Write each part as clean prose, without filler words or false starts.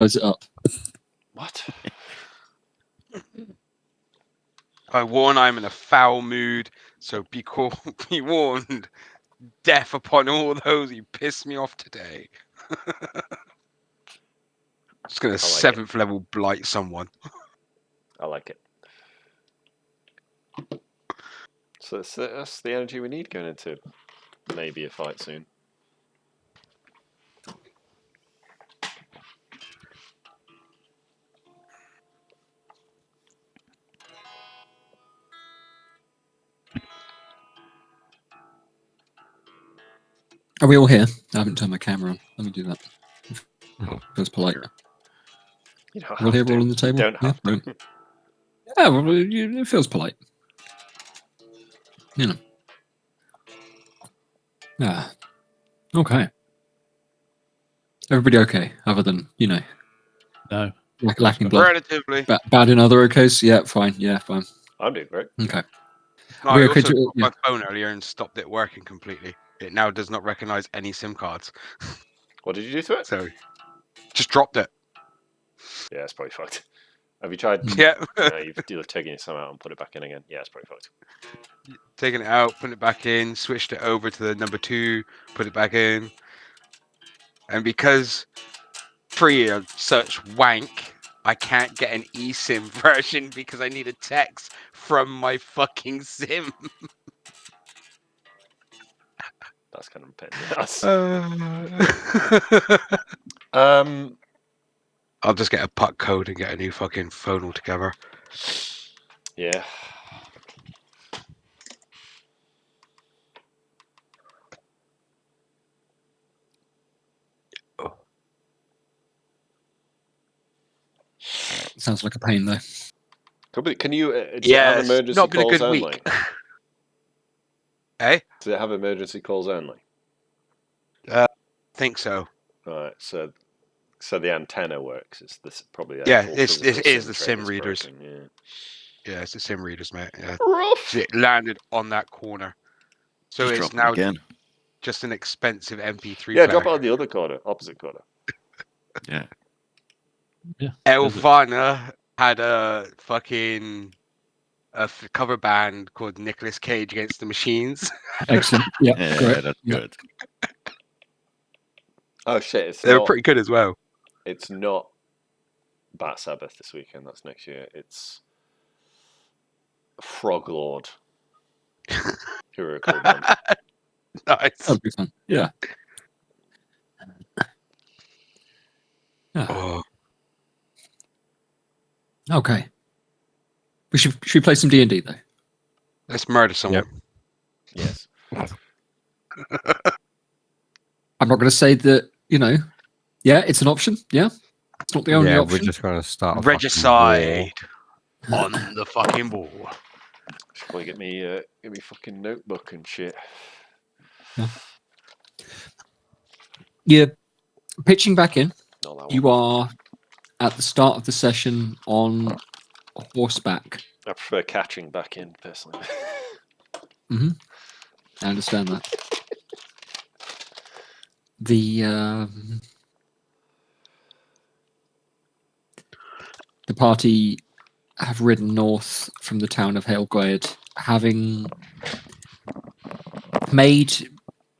Close it up. What? I warn I'm in a foul mood, so be warned. Death upon all those who piss me off today. Just gonna 7th level blight someone. I like it. So that's the energy we need going into maybe a fight soon. Are we all here? I haven't turned my camera on. Let me do that. Feels polite. You don't We're all have here, all to. on the table. You don't have to. Yeah, well, it feels polite. You know. Ah. Okay. Everybody okay? Other than, you know. No. Lacking blood. Relatively. Bad in other okays? Yeah, fine. Yeah, fine. I'm doing great. Okay. No, Are we I okay also to- got my phone earlier and stopped it working completely. It now does not recognize any SIM cards. What did you do to it? So, just dropped it. Yeah, it's probably fucked. Have you tried? Yeah. No, you've taken some out and put it back in again. Yeah, it's probably fucked. Taking it out, putting it back in, switched it over to the number 2, put it back in. And because Free are such wank, I can't get an eSIM version because I need a text from my fucking SIM. That's kind of a pain in the ass. I'll just get a puck code and get a new fucking phone altogether. Yeah. Sounds like a pain, though. Can you does it Yeah, have it's emergency not been a calls good only? week. Eh? Does it have emergency calls only? Think so. Right, so the antenna works. It's this probably the Yeah, actual it is physical the tray SIM that's readers. broken, yeah. Yeah, it's the SIM readers, mate. Yeah. Rough. It landed on that corner. So Just it's drop it now again. just an expensive MP3 Yeah, player. drop it on the other corner, opposite corner. Yeah. Yeah. Elvana had a fucking cover band called Nicolas Cage Against the Machines. Excellent. Yeah, Yeah, great. that's Yeah. good. Oh shit! They were pretty good as well. It's not Bat Sabbath this weekend. That's next year. It's Frog Lord. Hero Code Month. Nice. That'll be fun. Yeah. Oh, Okay. Should we play some D&D, though? let's murder someone. Yes. I'm not going to say that, you know, yeah, it's an option. Yeah. It's not the only yeah, option. we're just going to start a Regicide on the fucking ball. Should probably get me fucking notebook and shit. Yeah. You're pitching back in. Not that one. You are at the start of the session on horseback. I prefer catching back in personally. I understand that. The party have ridden north from the town of Hailglaid, having made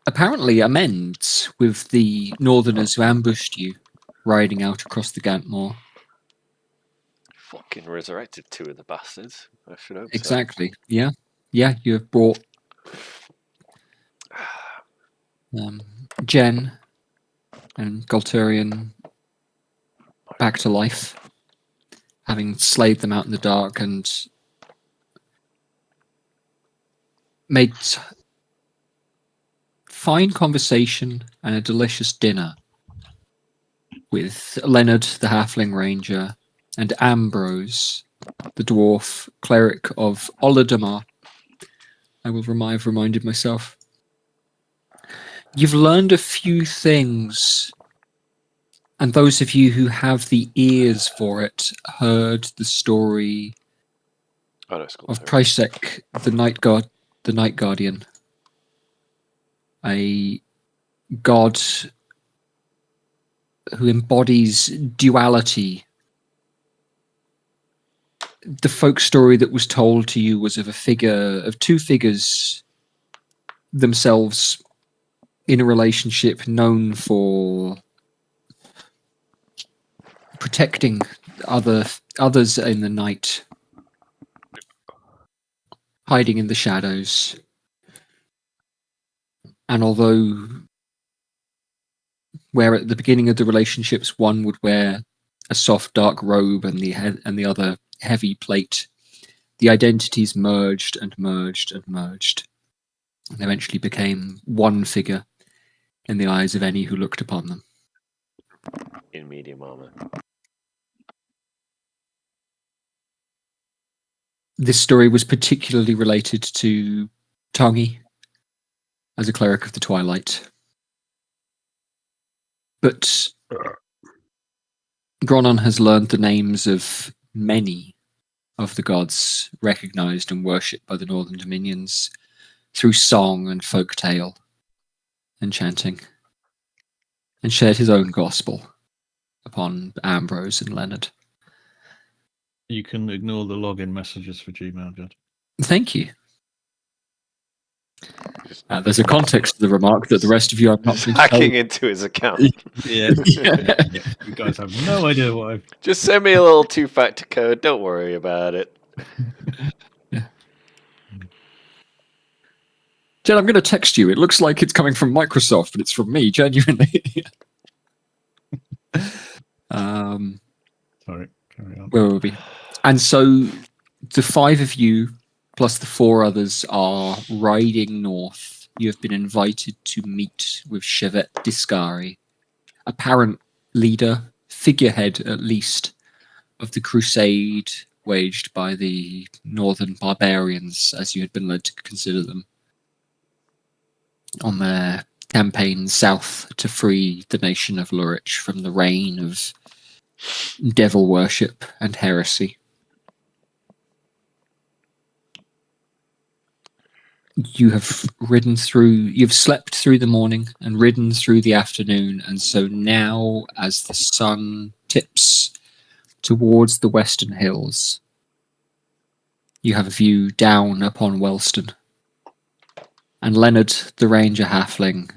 apparently amends with the northerners who ambushed you, riding out across the Gantmore. Fucking resurrected 2 of the bastards. I should hope Exactly. Yeah. Yeah, you have brought Jen and Golturian back to life, having slayed them out in the dark and made fine conversation and a delicious dinner with Leonard, the halfling ranger, and Ambrose, the dwarf cleric of Oladamar. I've reminded myself. You've learned a few things, and those of you who have the ears for it heard the story of Prysek, the Night Guardian, a god who embodies duality. The folk story that was told to you was of two figures themselves in a relationship known for protecting others in the night, hiding in the shadows. And although where at the beginning of the relationships one would wear a soft dark robe and the other heavy plate, the identities merged and merged and merged, and eventually became one figure in the eyes of any who looked upon them. In medium armor. This story was particularly related to Tongi as a cleric of the Twilight. But Gronon has learned the names of many of the gods recognized and worshipped by the Northern Dominions through song and folk tale and chanting, and shared his own gospel upon Ambrose and Leonard. You can ignore the login messages for Gmail, Jed. Thank you. There's a context to the remark that the rest of you are not Just going to tell hacking you. into his account. Yeah. You guys have no idea what I've... Just send me a little two-factor code. Don't worry about it. Jen, I'm going to text you. It looks like it's coming from Microsoft, but it's from me, genuinely. Sorry, carry on. Where were we? And so the five of you, plus the four others, are riding north. You have been invited to meet with Shevet Discari, apparent leader, figurehead at least, of the crusade waged by the northern barbarians, as you had been led to consider them, on their campaign south to free the nation of Lurich from the reign of devil worship and heresy. You've slept through the morning and ridden through the afternoon, and so now, as the sun tips towards the western hills, you have a view down upon Wellston. And Leonard, the ranger halfling,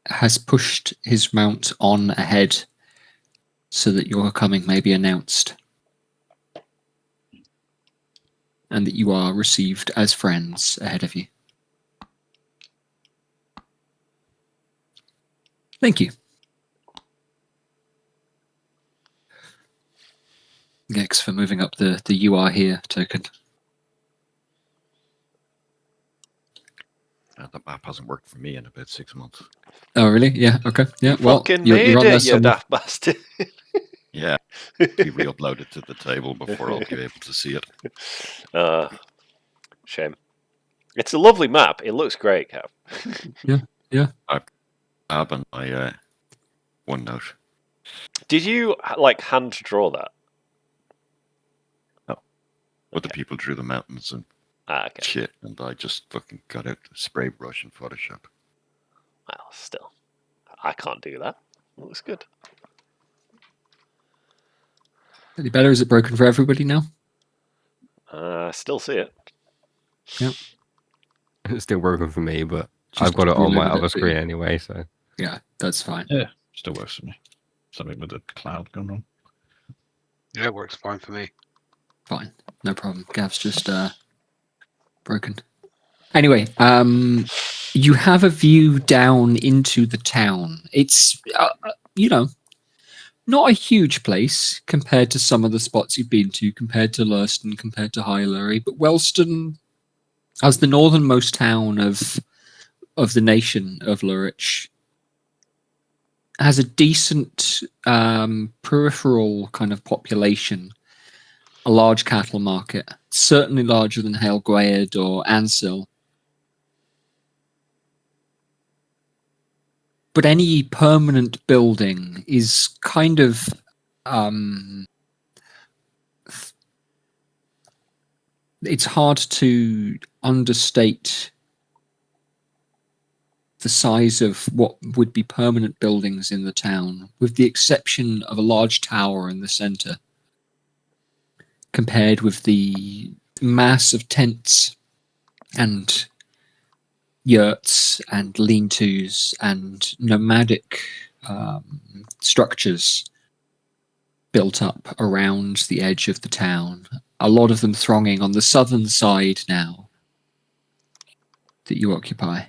has pushed his mount on ahead so that your coming may be announced, and that you are received as friends ahead of you. Thank you. Gex for moving up the "you are here" token. The map hasn't worked for me in about 6 months. Oh, really? Yeah. Okay. Yeah. Well, Fucking you're made on there it, you somewhere. daft bastard. Yeah, we re-uploaded to the table before I'll be able to see it. Shame. It's a lovely map. It looks great, Cav. Ab and my OneNote. Did you hand draw that? But the people drew the mountains and Okay. shit, and I just fucking got out the spray brush and Photoshop. Well, still, I can't do that. It looks good. Any better? Is it broken for everybody now? Still see it. It's still working for me, but Just I've got it on my reloaded other it, screen anyway, so... Yeah, that's fine. Yeah, still works for me. Something with the cloud going on. Yeah, it works fine for me. Fine. No problem. Gav's just broken. Anyway, you have a view down into the town. It's, not a huge place compared to some of the spots you've been to, compared to Lurston, compared to High Lurie, but Wellston, as the northernmost town of the nation of Lurich, has a decent peripheral kind of population, a large cattle market, certainly larger than Hale Gwaed or Ansil. But any permanent building is kind of it's hard to understate the size of what would be permanent buildings in the town, with the exception of a large tower in the center, compared with the mass of tents and yurts and lean-tos and nomadic structures built up around the edge of the town. A lot of them thronging on the southern side now that you occupy.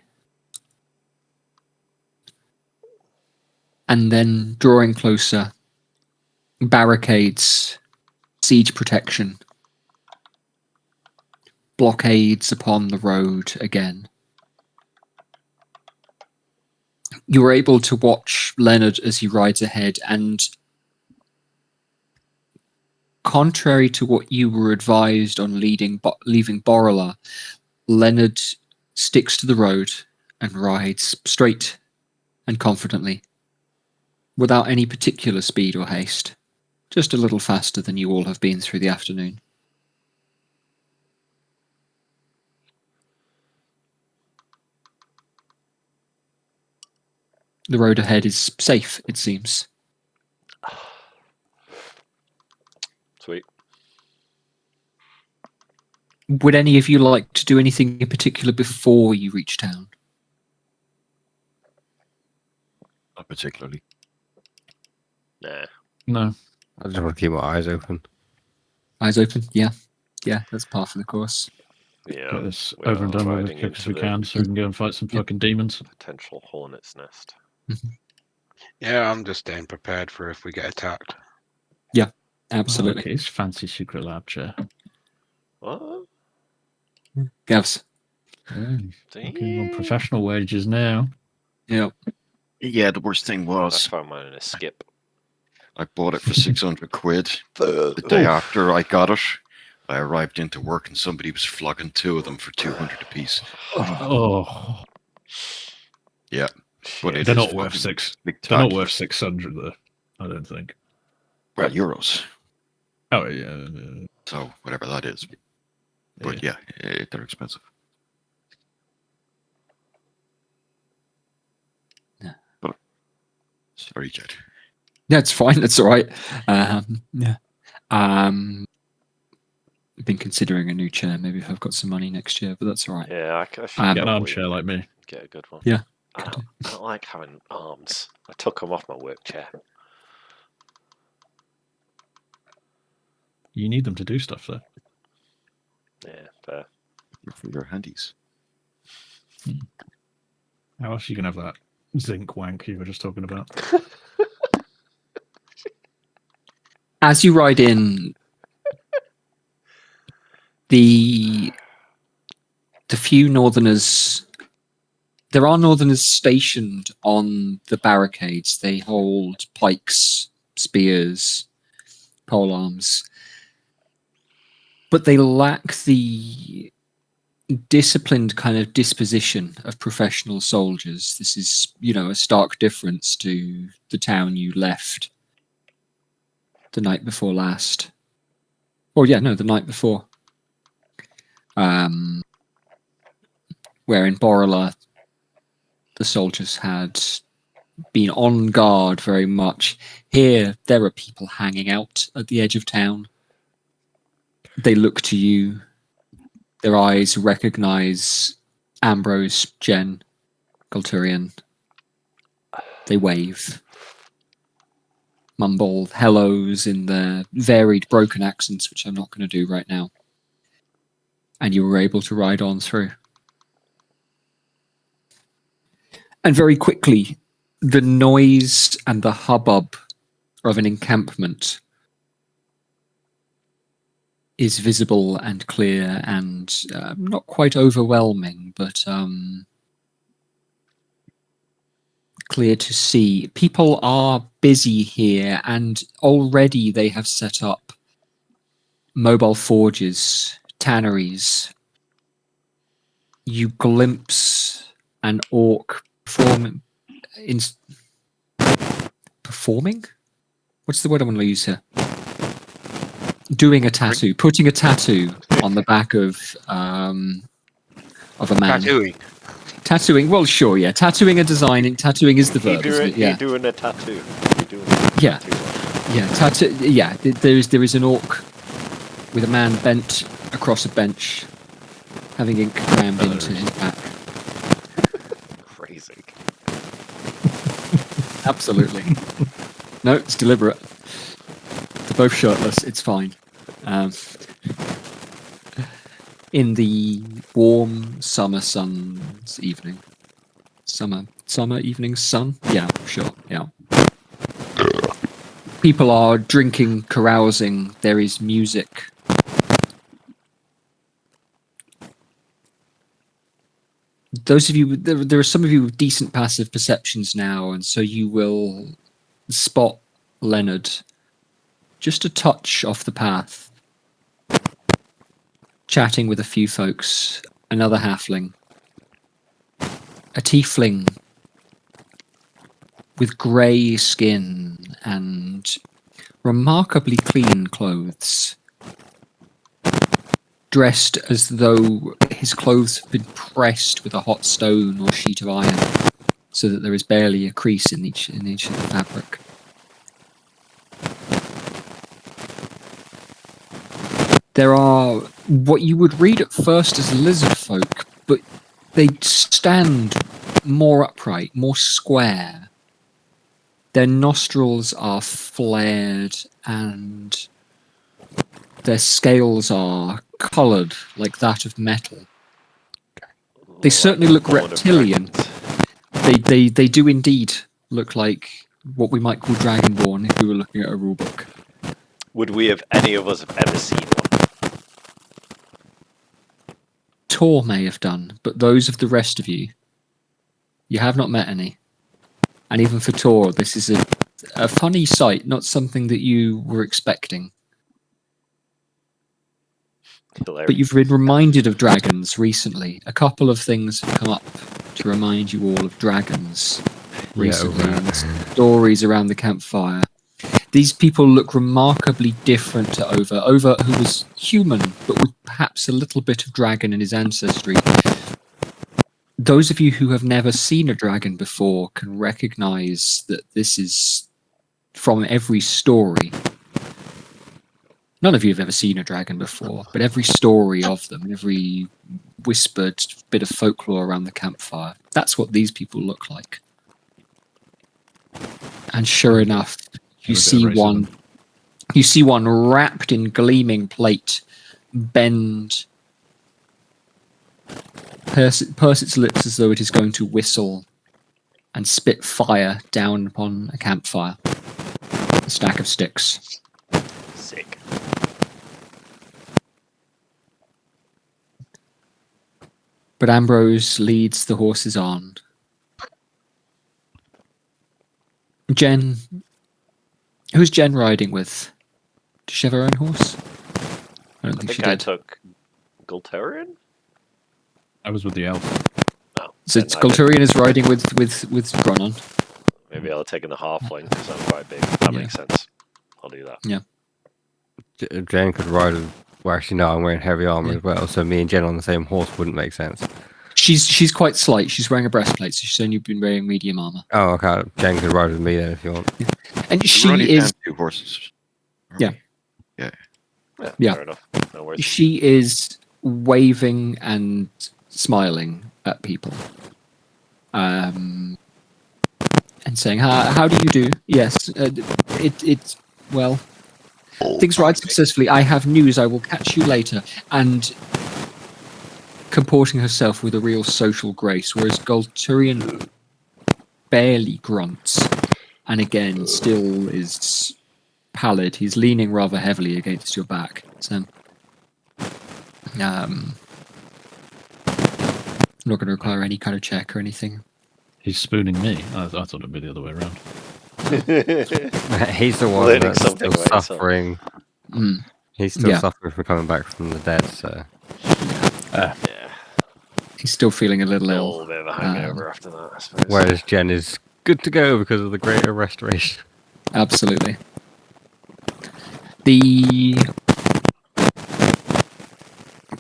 And then drawing closer, barricades, siege protection, blockades upon the road again. You were able to watch Leonard as he rides ahead, and contrary to what you were advised on leaving Borrella, Leonard sticks to the road and rides straight and confidently, without any particular speed or haste, just a little faster than you all have been through the afternoon. The road ahead is safe, it seems. Sweet. Would any of you like to do anything in particular before you reach town? Not particularly. Nah. No. I just want to keep my eyes open. Eyes open? Yeah. Yeah, that's part of the course. Yeah. Get this we over and are done with as riding quick as into we the can so we can go and fight some fucking demons. Potential hornet's nest. Yeah, I'm just staying prepared for if we get attacked. Absolutely. Okay, it's fancy secret lab chair. What? Gavs. Yeah, fucking on Damn. professional wages now. Yeah. Yeah, the worst thing I was found mine in a skip. I bought it for 600 quid. The day after I got it, I arrived into work and somebody was flogging two of them for 200 apiece. Oh, Yeah, but it they're is not worth fucking six. They're spectacular. not worth 600 though. I don't think. Well, euros. Oh yeah. So whatever that is. But yeah, they're expensive. Yeah. But sorry, Jed. Yeah, it's fine. It's all right. Yeah. I've been considering a new chair. Maybe if I've got some money next year, but that's all right. Yeah, I should Get Get an probably armchair like me. get a good one. Yeah. I don't like having arms. I took them off my work chair. You need them to do stuff though. Yeah, fair. For your handies. How else are you gonna have that zinc wank you were just talking about? As you ride in, the few northerners, there are northerners stationed on the barricades. They hold pikes, spears, polearms, but they lack the disciplined kind of disposition of professional soldiers. This is, a stark difference to the town you left the night before last. The night before. Where in Borrella, the soldiers had been on guard very much. Here, there are people hanging out at the edge of town. They look to you. Their eyes recognize Ambrose, Jen, Galturian. They wave. Mumble hellos in their varied broken accents, which I'm not going to do right now. And you were able to ride on through. And very quickly, the noise and the hubbub of an encampment is visible and clear and not quite overwhelming, but clear to see. People are busy here, and already they have set up mobile forges, tanneries. You glimpse an orc performing? What's the word I want to use here? Doing a tattoo, putting a tattoo on the back of a man. Tattooing. Tattooing. Well, sure, yeah. Tattooing and designing. Tattooing is the verb, isn't it? He Yeah. doing a tattoo. He doing Yeah. tattoo. Yeah. Tattoo. Yeah. There is an orc with a man bent across a bench, having ink crammed into his back. Crazy. Absolutely. No, it's deliberate. They're both shirtless. It's fine. In the warm summer sun's evening. Summer evening sun? Yeah, sure. Yeah. People are drinking, carousing. There is music. Those of you, there are some of you with decent passive perceptions now, and so you will spot Leonard just a touch off the path, chatting with a few folks, another halfling, a tiefling with grey skin and remarkably clean clothes, dressed as though his clothes have been pressed with a hot stone or sheet of iron, so that there is barely a crease in each of the fabric. There are what you would read at first as lizard folk, but they stand more upright, more square. Their nostrils are flared and their scales are coloured like that of metal. They certainly look reptilian. They do indeed look like what we might call dragonborn if we were looking at a rulebook. Would we have any of us have ever seen one? Tor may have done, but those of the rest of you, you have not met any. And even for Tor, this is a funny sight, not something that you were expecting. Hilarious. But you've been reminded of dragons recently. A couple of things have come up to remind you all of dragons recently, Yeah, and stories around the campfire. These people look remarkably different to Over, who was human, but with perhaps a little bit of dragon in his ancestry. Those of you who have never seen a dragon before can recognize that this is from every story. None of you have ever seen a dragon before, but every story of them, every whispered bit of folklore around the campfire, that's what these people look like. And sure enough, you see one wrapped in gleaming plate bend, purse its lips as though it is going to whistle, and spit fire down upon a campfire. A stack of sticks. Sick. But Ambrose leads the horses on. Jen, who's Jen riding with? Does she have her own horse? I don't think she I did. took Gultarian? I was with the elf. No. So then I Skulturian is riding with Dronon. Maybe I'll take in the halfling because I'm quite big. That Yeah. makes sense. I'll do that. Jen could ride. Well, actually, no, I'm wearing heavy armor Yeah. as well, so me and Jen on the same horse wouldn't make sense. She's quite slight. She's wearing a breastplate, so she's only been wearing medium armor. Oh, okay. Jen could ride with me then if you want. And We're she only is down 2 horses. Yeah. Yeah. Fair enough. No worries. she is waving and smiling at people, and saying, "How do you do? Yes, it's well. Things ride successfully. I have news. I will catch you later." And comporting herself with a real social grace, whereas Gulturian barely grunts, and again still is pallid. He's leaning rather heavily against your back. So, I'm not going to require any kind of check or anything. He's spooning me. I thought it'd be the other way around. He's the one Learning that's something still about yourself. suffering. Mm. He's still Yeah. suffering from coming back from the dead, so... Yeah. He's still feeling a little A ill. little bit of a hangover after that, I suppose. Whereas Jen is good to go because of the greater restoration. Absolutely. The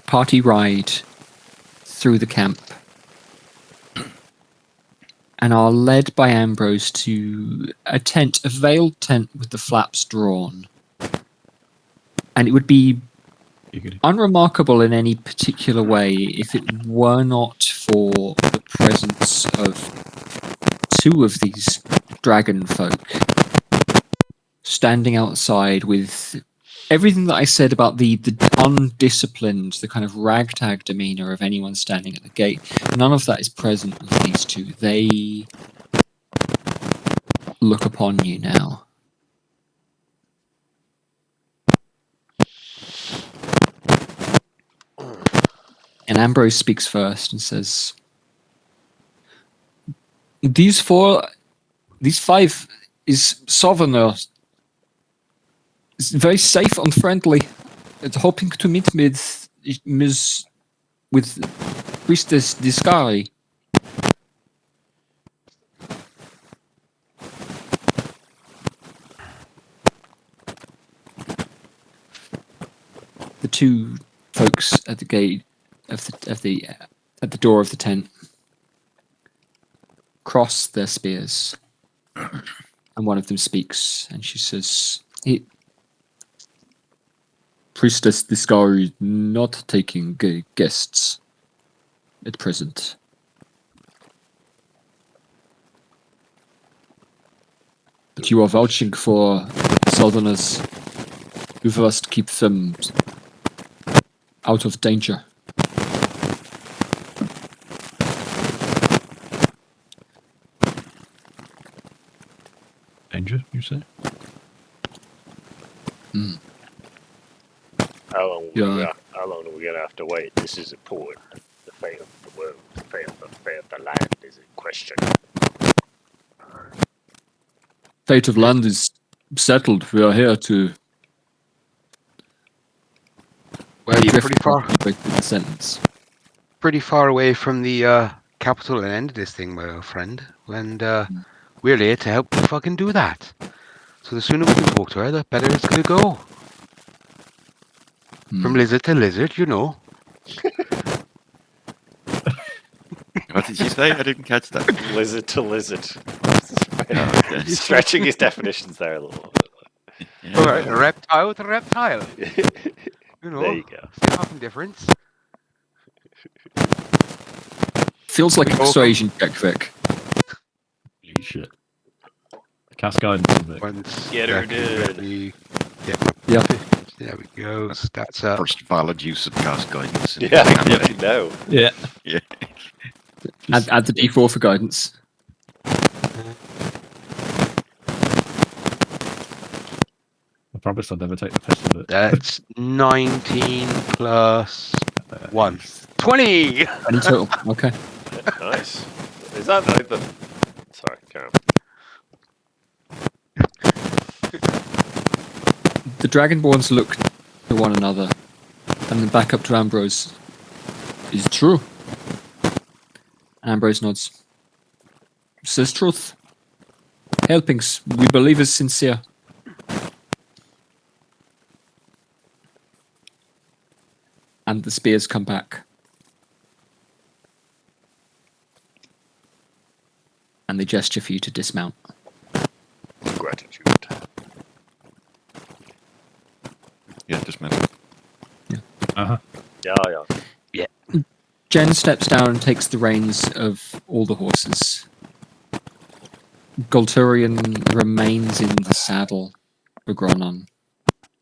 party ride through the camp and are led by Ambrose to a tent, a veiled tent with the flaps drawn. And it would be Giggity. unremarkable in any particular way if it were not for the presence of two of these dragon folk standing outside with everything that I said about the undisciplined, the kind of ragtag demeanor of anyone standing at the gate. None of that is present with these two. They look upon you now. And Ambrose speaks first and says, these five is sovereigners. Is very safe and friendly. It's hoping to meet with Priestess Discari. The two folks at the gate at the door of the tent cross their spears, and one of them speaks, and she says, Priestess Discari not taking guests at present. But you are vouching for Southerners. You must keep them out of danger. Danger, you say? How long Yeah. how long are we gonna have to wait? This is important. The fate of the world, the fate of the land is in question. Fate of land is settled. We are here to Well, you're drift pretty far, with the sentence. away from the capital and end of this thing, my old friend. And we're here to help you fucking do that. So the sooner we can talk to her, the better it's gonna go. From lizard to lizard, you know. What did you say? I didn't catch that. Lizard to lizard. Oh, okay. He's stretching his definitions there a little bit. Yeah. All right, reptile to reptile. You know, There you go. nothing difference. Feels like a Welcome. persuasion check, Vic. Holy shit. Cast guidance on Vic. Once Get her, that dude. ready. Yeah. There we go. Stats up. First valid use of cast guidance. in Yeah, campaign. I know. Yeah. Yeah. Add the D4 for guidance. I promise I'll never take the piss with it. That's 19 plus 1. 20! Any total. Okay. Nice. Is that like the? Sorry, Karen. The Dragonborns look to one another and then back up to Ambrose. Is it true? And Ambrose nods. Says truth. Helpings, we believe is sincere. And the spears come back. And they gesture for you to dismount. Gratitude. Yeah, just a minute. Uh-huh. Yeah. Jen steps down and takes the reins of all the horses. Golturian remains in the saddle for Gronon,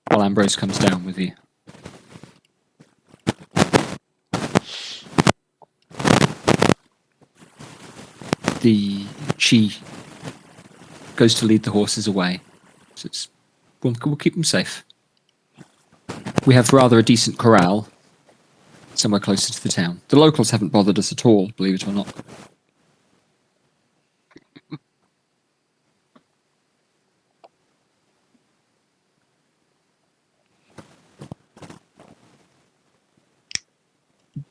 while Ambrose comes down with you. She goes to lead the horses away. So we'll keep them safe. We have rather a decent corral somewhere closer to the town. The locals haven't bothered us at all, believe it or not.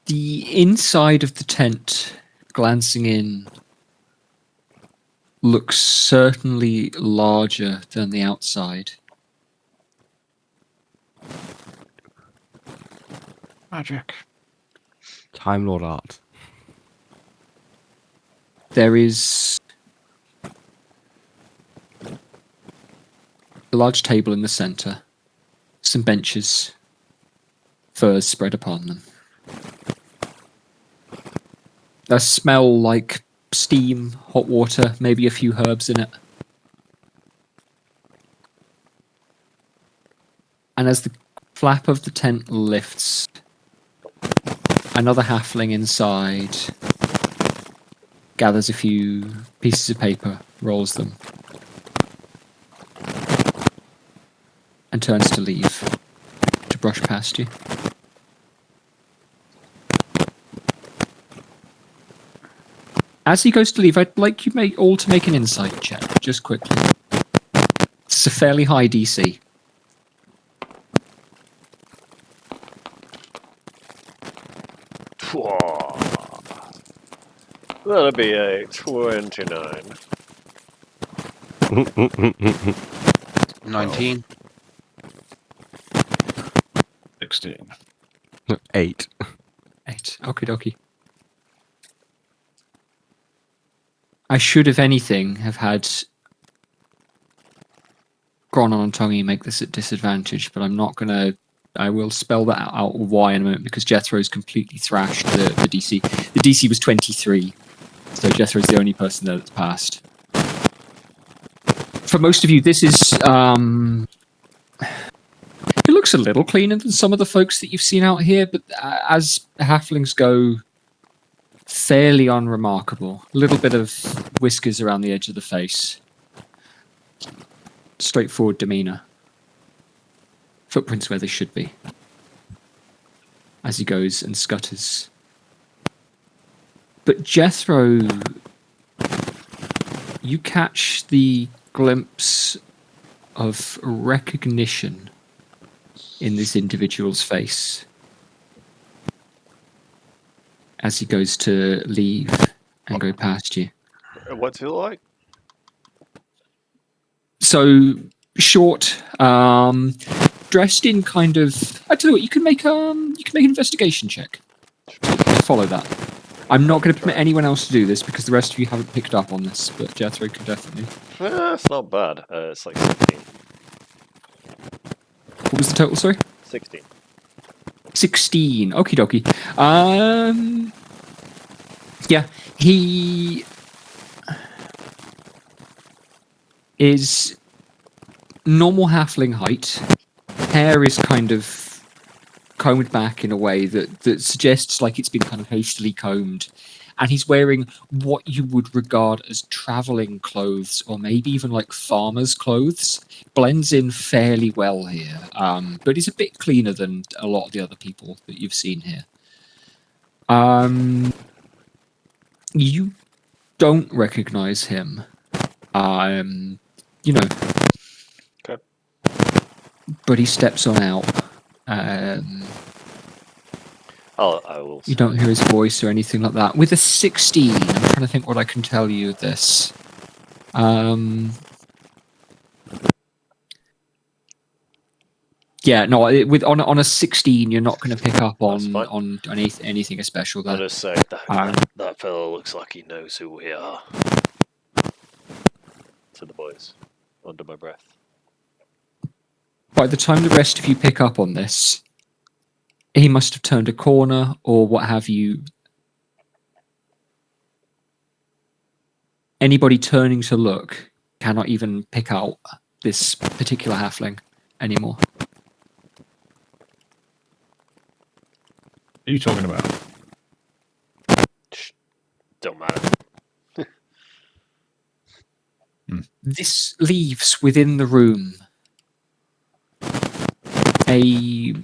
The inside of the tent, glancing in, looks certainly larger than the outside. Magic. Time Lord art. There is large table in the center, some benches, furs spread upon them. They smell like steam, hot water, maybe a few herbs in it. And as the flap of the tent lifts, another halfling inside gathers a few pieces of paper, rolls them, and turns to leave, to brush past you. As he goes to leave, I'd like you all to make an insight check, just quickly. It's a fairly high DC. That'll be a 29. 19. 16. 8. 8. Okie dokie. I should, if anything, have had Gronon and Tongi make this at disadvantage, but I'm not going to. I will spell that out why in a minute, because Jethro's completely thrashed the DC. The DC was 23, so Jethro's the only person there that's passed. For most of you, this is... it looks a little cleaner than some of the folks that you've seen out here, but as halflings go, fairly unremarkable. A little bit of whiskers around the edge of the face. Straightforward demeanour. Footprints where they should be. As he goes and scutters. But Jethro, you catch the glimpse of recognition in this individual's face as he goes to leave and go past you. What's he like? So short, dressed in kind of. I tell you what, you can make an investigation check. Follow that. I'm not going to permit anyone else to do this because the rest of you haven't picked up on this, but Jethro can definitely. It's not bad. It's like 16. What was the total? Sorry. 16. 16. Okie dokie. Yeah, he is normal halfling height. Hair is kind of combed back in a way that suggests like it's been kind of hastily combed. And he's wearing what you would regard as traveling clothes, or maybe even like farmer's clothes. Blends in fairly well here, but he's a bit cleaner than a lot of the other people that you've seen here. You don't recognize him. You know. Okay. But he steps on out. I will. You don't hear his voice or anything like that. With a 16, I'm trying to think what I can tell you of this. Yeah, no. On a 16, you're not going to pick up on anything special I'll there. just say that fellow looks like he knows who we are. To the boys, under my breath. By the time the rest of you pick up on this, he must have turned a corner or what have you. Anybody turning to look cannot even pick out this particular halfling anymore. What are you talking about? Don't matter. This leaves within the room a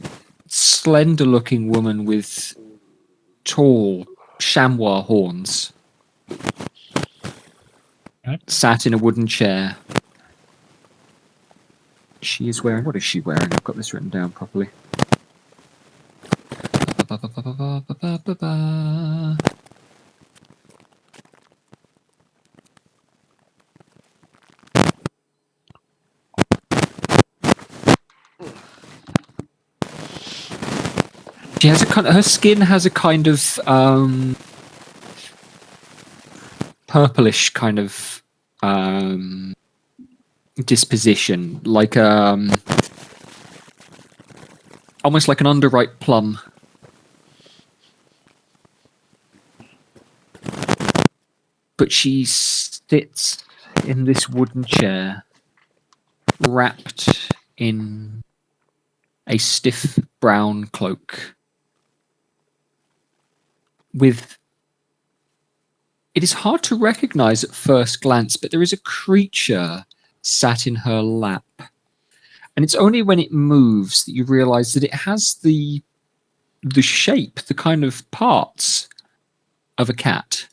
slender-looking woman with tall chamois horns, sat in a wooden chair. She is wearing... What is she wearing? I've got this written down properly. She has a kind of, her skin has a kind of purplish kind of disposition, like almost like an underripe plum. But she sits in this wooden chair, wrapped in a stiff brown cloak, with... It is hard to recognize at first glance, but there is a creature sat in her lap. And it's only when it moves that you realize that it has the shape, the kind of parts of a cat.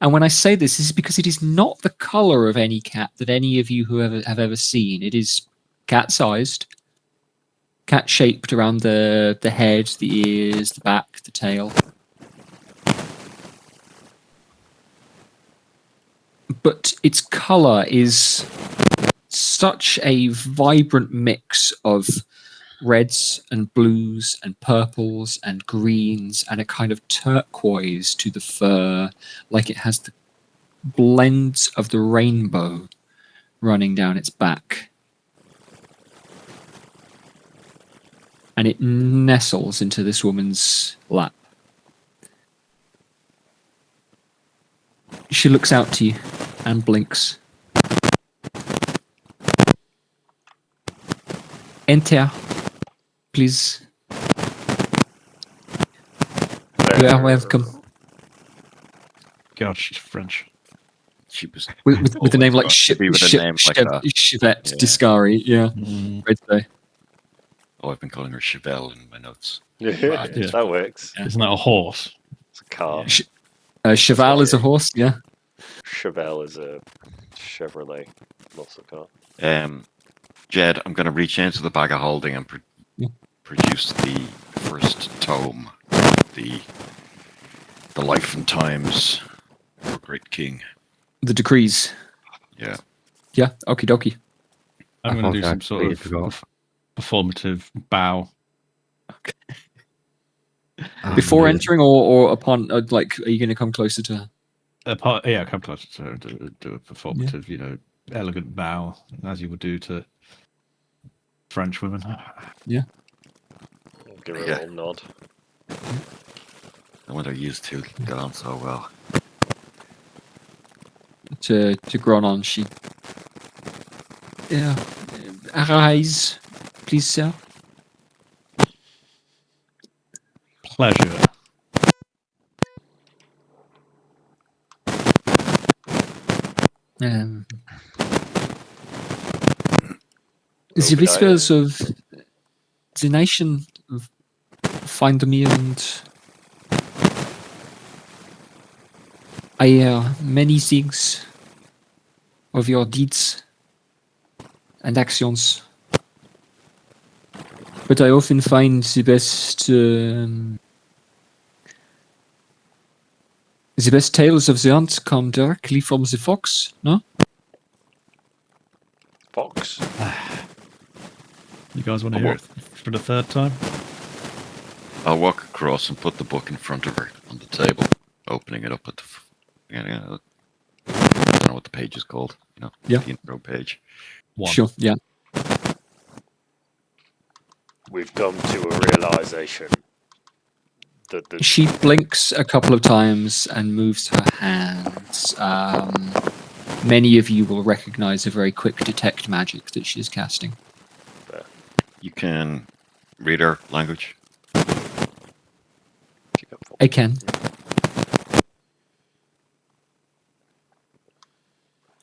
And when I say this is because it is not the color of any cat that any of you who have ever seen. It is cat-sized, cat-shaped around the head, the ears, the back, the tail. But its color is such a vibrant mix of reds and blues and purples and greens and a kind of turquoise to the fur, like it has the blends of the rainbow running down its back. And it nestles into this woman's lap. She looks out to you and blinks. Enter, please. You are welcome. God, she's French. She was With a name like Maybe with a name like that. Chivette Yeah. Discari, yeah. Mm. Great day. Oh, I've been calling her Chevelle in my notes. Yeah, Yeah. that works. Yeah. Isn't that a horse? It's a car. Cheval is a horse, yeah. Chevelle is a Chevrolet muscle car. Jed, I'm going to reach into the bag of holding and produce the first tome, the life and times of a great king. The decrees. Yeah. Yeah, okie dokie. I'm I going to do thought some that sort of performative bow. Before yeah. entering or upon, like, are you going to come closer to her? Yeah, come closer to her, do a performative, elegant bow, as you would do to French women. Give her Yeah. a little nod. I wonder used to get on so well. To Gronon, she... Yeah. Arise, please, sir. Pleasure. The Obadiah. whispers of the nation find me, and I hear many things of your deeds and actions. But I often find the best tales of the hunt come directly from the fox, no? Fox. You guys want to hear it for the third time? I'll walk across and put the book in front of her on the table, opening it up at the... I don't know what the page is called. Yeah. The intro page. One. Sure, yeah. We've come to a realization that the She blinks a couple of times and moves her hands. Many of you will recognize a very quick detect magic that she is casting. You can read her language. I can.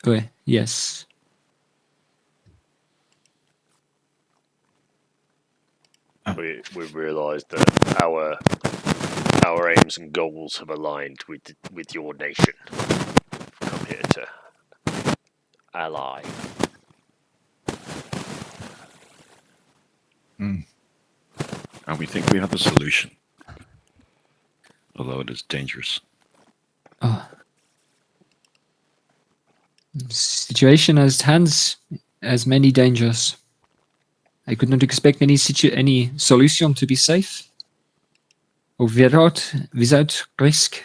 Oh, yes. we realised that our aims and goals have aligned with your nation. Come here to ally. And we think we have a solution. Although it is dangerous. Oh. Situation as stands has many dangers. I could not expect any solution to be safe or without risk.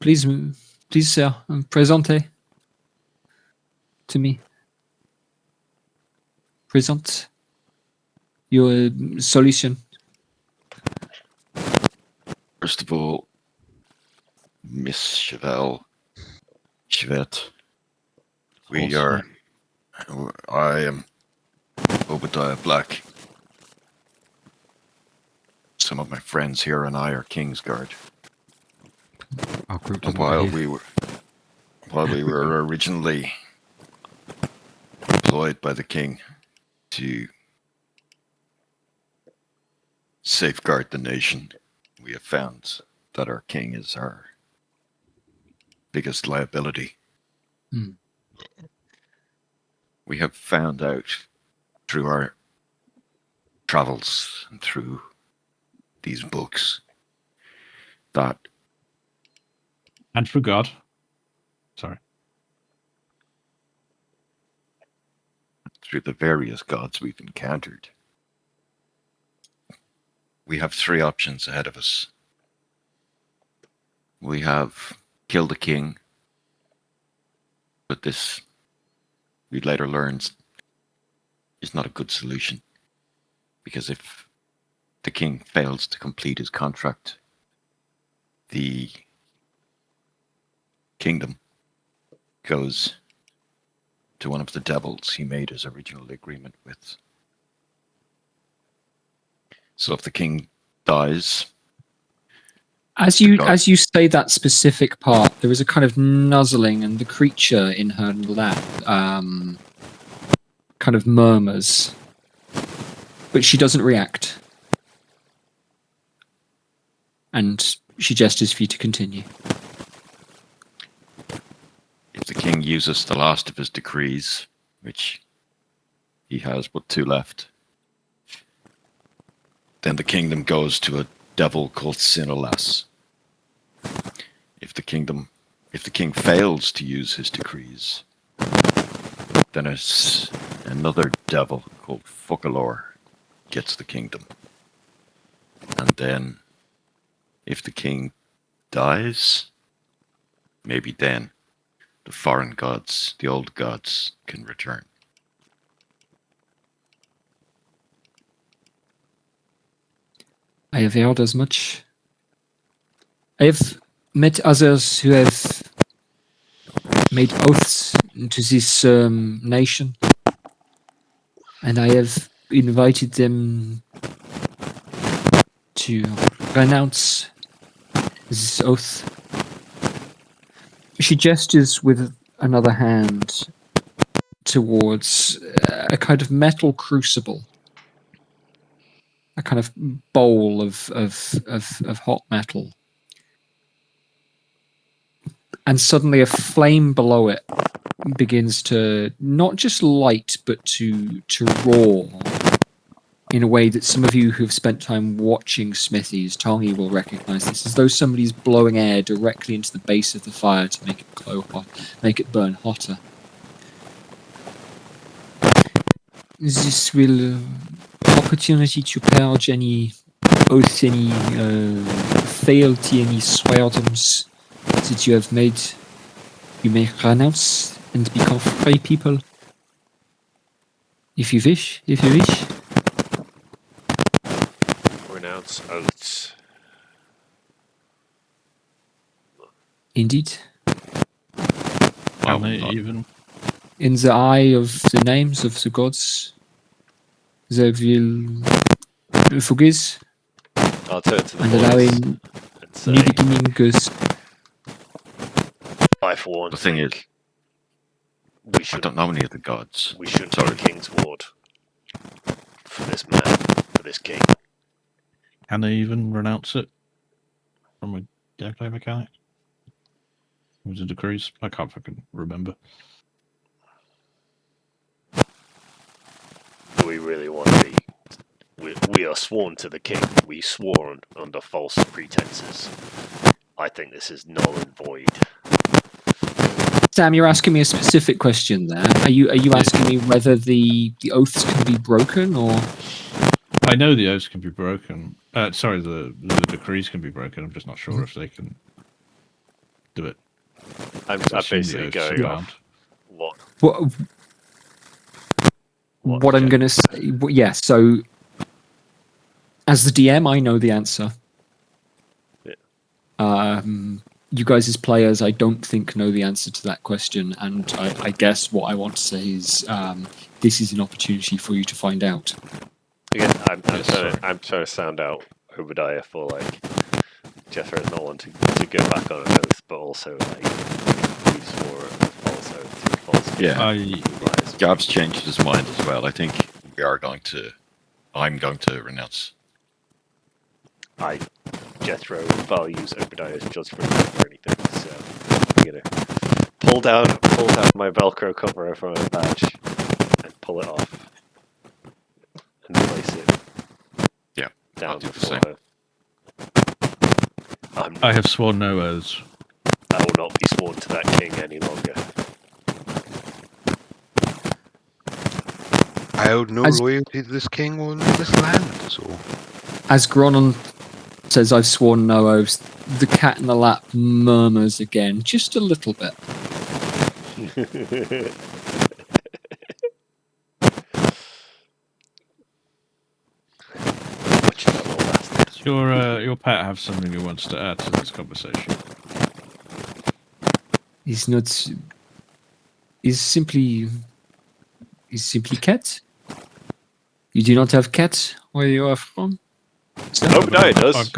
Please, sir, presente to me. Present your solution. First of all, Miss Chevette, we are. I am Obadiah Black. Some of my friends here and I are Kingsguard. Our group And doesn't while behave. we were originally employed by the king to safeguard the nation, we have found that our king is our biggest liability. Hmm. We have found out through our travels and through these books that And through God. Sorry. through the various gods we've encountered, we have three options ahead of us. We have killed the king, but this, we later learned, is not a good solution. Because if the king fails to complete his contract, the kingdom goes to one of the devils he made his original agreement with. So if the king dies, As you say that specific part, there is a kind of nuzzling, and the creature in her lap kind of murmurs, but she doesn't react, and she gestures for you to continue. if the king uses the last of his decrees, which he has but 2 left, then the kingdom goes to a devil called Sinolas. If the king fails to use his decrees, then another devil called Focalor gets the kingdom. And then, if the king dies, maybe then the foreign gods, the old gods, can return. I have heard as much. I have met others who have made oaths to this nation, and I have invited them to renounce this oath. She gestures with another hand towards a kind of metal crucible, a kind of bowl of hot metal. And suddenly a flame below it begins to not just light, but to roar in a way that some of you who've spent time watching smithies, Tongi, will recognize this, as though somebody's blowing air directly into the base of the fire to make it glow hot, make it burn hotter. This will opportunity to purge any oath, any fealty, any sweardoms that you have made. You may renounce and become free people. If you wish. Renounce oaths. Indeed. Can they even? In the eye of the names of the gods, they will forgive I'll turn to the and boys allowing and say, new beginnings. I for one The thing is, think we I should don't know any of the gods. we shouldn't be the king's ward for this man, for this king. Can they even renounce it from a gameplay mechanic? Was it decrees? I can't fucking remember. Do we really want to be? We are sworn to the king. We swore under false pretenses. I think this is null and void. Sam, you're asking me a specific question there. Are you asking me whether the oaths can be broken, or? I know the oaths can be broken. Sorry, the decrees can be broken. I'm just not sure if they can do it. I'm I assume basically the going oath's off what What I'm Jed- going to say, yeah. So, as the DM, I know the answer. Yeah. You guys as players, I don't think know the answer to that question, and I guess what I want to say is this is an opportunity for you to find out. Again, I'm Yes, sorry. trying to sound out Obadiah for like Jethro not wanting to go back on an oath, but also like we swore a false oath through false Yeah. lies. Gab's changed his mind as well. I think I'm going to renounce. Jethro values Obadiah's judgment over anything, so I'm gonna pull down my Velcro cover from my badge and pull it off and place it Yeah, down I'll do the before same. her. I have sworn no oaths. I will not be sworn to that king any longer. I owed no As- loyalty to this king or this land, so As Gronon says, I've sworn no oaths, the cat in the lap murmurs again, just a little bit. Watch that little bastard. Does your pet have something he wants to add to this conversation? He's not. He's simply cat. You do not have cat where you are from? So, Obadiah does. I've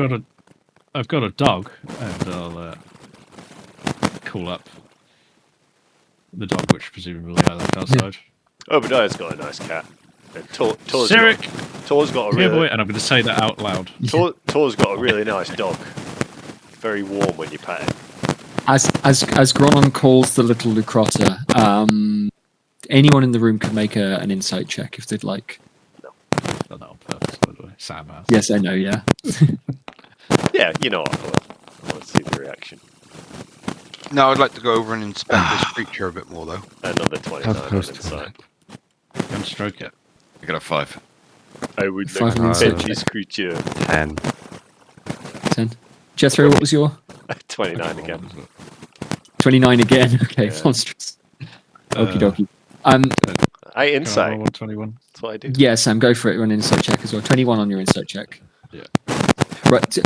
got a dog, and I'll call up the dog, which presumably I left outside. Obadiah's got a nice cat. And Tor's Sirik, got a here boy, really and I'm going to say that out loud. Tor's got a really nice dog. Very warm when you pat it. as Gronon calls the little Lucrotta, anyone in the room can make an insight check if they'd like. Not that on purpose, by the way. Sam has. Yes, I know. Yeah. Yeah, you know what? I want to see the reaction. no, I'd like to go over and inspect this creature a bit more, though. Another 29 How on close to insight. Don't stroke it. I got a 5. I would Five like to insight. pet this creature. 10. 10. Jethro, what was your 29 again. 29 again? Okay, Yeah. monstrous. Okie Uh, dokie. I insight. 121. That's what I do. Yeah, Sam, go for it. Run an insight check as well. 21 on your insight check. Yeah. Right.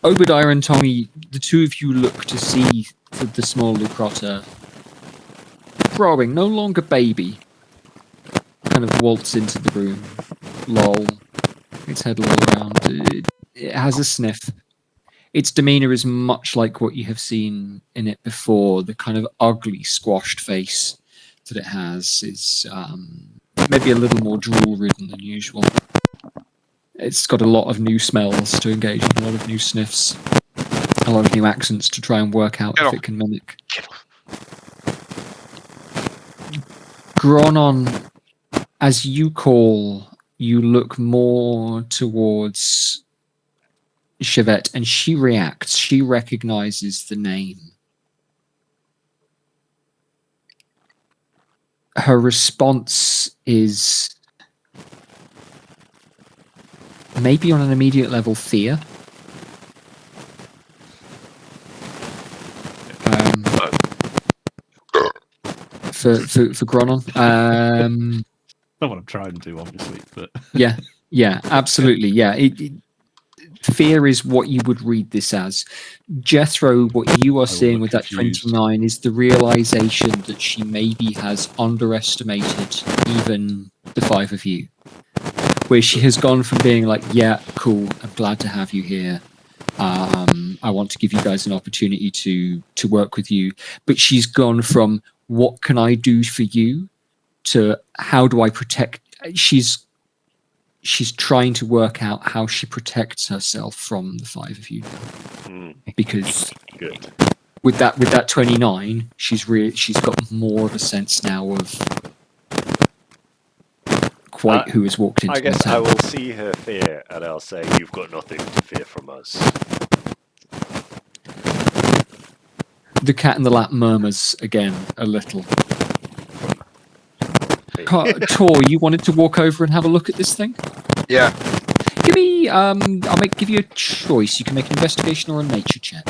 Obadiah and Tommy, the two of you look to see the small Lucrotta growing, no longer baby. Kind of waltz into the room. Lol. Its head all around. It has a sniff. Its demeanor is much like what you have seen in it before. The kind of ugly, squashed face that it has is maybe a little more drool-ridden than usual. It's got a lot of new smells to engage in, a lot of new sniffs, a lot of new accents to try and work out if it can mimic. Gronon, as you call, you look more towards Chevette, and she reacts. She recognizes the name. Her response is maybe on an immediate level fear. For Gronon. Not what I'm trying to do, obviously, but Yeah, absolutely. Yeah, fear is what you would read this as. Jethro, what you are seeing look with that confused. 29 is the realization that she maybe has underestimated even the five of you. Where she has gone from being like, yeah, cool, I'm glad to have you here. I want to give you guys an opportunity to work with you. But she's gone from what can I do for you to how do I protect. She's trying to work out how she protects herself from the five of you. Because Good. with that 29, she's got more of a sense now of quite who has walked into I guess the I town. will see her fear and I'll say, you've got nothing to fear from us. The cat in the lap murmurs again a little. Tor, you wanted to walk over and have a look at this thing? Yeah. Give me, give you a choice. You can make an investigation or a nature check.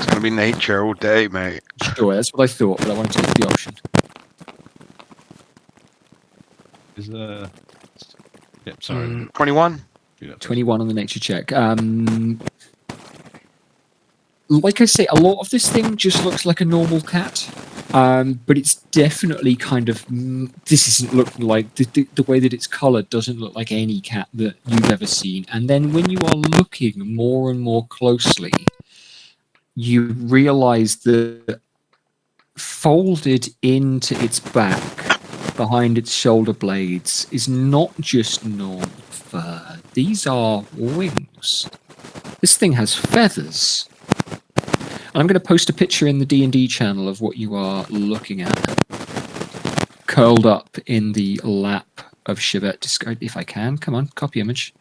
It's gonna be nature all day, mate. Sure, that's what I thought, but I wanted to give the option. Is Yep, sorry. 21. Do that first. 21 on the nature check. Like I say, a lot of this thing just looks like a normal cat. But it's definitely kind of... this isn't looking like... The way that it's coloured doesn't look like any cat that you've ever seen. And then when you are looking more and more closely, you realise that folded into its back, behind its shoulder blades, is not just normal fur. These are wings. This thing has feathers. And I'm going to post a picture in the D&D channel of what you are looking at. Curled up in the lap of Chivette. If I can. Come on, copy image.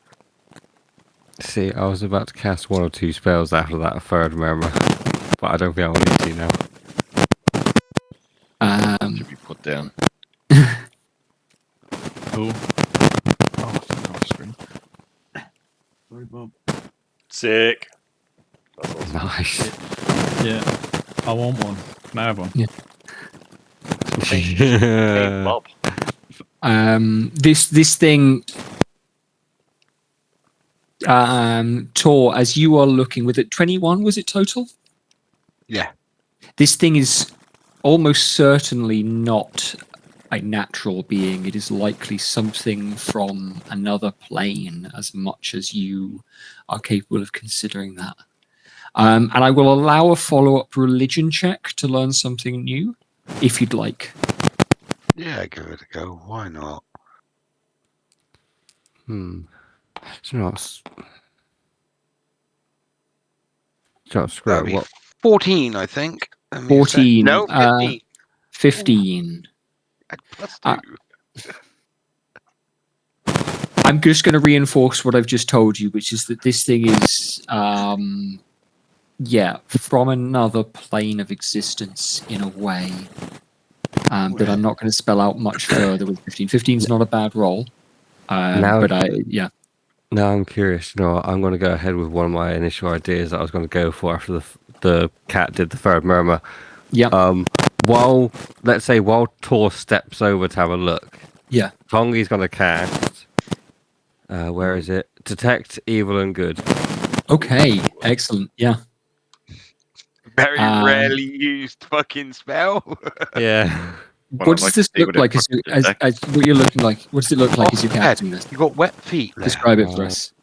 See, I was about to cast 1 or 2 spells after that third murmur, but I don't think I will need to now. To be put down. Cool. Oh, I think off screen. Sorry, Bob. Sick. That's awesome. Nice. Yeah, I want one. Can I have one? Yeah. Hey, Bob. This thing, Tor, as you are looking, with it 21, was it total? Yeah. This thing is almost certainly not a natural being. It is likely something from another plane, as much as you are capable of considering that. And I will allow a follow-up religion check to learn something new, if you'd like. Yeah, give it a go. Why not? It's not. It's not screw That'd it. be What? 14, I think. Let me 14. No, 50. 15. Plus 2. I'm just going to reinforce what I've just told you, which is that this thing is, from another plane of existence in a way. But I'm not going to spell out much further with 15. 15 is not a bad roll. Now- But Now I'm curious. I'm going to go ahead with one of my initial ideas that I was going to go for after the cat did the third murmur. Yeah. While Tor steps over to have a look, Yeah. Tongi's going to cast. Where is it? Detect evil and good. Okay. Excellent. Yeah. Very Um, rarely used fucking spell. Yeah. Well, What I'd like does this to see look what it like as detects. what you're looking like? What does it look like as you're Head. casting this? You got wet feet there. Describe it for us.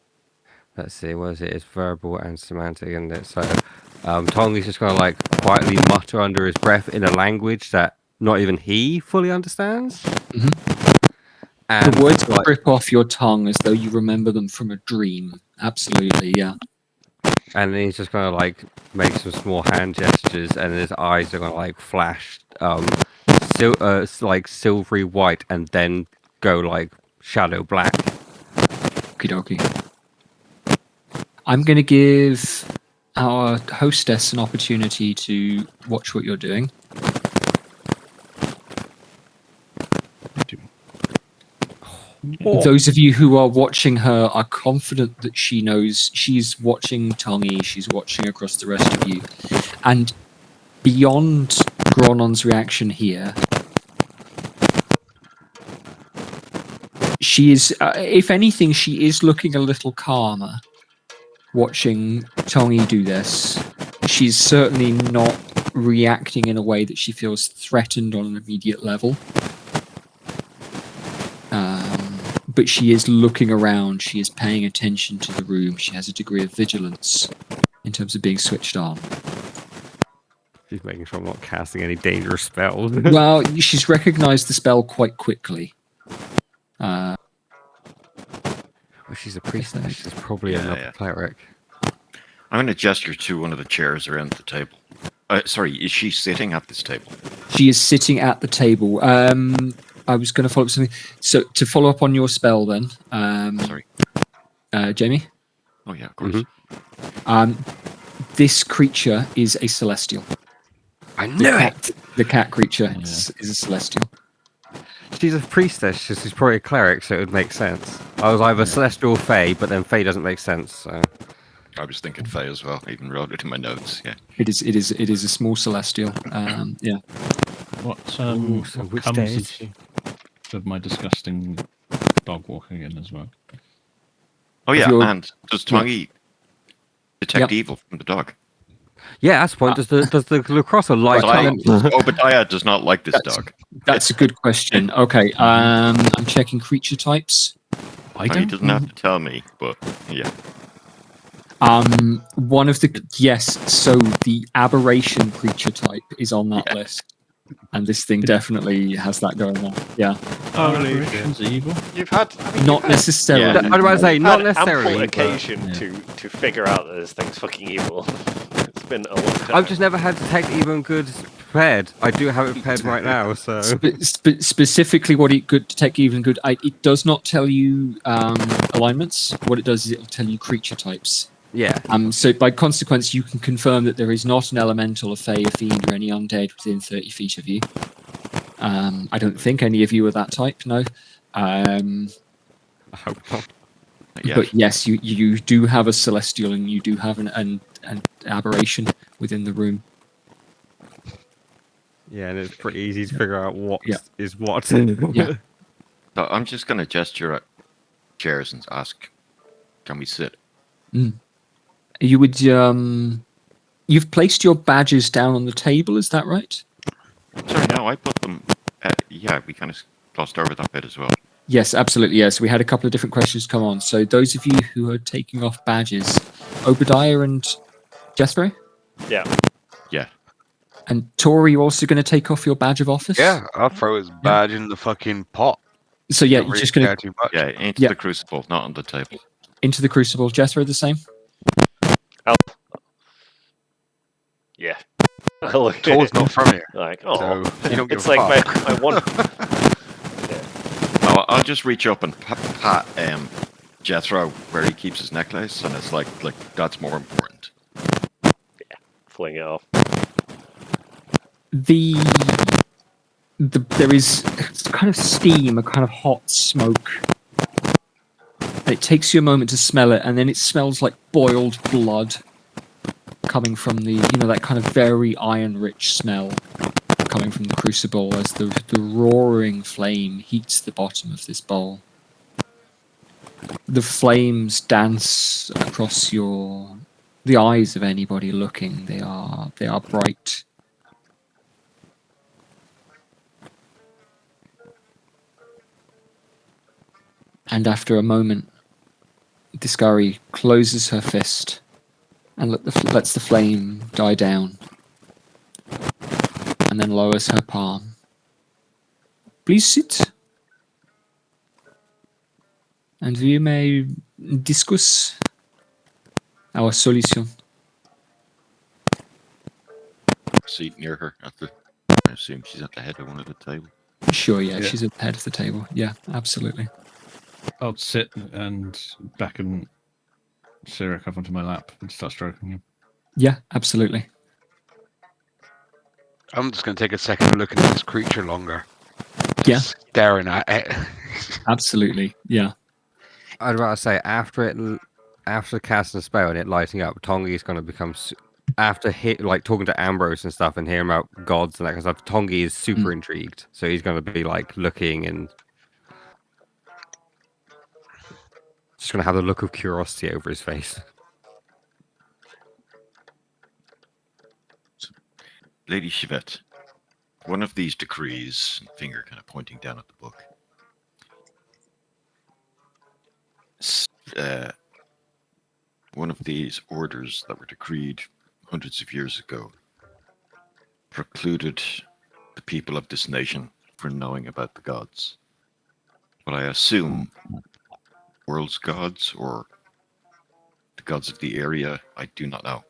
Let's see. What is it? It's verbal and semantic, and it's so. Tongi's just going to quietly mutter under his breath in a language that not even he fully understands. And The words rip off your tongue as though you remember them from a dream. Absolutely, yeah. And then he's just going to make some small hand gestures, and his eyes are going to flash, silvery white, and then go shadow black. Okie dokie. I'm going to give our hostess an opportunity to watch what you're doing. Those of you who are watching her are confident that she knows she's watching Tongi, she's watching across the rest of you. And beyond Gronon's reaction here, she is, if anything, she is looking a little calmer watching Tongi do this. She's certainly not reacting in a way that she feels threatened on an immediate level. But she is looking around, she is paying attention to the room, she has a degree of vigilance in terms of being switched on. She's making sure I'm not casting any dangerous spells. Well, she's recognized the spell quite quickly. Well, she's a priestess. She's probably another cleric. I'm going to gesture to one of the chairs around the table. Sorry, is she sitting at this table? She is sitting at the table. I was going to follow up something. So to follow up on your spell, then, Sorry. Jamie. Oh yeah, of course. This creature is a celestial. I knew it. The cat creature is a celestial. She's a priestess. She's probably a cleric, so it would make sense. I was either celestial or fae, but then fae doesn't make sense. So I was thinking Fae as well. I even wrote it in my notes. Yeah. It is a small celestial. Yeah. What, Ooh, so what which comes day of, is she? of my disgusting dog walking in as well? Oh Of yeah, your- and does Tongi detect Yep. evil from the dog? Yeah, that's the point. Does the lacrosse light Right, up? Obadiah does not like this That's- dog. That's a good question. Okay. I'm checking creature types. I He don't doesn't have to tell me, but yeah. One of the yes. So the aberration creature type is on that Yeah. list, and this thing definitely has that going on. Yeah. Are Holy apparitions evil? You've had Not necessarily. Yeah. I was about to say, you've not had necessarily. ample but occasion Yeah. to figure out that this thing's fucking evil. It's been a long time. I've just never had detect even good prepared. I do have it prepared right now, so Specifically, what it could detect even good. It does not tell you alignments. What it does is it will tell you creature types. yeah. So by consequence, you can confirm that there is not an elemental, a fey, a fiend, or any undead within 30 feet of you. I don't think any of you are that type. No. I hope not. Yeah. But yes, you do have a celestial, and you do have an aberration within the room. Yeah, and it's pretty easy to figure out what is Yeah. what. Yeah. So I'm just going to gesture at chairs and ask, can we sit? You would you've placed your badges down on the table, is that right? Sorry, no, I put them. Yeah, we kind of glossed over that bit as well. Yes, absolutely. Yes, we had a couple of different questions come on. So those of you who are taking off badges, Obadiah and Jethro, Yeah. Yeah. and Tori, you also going to take off your badge of office? Yeah, I'll throw his badge in the fucking pot. So yeah, Don't you're really just going care to too much. Yeah, into Yeah. the crucible, not on the table. into the crucible. Jethro, the same. Yeah. I look at Tor's it not from here, like, so oh, you don't give it's a like fuck. my one. I'll just reach up and pat Jethro where he keeps his necklace, and it's like that's more important. Fling it off. There is kind of steam, a kind of hot smoke. And it takes you a moment to smell it, and then it smells like boiled blood coming from that kind of very iron-rich smell coming from the crucible as the roaring flame heats the bottom of this bowl. The flames dance across the eyes of anybody looking. They are bright. And after a moment, Discari closes her fist and lets the flame die down, and then lowers her palm. Please sit, and we may discuss our solution. Seat near her I assume she's at the head of one of the tables. Sure, yeah, Yeah. she's at the head of the table. Yeah, absolutely. I'll sit and beckon Sirik up onto my lap and start stroking him. Yeah, absolutely. I'm just going to take a second looking at this creature longer. Yeah. Staring at it. Absolutely, yeah. I'd rather say after casting a spell and it lighting up, Tongi is going to become after talking to Ambrose and stuff and hearing about gods and that kind of stuff. Tongi is super intrigued, so he's going to be like looking and just going to have the look of curiosity over his face. Lady Chivette, one of these decrees, finger kind of pointing down at the book, one of these orders that were decreed hundreds of years ago precluded the people of this nation from knowing about the gods. But I assume world's gods or the gods of the area, I do not know.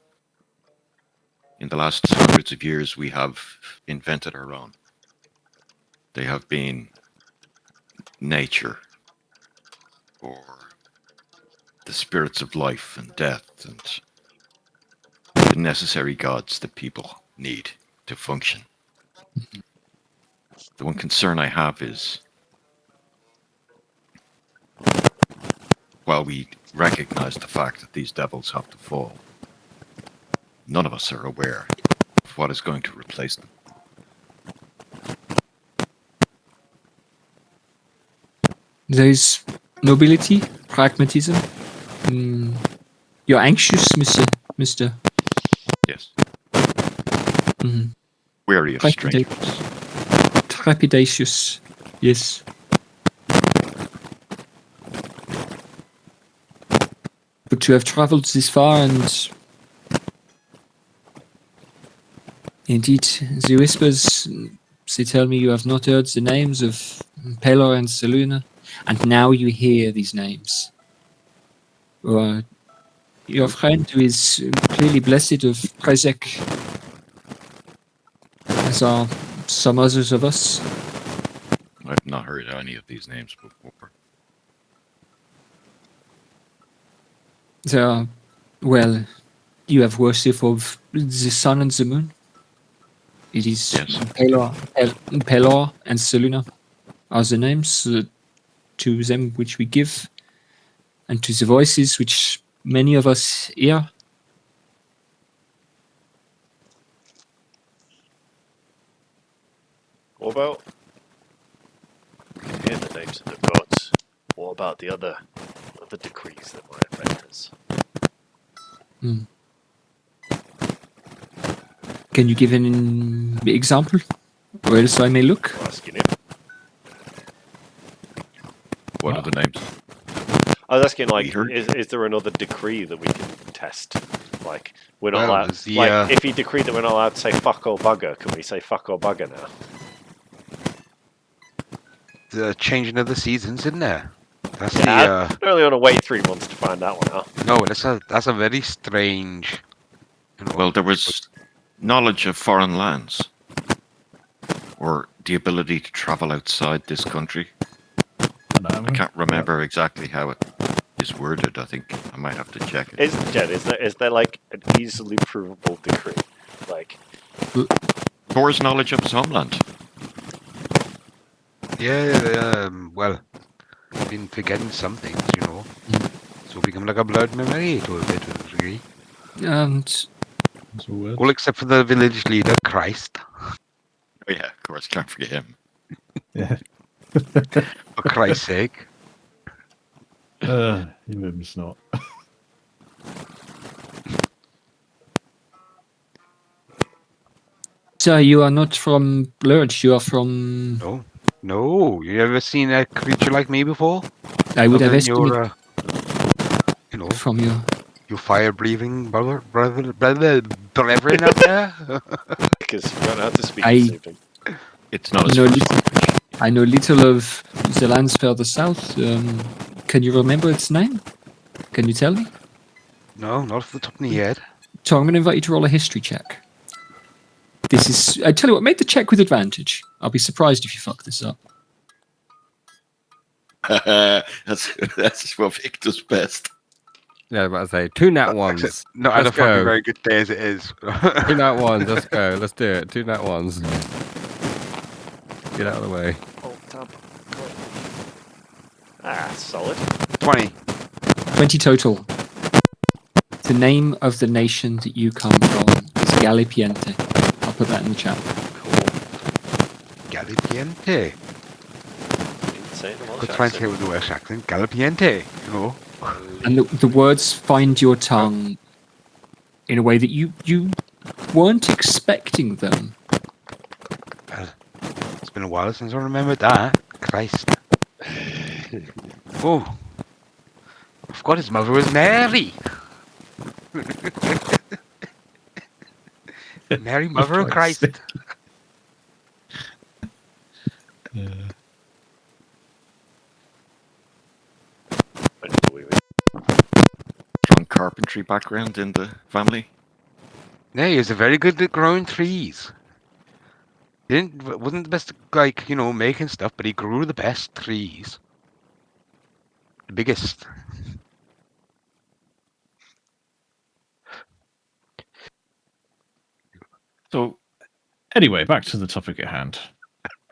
In the last hundreds of years, we have invented our own. They have been nature, or the spirits of life and death, and the necessary gods that people need to function. The one concern I have is, while we recognize the fact that these devils have to fall. None of us are aware of what is going to replace them. There is nobility, pragmatism. You're anxious, Mister. Yes. Mm, Wary of strangers. trepidatious. Yes. But to have travelled this far and indeed the whispers, they tell me you have not heard the names of Pelor and Seluna, and now you hear these names. Or your friend who is clearly blessed of Prezek, as are some others of us. I've not heard any of these names before. They are, well, you have worship of the sun and the moon. It is Yes. Pelor and Seluna are the names to them which we give, and to the voices which many of us hear. What about? We can hear the names of the gods. What about the other decrees that might affect us? Can you give an example? Where else I may look? I'm asking him. What are the names? I was asking, like, We heard- is there another decree that we can test? Like, we're not Well, allowed. there's the, Like, if he decreed that we're not allowed to say fuck or bugger, can we say fuck or bugger now? The changing of the seasons, isn't there? That's Yeah, I only want to wait 3 months to find that one out. no, that's a very strange. You know, Well, there was knowledge of foreign lands, or the ability to travel outside this country. I can't remember exactly how it is worded. I think I might have to check it. Is there like an easily provable decree? Like, Thor's knowledge of his homeland. yeah, well, I've been forgetting some things, you know. So become like a blood memory to a bit of a degree. And That's a word. All except for the village leader, Christ. Oh yeah, of course, can't forget him. Yeah. For Christ's sake. You made me snort. so you are not from Lurch, you are from... No. No. You ever seen a creature like me before? I would have Other than estimated your, you know, from your... your fire-breathing brethren out there? because we don't know how to speak I- this evening. It's not as No, first little- language. I know little of the lands further south. Can you remember its name? Can you tell me? No, not off the top of my head. So I'm going to invite you to roll a history check. This is... I tell you what, make the check with advantage. I'll be surprised if you fuck this up. That's what Vic does best. Yeah, I was about to say 2 nat ones. No, I had a Let's fucking go. very good day as it is. 2 nat ones. Let's go. Let's do it. 2 nat ones. Get out of the way. Oh, tab. Ah, solid. 20. 20 total. The name of the nation that you come from is Galipiente. I'll put that in the chat. Galipiente. Didn't say it in a Welsh Could try and say it accent. with the Welsh accent. Galipiente. You know. And the words find your tongue in a way that you weren't expecting them. Well, it's been a while since I remembered that. Christ. Oh. I forgot his mother was Mary. Mary, mother of Christ. Yeah. When do we win? Strong carpentry background in the family. Yeah, he was a very good at growing trees. Wasn't the best, like, you know, making stuff, but he grew the best trees. The biggest. So, Anyway, back to the topic at hand.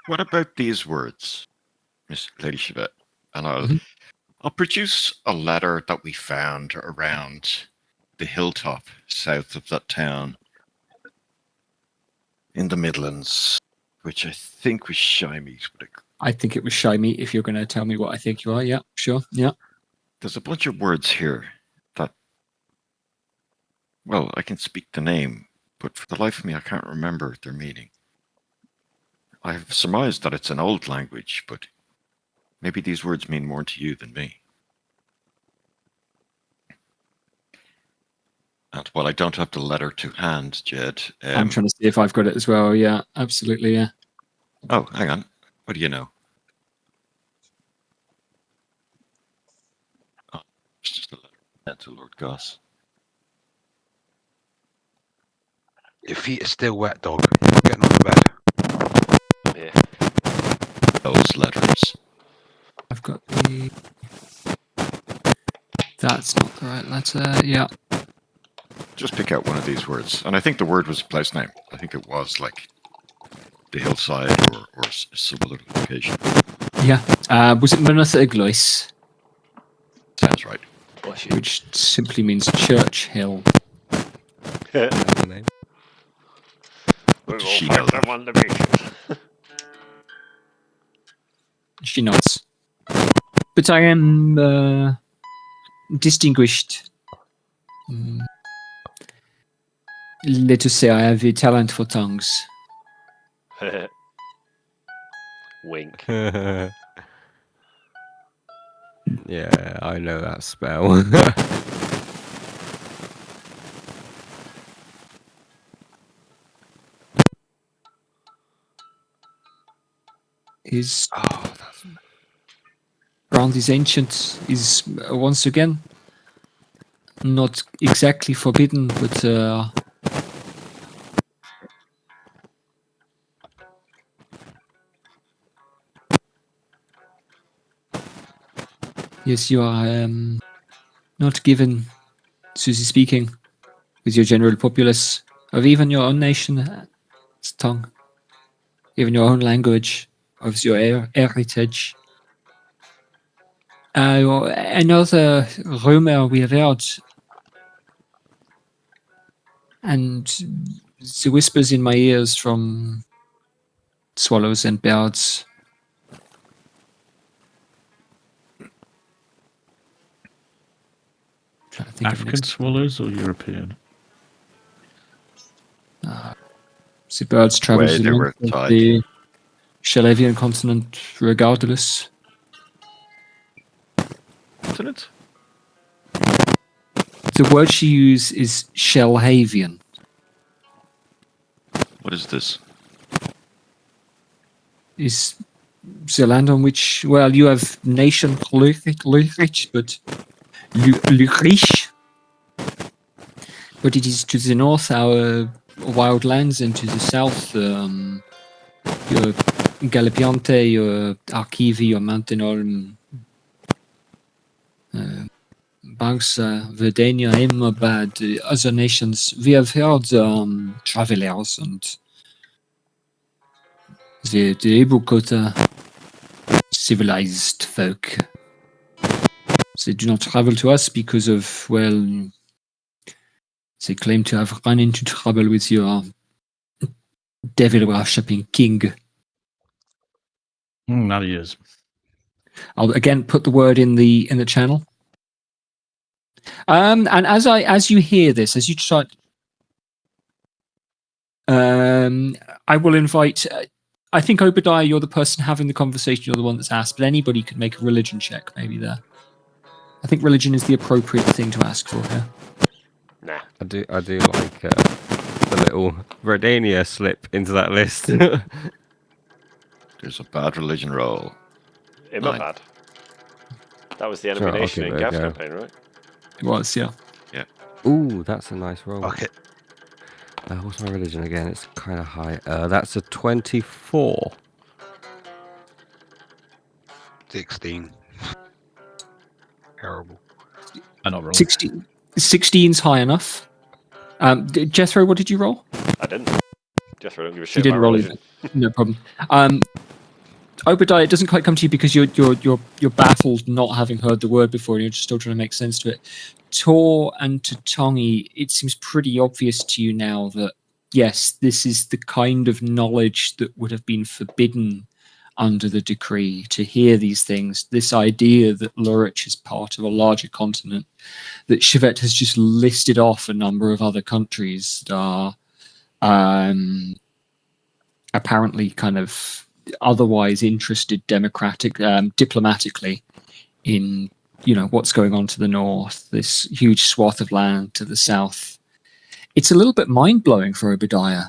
what about these words, Miss Lady Chevette? And I'll Mhm. I'll produce a letter that we found around the hilltop south of that town in the Midlands, which I think was Shymies. I think it was Shy Meat, if you're going to tell me what I think you are. Yeah, sure. Yeah. There's a bunch of words here that, well, I can speak the name, but for the life of me, I can't remember their meaning. I've surmised that it's an old language, but maybe these words mean more to you than me. And while I don't have the letter to hand, Jed, I'm trying to see if I've got it as well. Yeah, absolutely. Yeah. oh, hang on. What do you know? Oh, it's just a letter sent to Lord Goss. Your feet are still wet, dog. You're not getting on the bed. Yeah. Those letters. I've got the. That's not the right letter. Yeah. Just pick out one of these words. And I think the word was a place name. I think it was like the hillside or some other location. Yeah. Was it Mynotha Iglois? Sounds right. Bless you. Which simply means church hill. That's the name. We will Does she fight know them that? on the beaches. She nods. But I am distinguished. Let us say I have a talent for tongues. Wink. Yeah, I know that spell. His Oh, that's ground is ancient, is once again not exactly forbidden, but yes, you are not given, so speaking, with your general populace of even your own nation's tongue, even your own language, of your heritage. Another rumor we have heard, and the whispers in my ears from swallows and birds. Trying to think of African next. swallows or European? The birds travel Way the they length were of tied. the Shalavian continent regardless. Isn't it? The word she used is Shelhavian. What is this? Is the land on which, well, you have nation Lurich, but Lurich. But it is to the north our wild lands, and to the south your Galipiante, your Archivi, your Mountain Olm, Barsa, Verdania, Emmabad, other nations. We have heard travelers and the Ebukota civilized folk. They do not travel to us because of, well, they claim to have run into trouble with your devil worshipping king. That he is. I'll again put the word in the channel. And as you hear this, as you try, I will invite. I think Obadiah, you're the person having the conversation. You're the one that's asked, but anybody could make a religion check, maybe there. I think religion is the appropriate thing to ask for here. Nah. I do like the little Redania slip into that list. There's a bad religion roll. In my Nine. bad. That was the enemy Sure, I'll nation give in it a Gav's go. campaign, right? It was, yeah. Ooh, that's a nice roll. Okay. What's my religion again? It's kind of high. That's a 24. 16. Terrible. I'm not wrong. 16's high enough. Jethro, what did you roll? I didn't. Jethro don't give a You shit didn't about roll religion. it. No problem. Obadiah, it doesn't quite come to you because you're baffled not having heard the word before, and you're just still trying to make sense to it. Tor and Tatongi, it seems pretty obvious to you now that yes, this is the kind of knowledge that would have been forbidden under the decree, to hear these things. This idea that Lurich is part of a larger continent, that Chevet has just listed off a number of other countries that are apparently kind of otherwise interested diplomatically in what's going on to the north, this huge swath of land to the south. It's a little bit mind-blowing for Obadiah,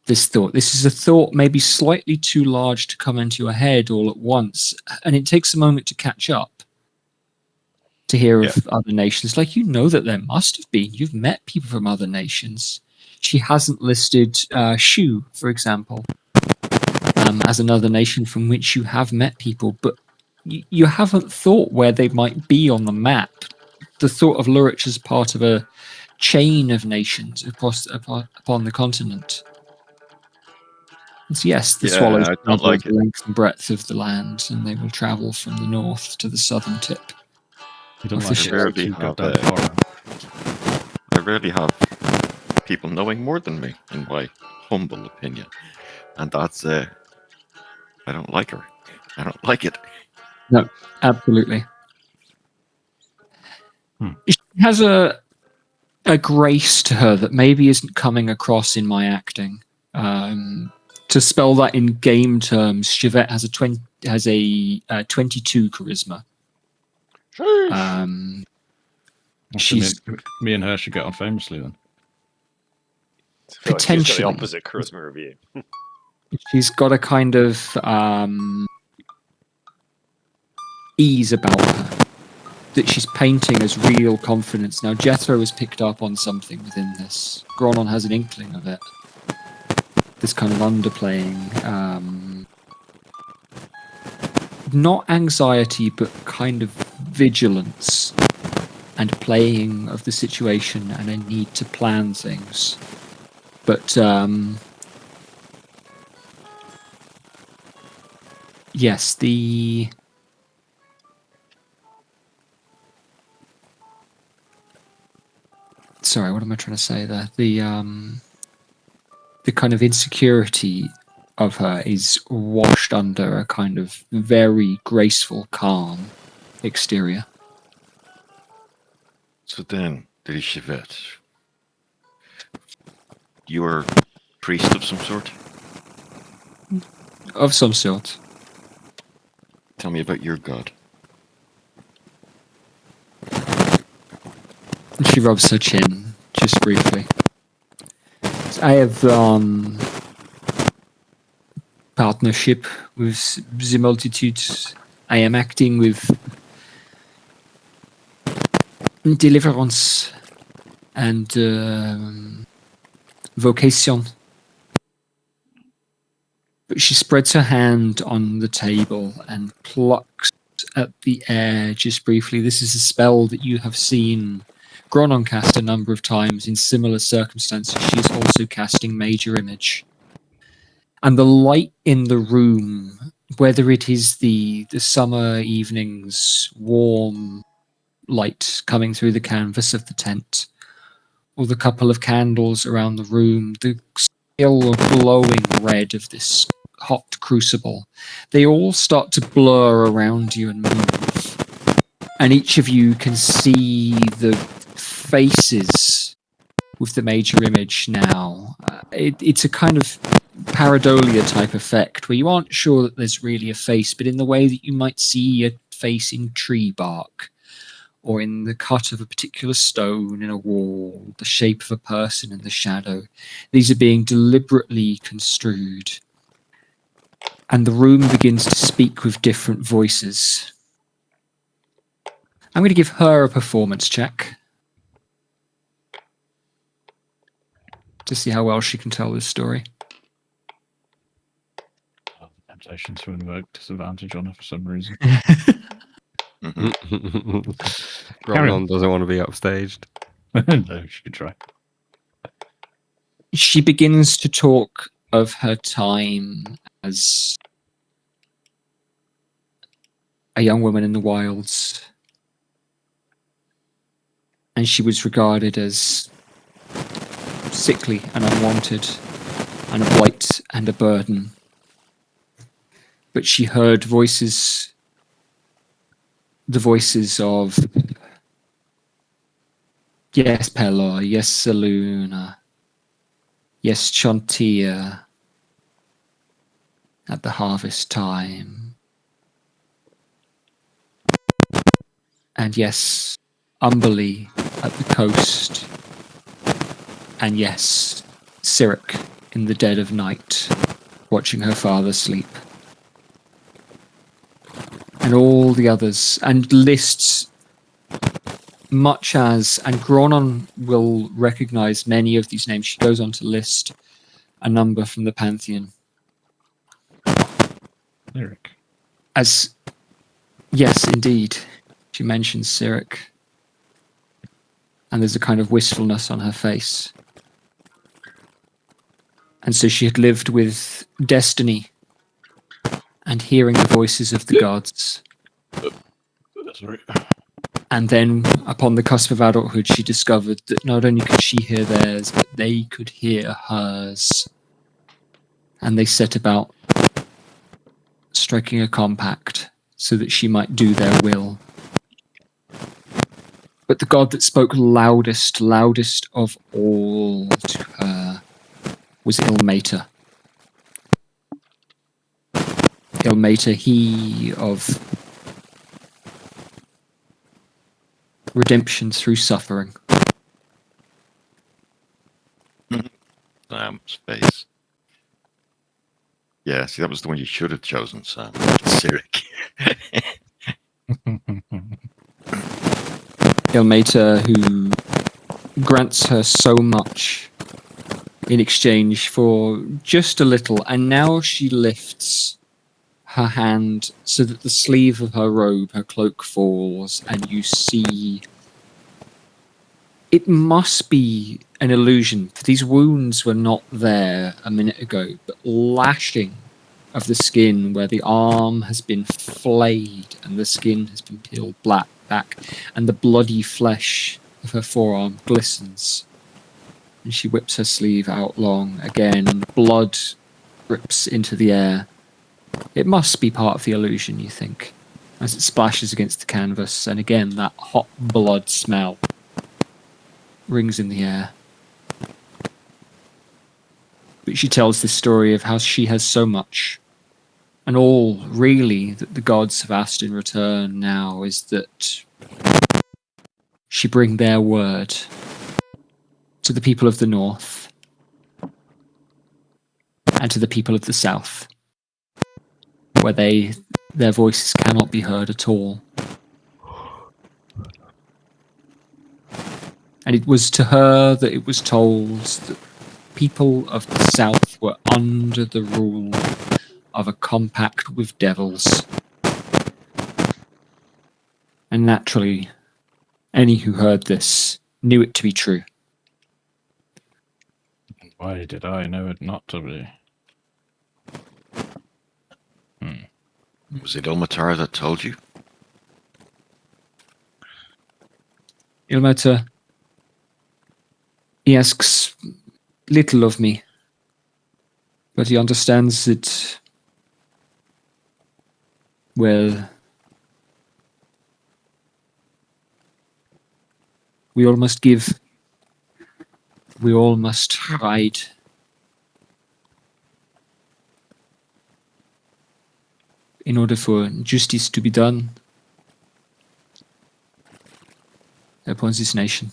this thought. This is a thought maybe slightly too large to come into your head all at once, and it takes a moment to catch up, to hear of other nations. Like, that there must have been. You've met people from other nations. She hasn't listed Shu, for example, as another nation from which you have met people, but you haven't thought where they might be on the map. The thought of Lurich as part of a chain of nations upon the continent. So yes, the swallows I don't travel like the it. length and breadth of the land, and they will travel from the north to the southern tip. You don't Of like the it rarely too have goddamn far. I rarely have people knowing more than me, in my humble opinion, and that's I don't like her. I don't like it. No, absolutely. She has a grace to her that maybe isn't coming across in my acting. To spell that in game terms, Chevet has a 22 charisma. Sheesh. She's Me and her should get on famously then. I feel like she's got the potentially. opposite charisma review. She's got a kind of ease about her that she's painting as real confidence. Now, Jethro has picked up on something within this. Gronon has an inkling of it. This kind of underplaying, not anxiety, but kind of vigilance and playing of the situation and a need to plan things. But yes, sorry, what am I trying to say there? The kind of insecurity of her is washed under a kind of very graceful, calm exterior. So then, Lady Chevet, you are a priest of some sort? Of some sort. Tell me about your god. And she rubs her chin, just briefly. I have partnership with the multitudes. I am acting with deliverance and vocation. But she spreads her hand on the table and plucks at the air just briefly. This is a spell that you have seen Gronon cast a number of times in similar circumstances. She is also casting Major Image. And the light in the room, whether it is the summer evening's warm light coming through the canvas of the tent, or the couple of candles around the room, the still glowing red of this hot crucible, they all start to blur around you and move. And each of you can see the faces with the Major Image now. It's a kind of pareidolia type effect where you aren't sure that there's really a face, but in the way that you might see a face in tree bark or in the cut of a particular stone in a wall, the shape of a person in the shadow. These are being deliberately construed. And the room begins to speak with different voices. I'm going to give her a performance check to see how well she can tell this story. Temptation to invoke disadvantage on her for some reason. Gronon doesn't want to be upstaged. No, she could try. She begins to talk of her time as a young woman in the wilds, and she was regarded as sickly and unwanted, and a blight and a burden. But she heard voices, the voices of yes, Pelor, yes, Saluna, yes, Chontia, at the harvest time. And yes, Umberly at the coast. And yes, Cyric in the dead of night, watching her father sleep. And all the others, and lists, much as, and Gronon will recognize many of these names. She goes on to list a number from the Pantheon. Lyric. As, yes, indeed, she mentions Cyric. And there's a kind of wistfulness on her face. And so she had lived with destiny and hearing the voices of the gods. That's right. And then, upon the cusp of adulthood, she discovered that not only could she hear theirs, but they could hear hers. And they set about striking a compact so that she might do their will. But the god that spoke loudest of all to her was Ilmater. Ilmater, he of redemption through suffering. Sam's face. Yeah, see, that was the one you should have chosen, Sam. Cyric. Ilmater, who grants her so much in exchange for just a little, and now she lifts her hand so that the sleeve of her robe, her cloak, falls, and you see. It must be an illusion. These wounds were not there a minute ago, but lashing of the skin where the arm has been flayed and the skin has been peeled back, and the bloody flesh of her forearm glistens. And she whips her sleeve out long again. Blood drips into the air. It must be part of the illusion, you think, as it splashes against the canvas, and again that hot blood smell rings in the air. But she tells this story of how she has so much, and all really that the gods have asked in return now is that she bring their word to the people of the north and to the people of the south, where their voices cannot be heard at all. And it was to her that it was told that people of the south were under the rule of a compact with devils. And naturally, any who heard this knew it to be true. Why did I know it not to be? Was it Ilmatar that told you? Ilmater, he asks little of me, but he understands that, well, we all must give. We all must hide. In order for justice to be done upon this nation.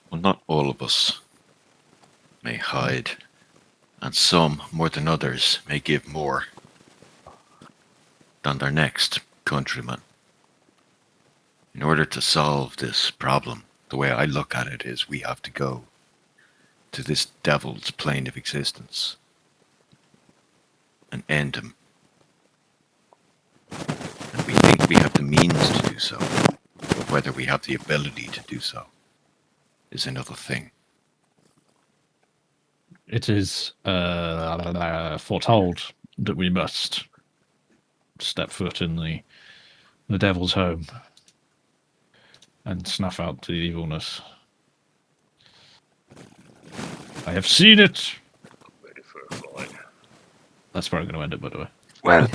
Well, not all of us may hide, and some, more than others, may give more than their next countryman. In order to solve this problem, the way I look at it is we have to go to this devil's plane of existence and end him. And we think we have the means to do so, but whether we have the ability to do so is another thing. It is foretold that we must. step foot in the devil's home and snuff out the evilness. I have seen it. Ready for a fight. That's where I'm going to end it, by the way. Well.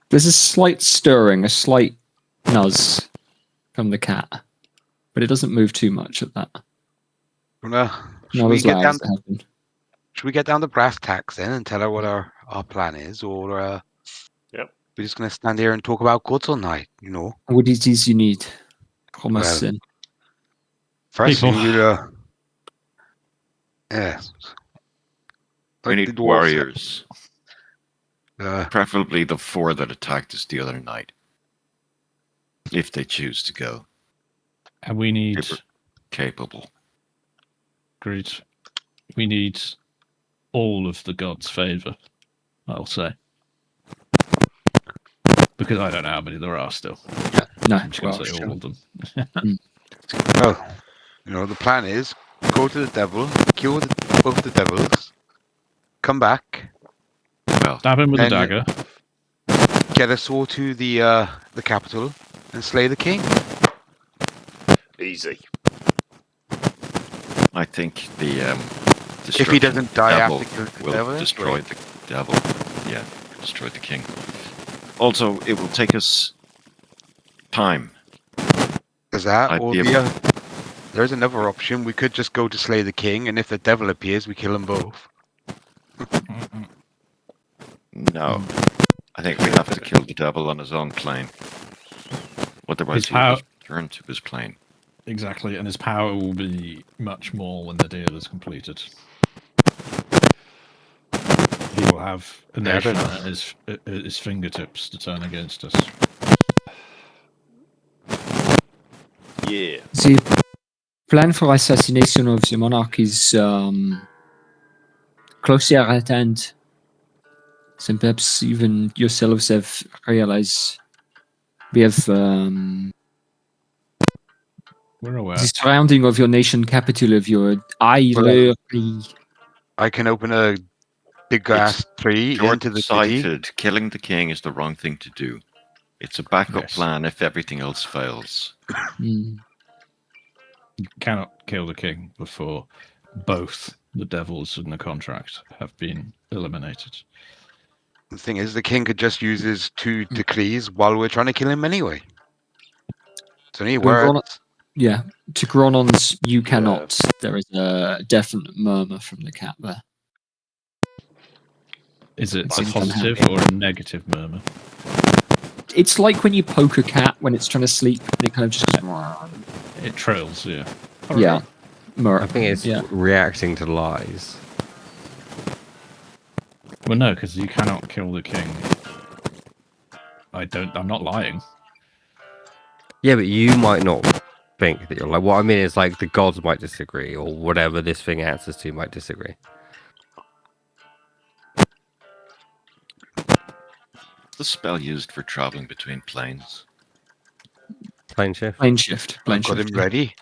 There's a slight stirring, a slight nuzz from the cat, but it doesn't move too much at that. Should Not we as get loud down? as it has been. Should we get down to brass tacks then and tell her what our plan is, or Yep. we're just gonna stand here and talk about guts all night? You know. What it is you need? Promise Well, then. First People. thing we'll yeah. We Like need the dwarves, warriors. Uh, Preferably the 4 that attacked us the other night. If they choose to go. And we need... They were capable. Agreed. We need all of the gods' favour, I'll say. Because I don't know how many there are still. No, I'm just going well, to say sure. all of them. well, you know, the plan is go to the devil, kill both the devils, come back, Well, Stab him with a And- dagger. get us all to the capital, and slay the king. Easy. I think the If he doesn't die devil after killing the will devil, destroy the devil. Yeah, destroy the king. Also, it will take us time. There's that, I'd or be the there's another option. We could just go to slay the king, and if the devil appears, we kill them both. No, I think we have to kill the devil on his own plane. Otherwise, His he'll power- just return to his plane. Exactly, and his power will be much more when the deal is completed. He will have a Yeah, I don't nation know. at his fingertips to turn against us. Yeah. The plan for assassination of the monarch is closer at hand than perhaps even yourselves have realized. We have We're aware. the surrounding of your nation capital of your island. I can open a big ass tree into the city. Short-sighted. Killing the king is the wrong thing to do. It's a backup Yes. plan if everything else fails. Hmm. You cannot kill the king before both the devils and the contract have been eliminated. The thing is, the king could just use his 2 decrees while we're trying to kill him anyway. It's only Well, words. Yeah, to Gronon's, you cannot. There is a definite murmur from the cat there. Is it a Seems positive unhappy. or a negative murmur? It's like when you poke a cat when it's trying to sleep, and it kind of just goes, It trills, yeah. yeah, I think it's yeah. reacting to lies. Well, no, because you cannot kill the king. I'm not lying. Yeah, but you might not think that you're like. What I mean is, like, the gods might disagree, or whatever this thing answers to might disagree. The spell used for traveling between planes. Plane shift. Plane shift. Plane I've got shift. him ready.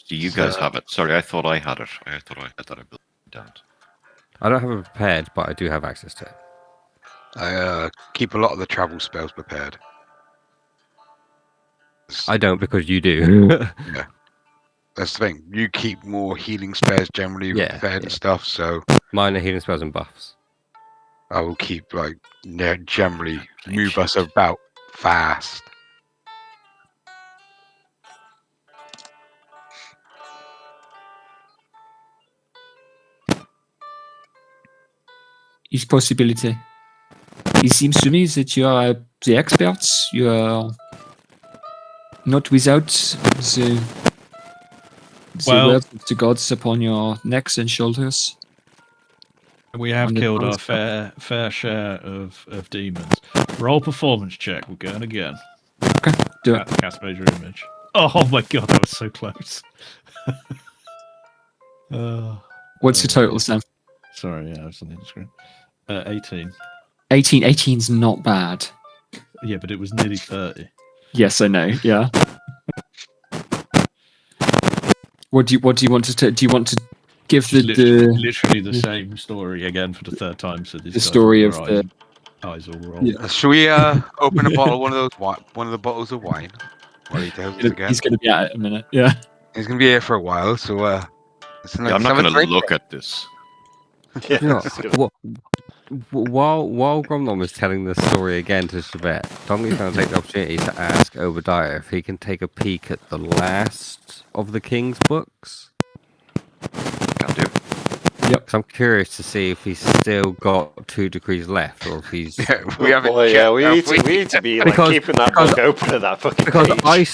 Do you guys So- have it? Sorry, I thought I had it. I thought I built it down. I don't have it prepared, but I do have access to it. I keep a lot of the travel spells prepared. I don't because you do. That's the thing. You keep more healing spells generally Yeah, prepared and yeah. stuff, so Minor healing spells and buffs. I will keep generally move us about fast. Each possibility. It seems to me that you are the experts. You are not without the Well- words of the gods upon your necks and shoulders. We have On the killed our transport. fair share of demons. Roll performance check. We're going again. Okay, do it. Cast major image. Oh my god, that was so close. What's your total, Sam? Sorry, yeah, I was on the screen. 18. 18. 18's not bad. Yeah, but it was nearly 30. Yes, I know. Yeah. What do you want to do? You want to give literally the same story again for the third time. So this the guy's story got of their the eyes all roll. Yeah. Should we open a bottle, one of the bottles of wine, while he tells us again? he's going to be at it in a minute. Yeah. He's gonna be here for a while, so Yeah, I'm not going to look at this. Yeah, You know, it's gonna- while Gromlon was telling the story again to Shabbat, Dongly's going to take the opportunity to ask Obadiah if he can take a peek at the last of the King's books. Can do. Because I'm curious to see if he's still got 2 decrees left, or if he's... Yeah, we haven't. Boy, yeah, we checked, need to be like Because- keeping that because- book open at that fucking Because page. I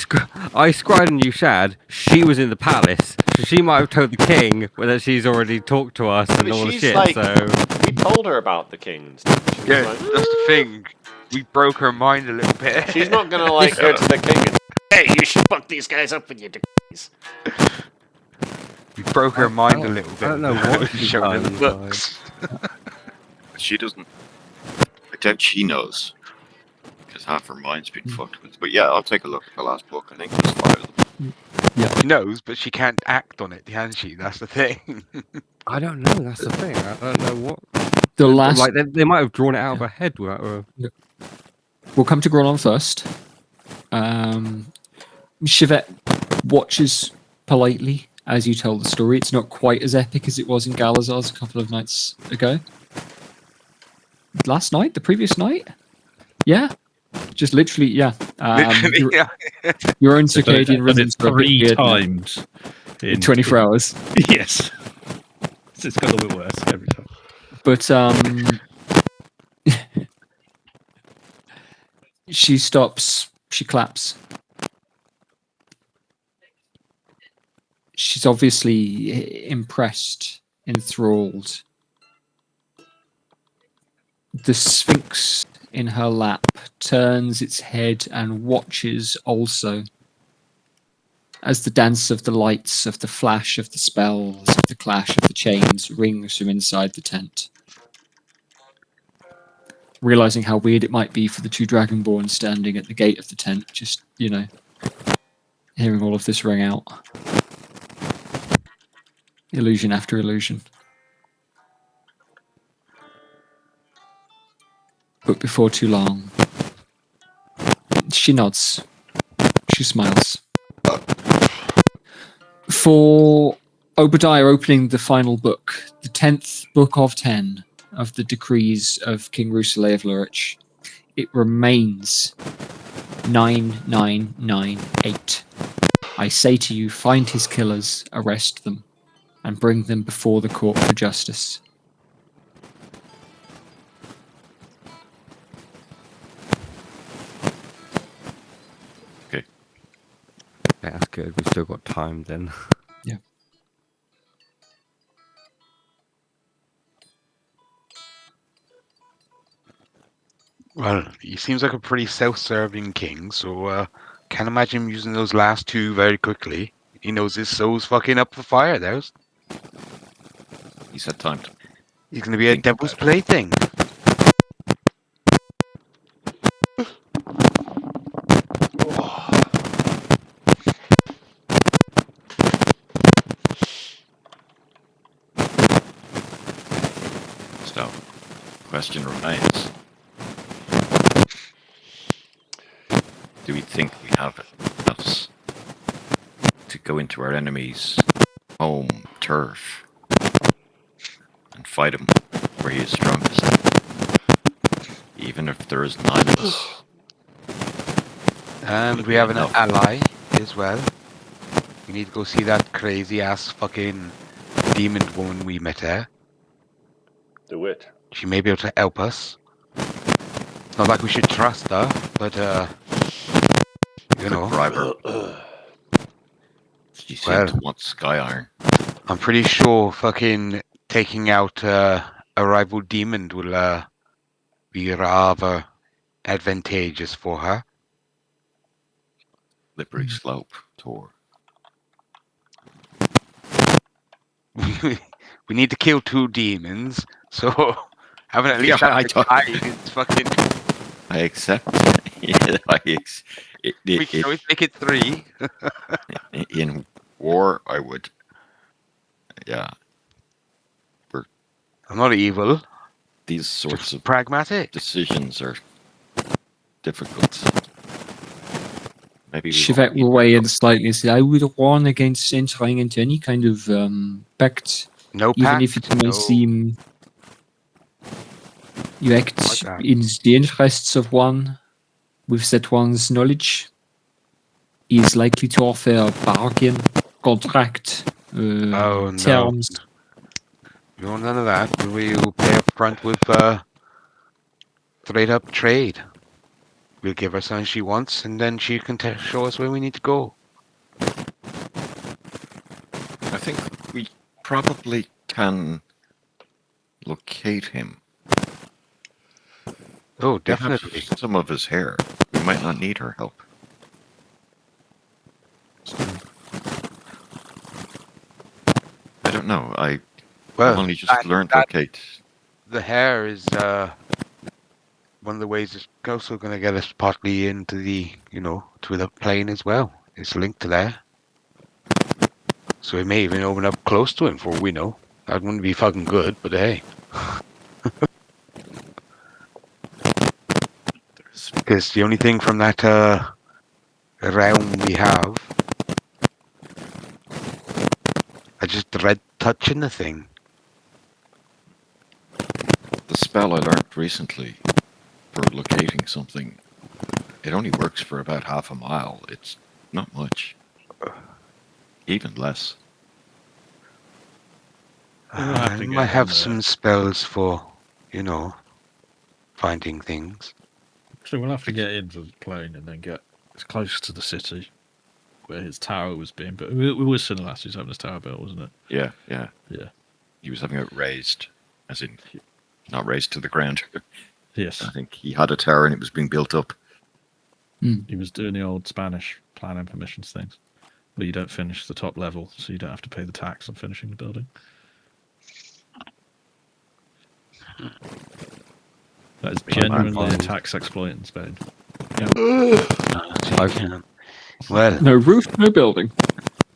scried on Ushad, she was in the palace, so she might have told the king whether she's already talked to us and But all the she's shit. like- So We told her about the kings. She was Yeah, like, that's the thing. We broke her mind a little bit. She's not gonna like go to the king and hey, you should fuck these guys up with your degrees. We broke her mind a little bit. I don't know what We she's showed her the done, books. She doesn't. I doubt she knows. Because half her mind's been fucked with. But yeah, I'll take a look at the last book. I think there's 5 of them. She knows, but she can't act on it, can she? That's the thing. I don't know. That's the thing. I don't know what. The last Like they might have drawn it out of her head. We'll come to Grolon first. Chivette watches politely as you tell the story. It's not quite as epic as it was in Galazar's a couple of nights ago. Last night? The previous night? Yeah. Just literally, yeah. Literally, yeah. Your own So circadian and rhythms it's are a bit 3 weird now. times In 24 hours. Yes. So it's got a little bit worse every time. But she stops, she claps. She's obviously impressed, enthralled. The Sphinx in her lap turns its head and watches also as the dance of the lights, of the flash of the spells, of the clash of the chains rings from inside the tent. Realizing how weird it might be for the 2 Dragonborn standing at the gate of the tent, just, hearing all of this ring out. Illusion after illusion. But before too long, she nods. She smiles. For Obadiah opening the final book, the 10th book of 10 of the decrees of King Rousselet of Lurich, it remains 9998. I say to you, find his killers, arrest them, and bring them before the court for justice. Yeah, that's good. We've still got time then. Yeah. Well, he seems like a pretty self-serving king, so can't imagine him using those last 2 very quickly. He knows his soul's fucking up for fire, there's. He's had time to. He's gonna be a Think devil's about it. plaything. So, question remains. Do we think we have enough to go into our enemy's home turf and fight him where he is strongest? Even if there is 9 of us. And Would we be have an enough. ally as well. We need to go see that crazy ass fucking demon woman we met there. Do it. She may be able to help us. It's not like we should trust her, but you know, Bribe her. She seemed Well. to want Sky Iron. I'm pretty sure fucking taking out a rival demon will be rather advantageous for her. Slippery slope tour. We need to kill 2 demons, so having at least Yeah, I had don't- the guy is fucking. I accept. Yeah, We can always make it 3. in war, I would. Yeah, I'm not evil. These sorts Just of pragmatic. decisions are difficult. Maybe we Chivette all need will to weigh go. in slightly and say, I would warn against entering into any kind of pact, No even pact. if it may no. seem you act Like that. in the interests of one with that one's knowledge. He is likely to offer a bargain, contract, Oh, no. terms. We want none of that. We'll pay up front with straight up trade. We'll give her something she wants, and then she can show us where we need to go. I think we probably can locate him. Oh, We have definitely. some of his hair. We might not need her help. I don't know. I've Well, only just learned to locate. the hair is one of the ways it's also going to get us partly into the, to the plane as well. It's linked to there. So it may even open up close to him, for all we know. That wouldn't be fucking good, but hey. Because the only thing from that realm we have, I just dread touching the thing. The spell I learned recently for locating something, it only works for about half a mile. It's not much. Even less. We'll have to I get might on have there. some spells for, finding things. So we'll have to get into the plane and then get as close to the city where his tower was being built. It was Sinilas who's having his tower built, wasn't it? Yeah. Yeah. He was having it raised, as in not raised to the ground. Yes. I think he had a tower and it was being built up. He was doing the old Spanish planning permissions things, where you don't finish the top level, so you don't have to pay the tax on finishing the building. That is genuinely a tax exploit in Spain. Well, No roof, no building.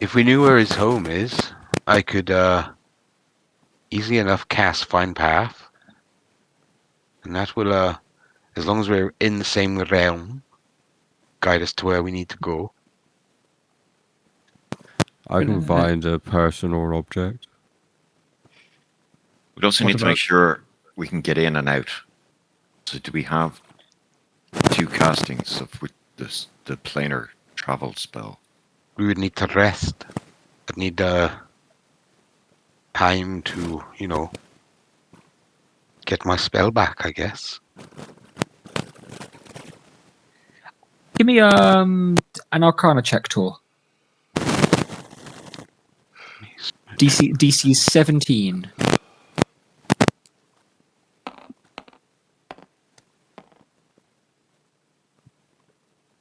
if we knew where his home is, I could easily enough cast Find Path. And that will, as long as we're in the same realm, guide us to where we need to go. I can find a person or object. We also What need to make about- sure we can get in and out. So do we have 2 castings of the planar travel spell? We would need to rest. I'd need time to, get my spell back, I guess. Give me an Arcana check, Tor. DC 17.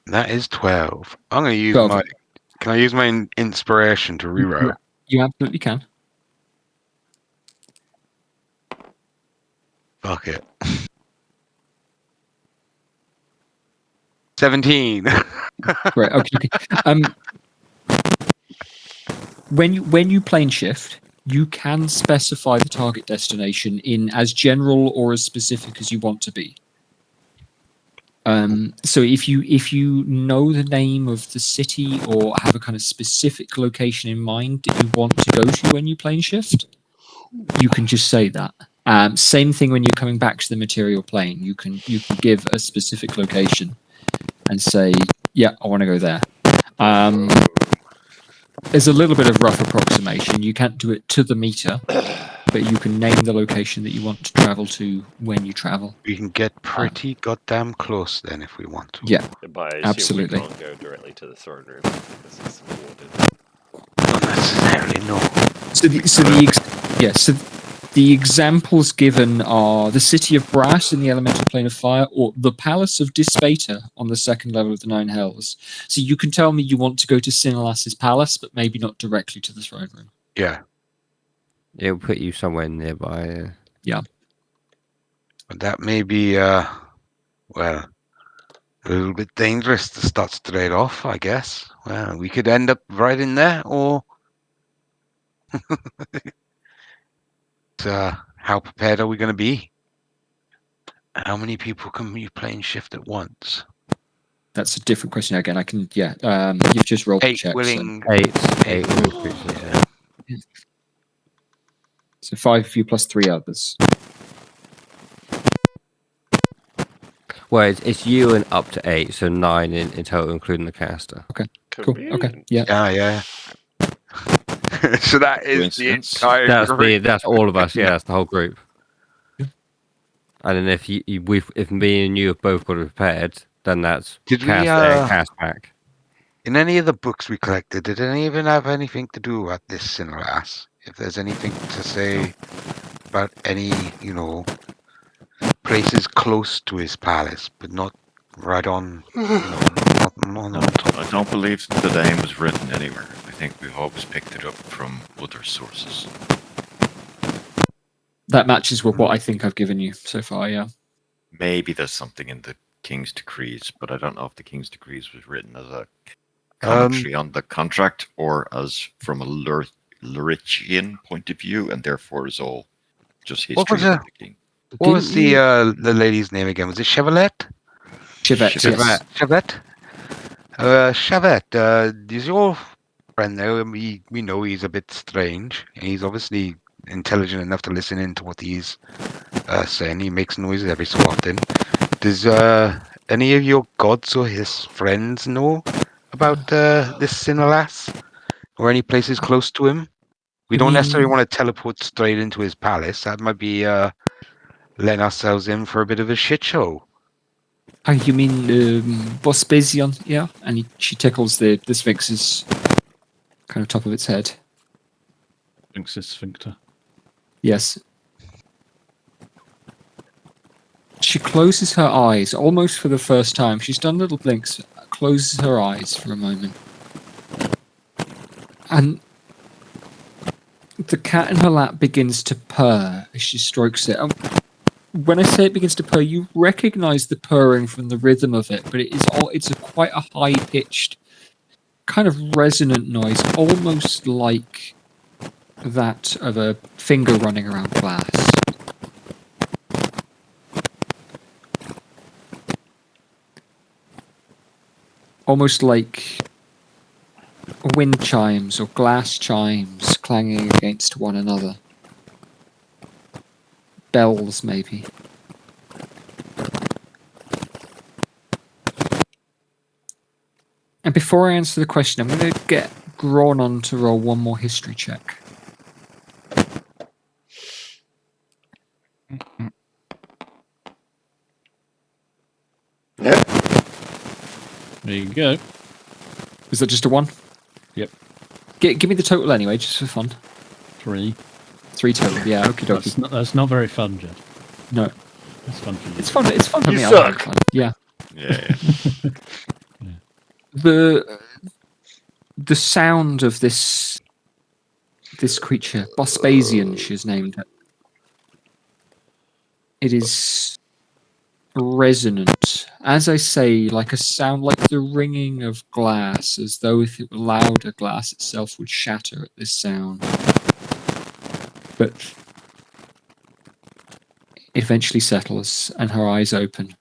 That is 12. I'm going to use 12. my... Can I use my inspiration to reroll? You absolutely can. Fuck it. 17. Right. Okay. When you plane shift, you can specify the target destination in as general or as specific as you want to be. So if you know the name of the city or have a kind of specific location in mind that you want to go to when you plane shift, you can just say that. Same thing when you're coming back to the material plane. You can give a specific location and say, yeah, I want to go there. There's a little bit of rough approximation. You can't do it to the meter, but you can name the location that you want to travel to when you travel. We can get pretty goddamn close then if we want to. Yeah, But I assume absolutely. we can't go directly to the throne room because it's warded. Not necessarily, no. So the examples given are the City of Brass in the elemental plane of fire, or the Palace of Dispater on the second level of the Nine Hells. So you can tell me you want to go to Sinilas's palace, but maybe not directly to the throne room. Yeah. It'll put you somewhere nearby. But that may be, well, a little bit dangerous to start straight off, I guess. Well, we could end up right in there, or how prepared are we going to be? How many people can be playing shift at once? That's a different question again. I can, you've just rolled the 8 check. willing. Eight willing creatures. Yeah. So 5 of you plus 3 others. Well, it's you and up to 8, so 9 in total, including the caster. Cool. Okay. Convenient. Yeah. So that is the Coincidence. entire group. That's all of us. Yeah, that's the whole group. Yeah. And then if if me and you have both got it prepared, then that's Did we, cast there, cast back. In any of the books we collected, did any of it have anything to do with this Sinlass? If there's anything to say about any, places close to his palace, but not right on, not on top. I don't believe the name was written anywhere. I think we've always picked it up from other sources. That matches with what I think I've given you so far, yeah. Maybe there's something in the King's Decrees, but I don't know if the King's Decrees was written as a commentary on the contract or as from a Lurichian point of view, and therefore is all just What history was of the king. What was the lady's name again? Was it Chevalette? Chivette, yes. Chavette? Chavette, is your friend there? We know he's a bit strange. He's obviously intelligent enough to listen in to what he's saying. He makes noises every so often. Does any of your gods or his friends know about this Sinalass? Or any places close to him? We don't necessarily want to teleport straight into his palace. That might be letting ourselves in for a bit of a shit show. Oh, you mean Bospasian? Yeah, and she tickles the Sphinx's kind of top of its head. Sphinx's sphincter. Yes. She closes her eyes almost for the first time. She's done little blinks, closes her eyes for a moment. And the cat in her lap begins to purr as she strokes it. When I say it begins to purr, you recognize the purring from the rhythm of it, but it's quite a high-pitched, kind of resonant noise, almost like that of a finger running around glass. Almost like wind chimes or glass chimes clanging against one another. Bells, maybe. And before I answer the question, I'm going to get Grawn on to roll one more history check. There you go. Is that just a 1? Yep. Give me the total anyway, just for fun. 3. 3 total, yeah, okie dokie. That's not very fun, Jed. No. It's fun for you. It's fun for You me. I suck. like fun. Yeah. Yeah. The sound of this creature, Bospasian, she's named it. It is resonant, as I say, like a sound like the ringing of glass, as though if it were louder, glass itself would shatter at this sound. But it eventually settles, and her eyes open.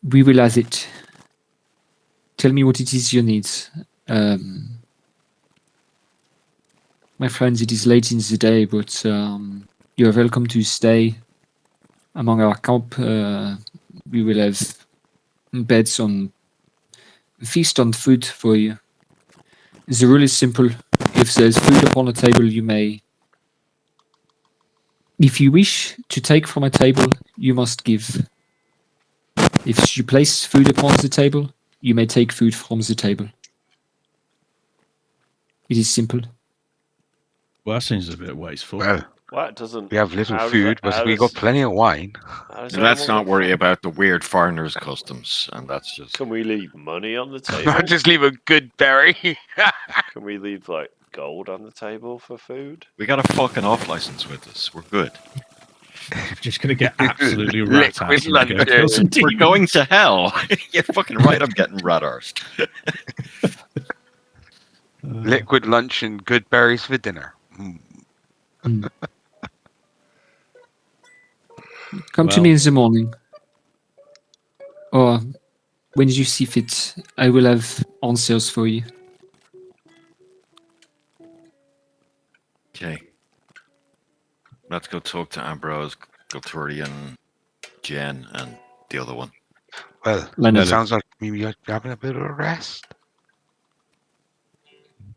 We will have it. Tell me what it is you need. My friends, it is late in the day, but you are welcome to stay among our camp. We will have beds on, feast on food for you. The rule is simple. If there's food upon a table, you may. If you wish to take from a table, you must give. If you place food upon the table, you may take food from the table. It is simple. Well, that seems a bit wasteful. Well, What doesn't? we have little how does food, that- how but we does- got plenty of wine. how does Let's anyone not get worry fun? about the weird foreigners' customs, and that's just. Can we leave money on the table? Just leave a good berry. Can we leave like gold on the table for food? We got a fucking off license with us. We're good. You're just going to get absolutely rat Liquid ass. when you go lunch. kill some We're demons. going to hell. You're fucking right. I'm getting rat arsed. Liquid lunch and good berries for dinner. Mm. Come to me in the morning. Or when you see fit, I will have answers for you. Okay. Let's go talk to Ambrose, Galturian, Jen, and the other one. Well, Leonard. sounds like maybe you're having a bit of a rest.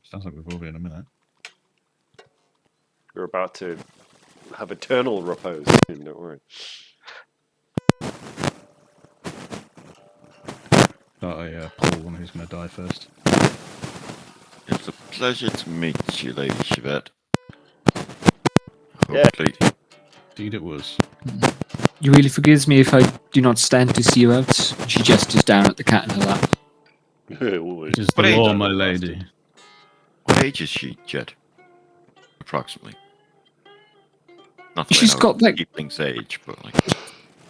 Sounds like we will be in a minute. You're about to have eternal repose soon, don't worry. Pull the one who's going to die first. It's a pleasure to meet you, Lady Chivette. Yeah. Hopefully. Indeed it was. You really forgives me if I do not stand to see you out? She gestures down at the cat in her lap. It is What the age law, are my you, lady. bastard? What age is she, Jed? Approximately. Not that She's I know got that. Keepling's age, but like,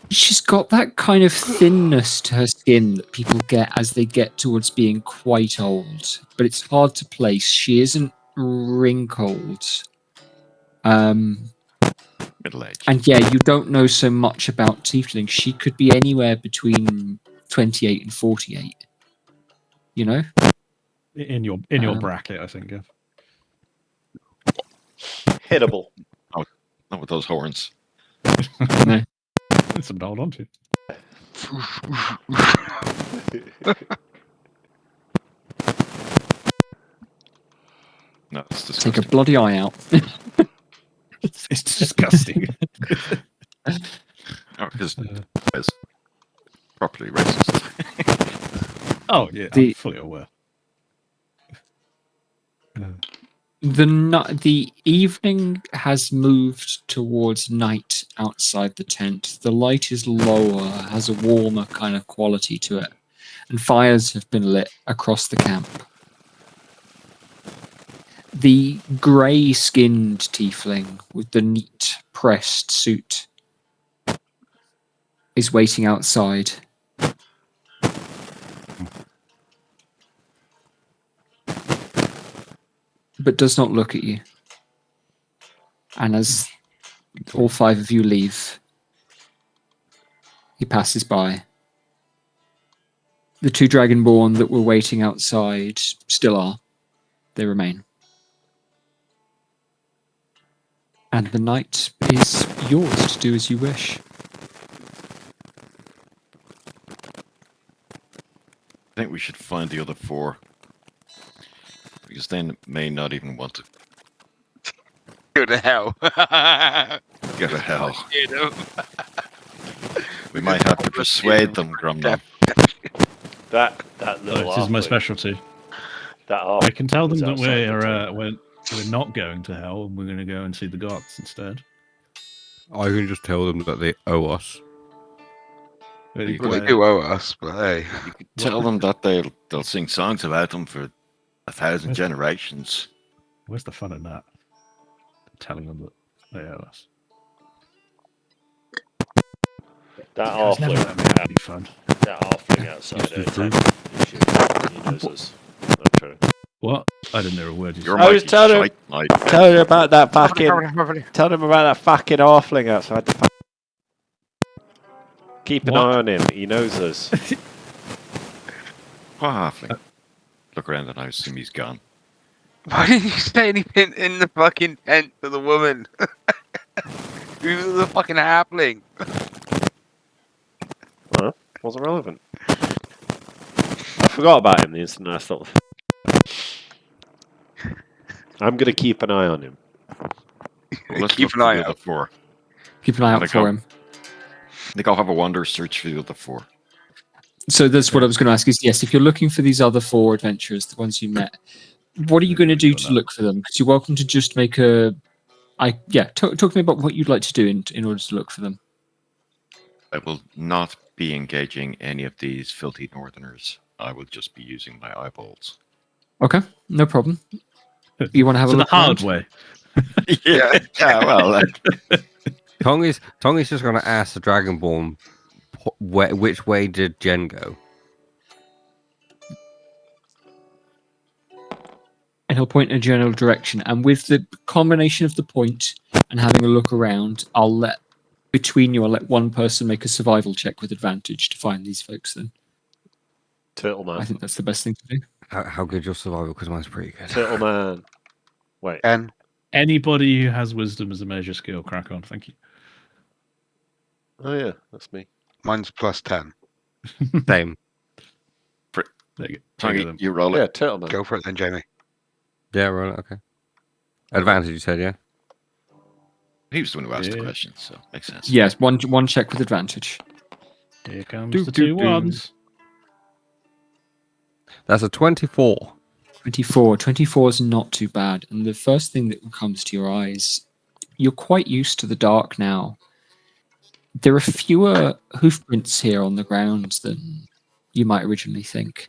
She's got that kind of thinness to her skin that people get as they get towards being quite old, but it's hard to place. She isn't wrinkled. middle aged. And yeah, you don't know so much about tiefling. She could be anywhere between 28 and 48. You know? In your bracket, I think. Yeah. Hittable. Not with those horns. No. Some to hold on to. No, it's Take disgusting. a bloody eye out. It's disgusting. Oh, because it's properly racist. Oh yeah, The- I'm fully aware. The evening has moved towards night outside the tent. The light is lower, has a warmer kind of quality to it, and fires have been lit across the camp. The grey-skinned tiefling with the neat pressed suit is waiting outside. But does not look at you. And as all five of you leave, he passes by. The two Dragonborn that were waiting outside still are. They remain. And the night is yours to do as you wish. I think we should find the other four. Because they may not even want to Go to hell. go to hell. You know? We might have to persuade them, Grumnum. That little This is my halfling, specialty. That I can tell them was that outside the tent. we're not going to hell. And we're going to go and see the gods instead. I can just tell them that they owe us. But You Well, could- they do owe us, but hey. You could tell them that they'll sing songs about them for 1,000 Where's- generations. Where's the fun in that? Telling them that they owe us. That It's never halfling, that any fun. that halfling outside This her is true. tent. He knows us. Actually. What? I didn't hear a word you You're said. I was mighty telling him- shite, mate. Tell him about that fucking. Tell him about that fucking halfling outside the. Keep an What? eye on him. He knows us. What halfling? Look around and I assume he's gone. Why didn't you say anything in the fucking tent to the woman? Who's the fucking halfling? Wasn't relevant. I forgot about him the instant I thought. I'm gonna keep an eye on him. Well, let's Keep look an for eye the out. other four. Keep an eye Gotta out for go. him. I think I'll have a wander search for the other four. So that's what I was going to ask is, yes, if you're looking for these other four adventurers, the ones you met, what are you going to do to look for them? Because you're welcome to just make a... talk to me about what you'd like to do in order to look for them. I will not be engaging any of these filthy northerners. I will just be using my eyeballs. Okay, no problem. You want to have a So the look hard around? way. yeah, well, Tong is just going to ask the Dragonborn which way did Jen go? And he'll point in a general direction. And with the combination of the point and having a look around, I'll let between you, I'll let one person make a survival check with advantage to find these folks. Then Turtle man. I think that's the best thing to do. How good your survival? Because mine's pretty good. Turtle man. Wait. And Anybody who has wisdom as a measure skill, crack on. Thank you. Oh yeah, that's me. mine's +10. Same. There you go. Tongy, Then. you roll Yeah, it. turtle man. Go for it then, Jamie. Yeah, right. Okay. Advantage, you said, yeah? He was the one who asked the Yeah. question, so makes sense. Yes, one check with advantage. Here comes Do, the do, two do. ones. That's a 24. 24. 24 is not too bad. And the first thing that comes to your eyes, you're quite used to the dark now. There are fewer hoofprints here on the ground than you might originally think.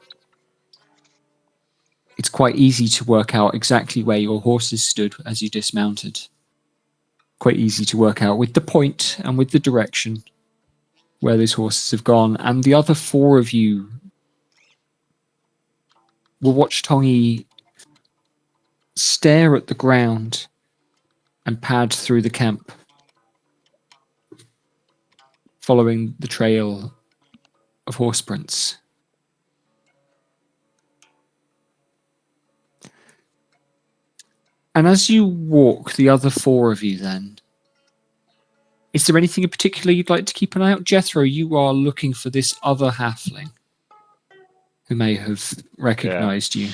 It's quite easy to work out exactly where your horses stood as you dismounted. Quite easy to work out with the point and with the direction where those horses have gone. And the other four of you will watch Tongi stare at the ground and pad through the camp, following the trail of horse prints. And as you walk, the other four of you then, is there anything in particular you'd like to keep an eye out? Jethro, you are looking for this other halfling who may have recognized you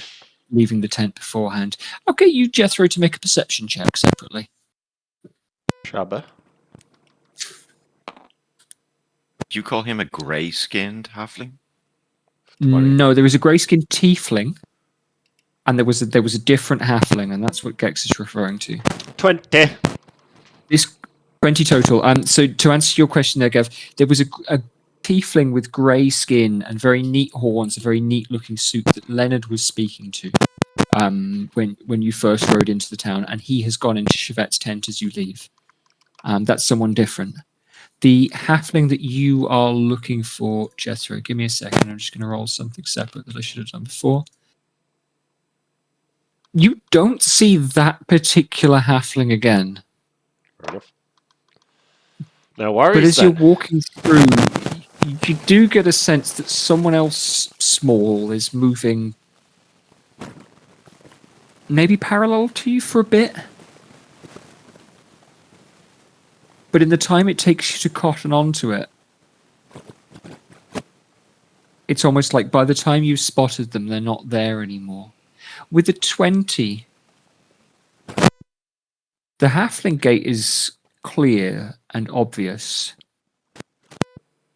leaving the tent beforehand. I'll get you, Jethro, to make a perception check separately. Shabba. Do you call him a grey-skinned halfling? 20. No, there was a grey-skinned tiefling, and there was a different halfling, and that's what Gex is referring to. 20. This 20 total. So to answer your question there, Gav, there was a tiefling with grey skin and very neat horns, a very neat-looking suit that Leonard was speaking to when you first rode into the town, and he has gone into Chevette's tent as you leave. That's someone different. The halfling that you are looking for, Jethro, give me a second. I'm just going to roll something separate that I should have done before. You don't see that particular halfling again. Fair enough. No worries. But as then. you're walking through, you do get a sense that someone else small is moving maybe parallel to you for a bit. But in the time it takes you to cotton onto it, it's almost like by the time you've spotted them, they're not there anymore. With the 20, the halfling gate is clear and obvious.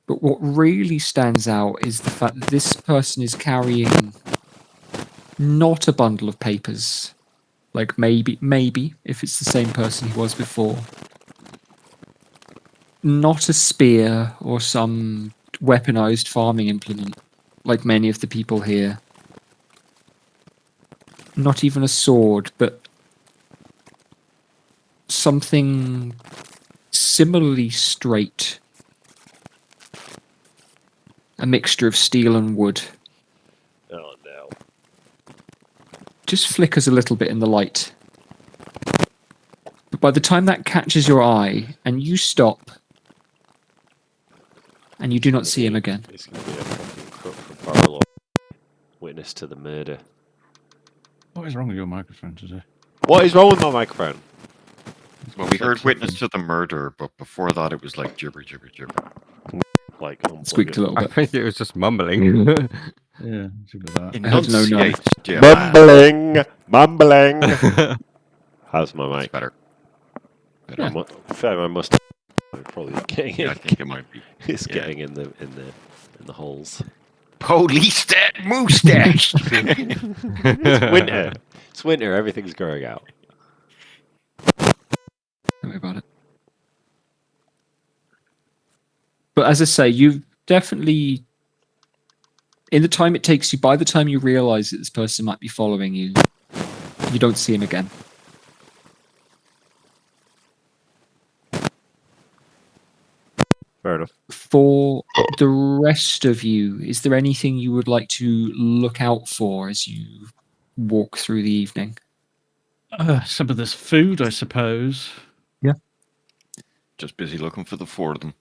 But what really stands out is the fact that this person is carrying not a bundle of papers, like maybe if it's the same person he was before. Not a spear or some weaponized farming implement, like many of the people here. Not even a sword, but something similarly straight. A mixture of steel and wood. Oh no. Just flickers a little bit in the light. But by the time that catches your eye and you stop, and you do not see him again. It's going to be a fucking crook from Barlow. Witness to the murder. What is wrong with your microphone today? What is wrong with my microphone? Well, we heard witness to the murder, but before that it was like gibber, gibber, gibber. Like, Squeaked a little I bit. think it was just mumbling. Yeah, should be that. I have no Enunciate, dear man. mumbling, mumbling. How's my That's mic? better. I must. I'm probably getting Yeah, I in. think it might be. It's yeah. getting in the holes. Police that moustache! It's winter. It's winter. Everything's growing out. Don't worry about it. But as I say, you definitely, in the time it takes you, by the time you realise that this person might be following you, you don't see him again. Fair enough. For the rest of you, is there anything you would like to look out for as you walk through the evening? Some of this food, I suppose. just busy looking for the 4 of them.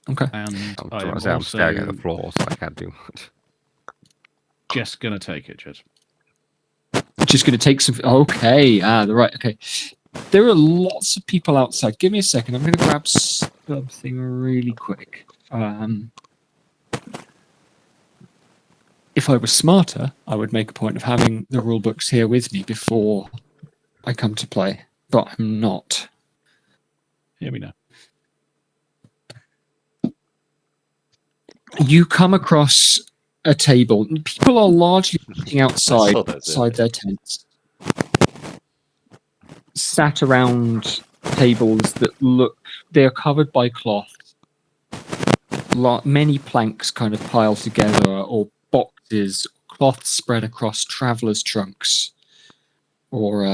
Okay. And I'm, I am I'm staring at the also floor, so I can't do much. just going to take it, Jed. Just going to take some. Okay. Right. Okay. There are lots of people outside. Give me a second. I'm going to grab something really quick. If I was smarter, I would make a point of having the rule books here with me before I come to play, but I'm not. Here we know. You come across a table. People are largely sitting outside saw that, didn't I? their tents, sat around tables that look. They are covered by cloth. Many planks kind of piled together, or boxes, cloth spread across travelers' trunks, or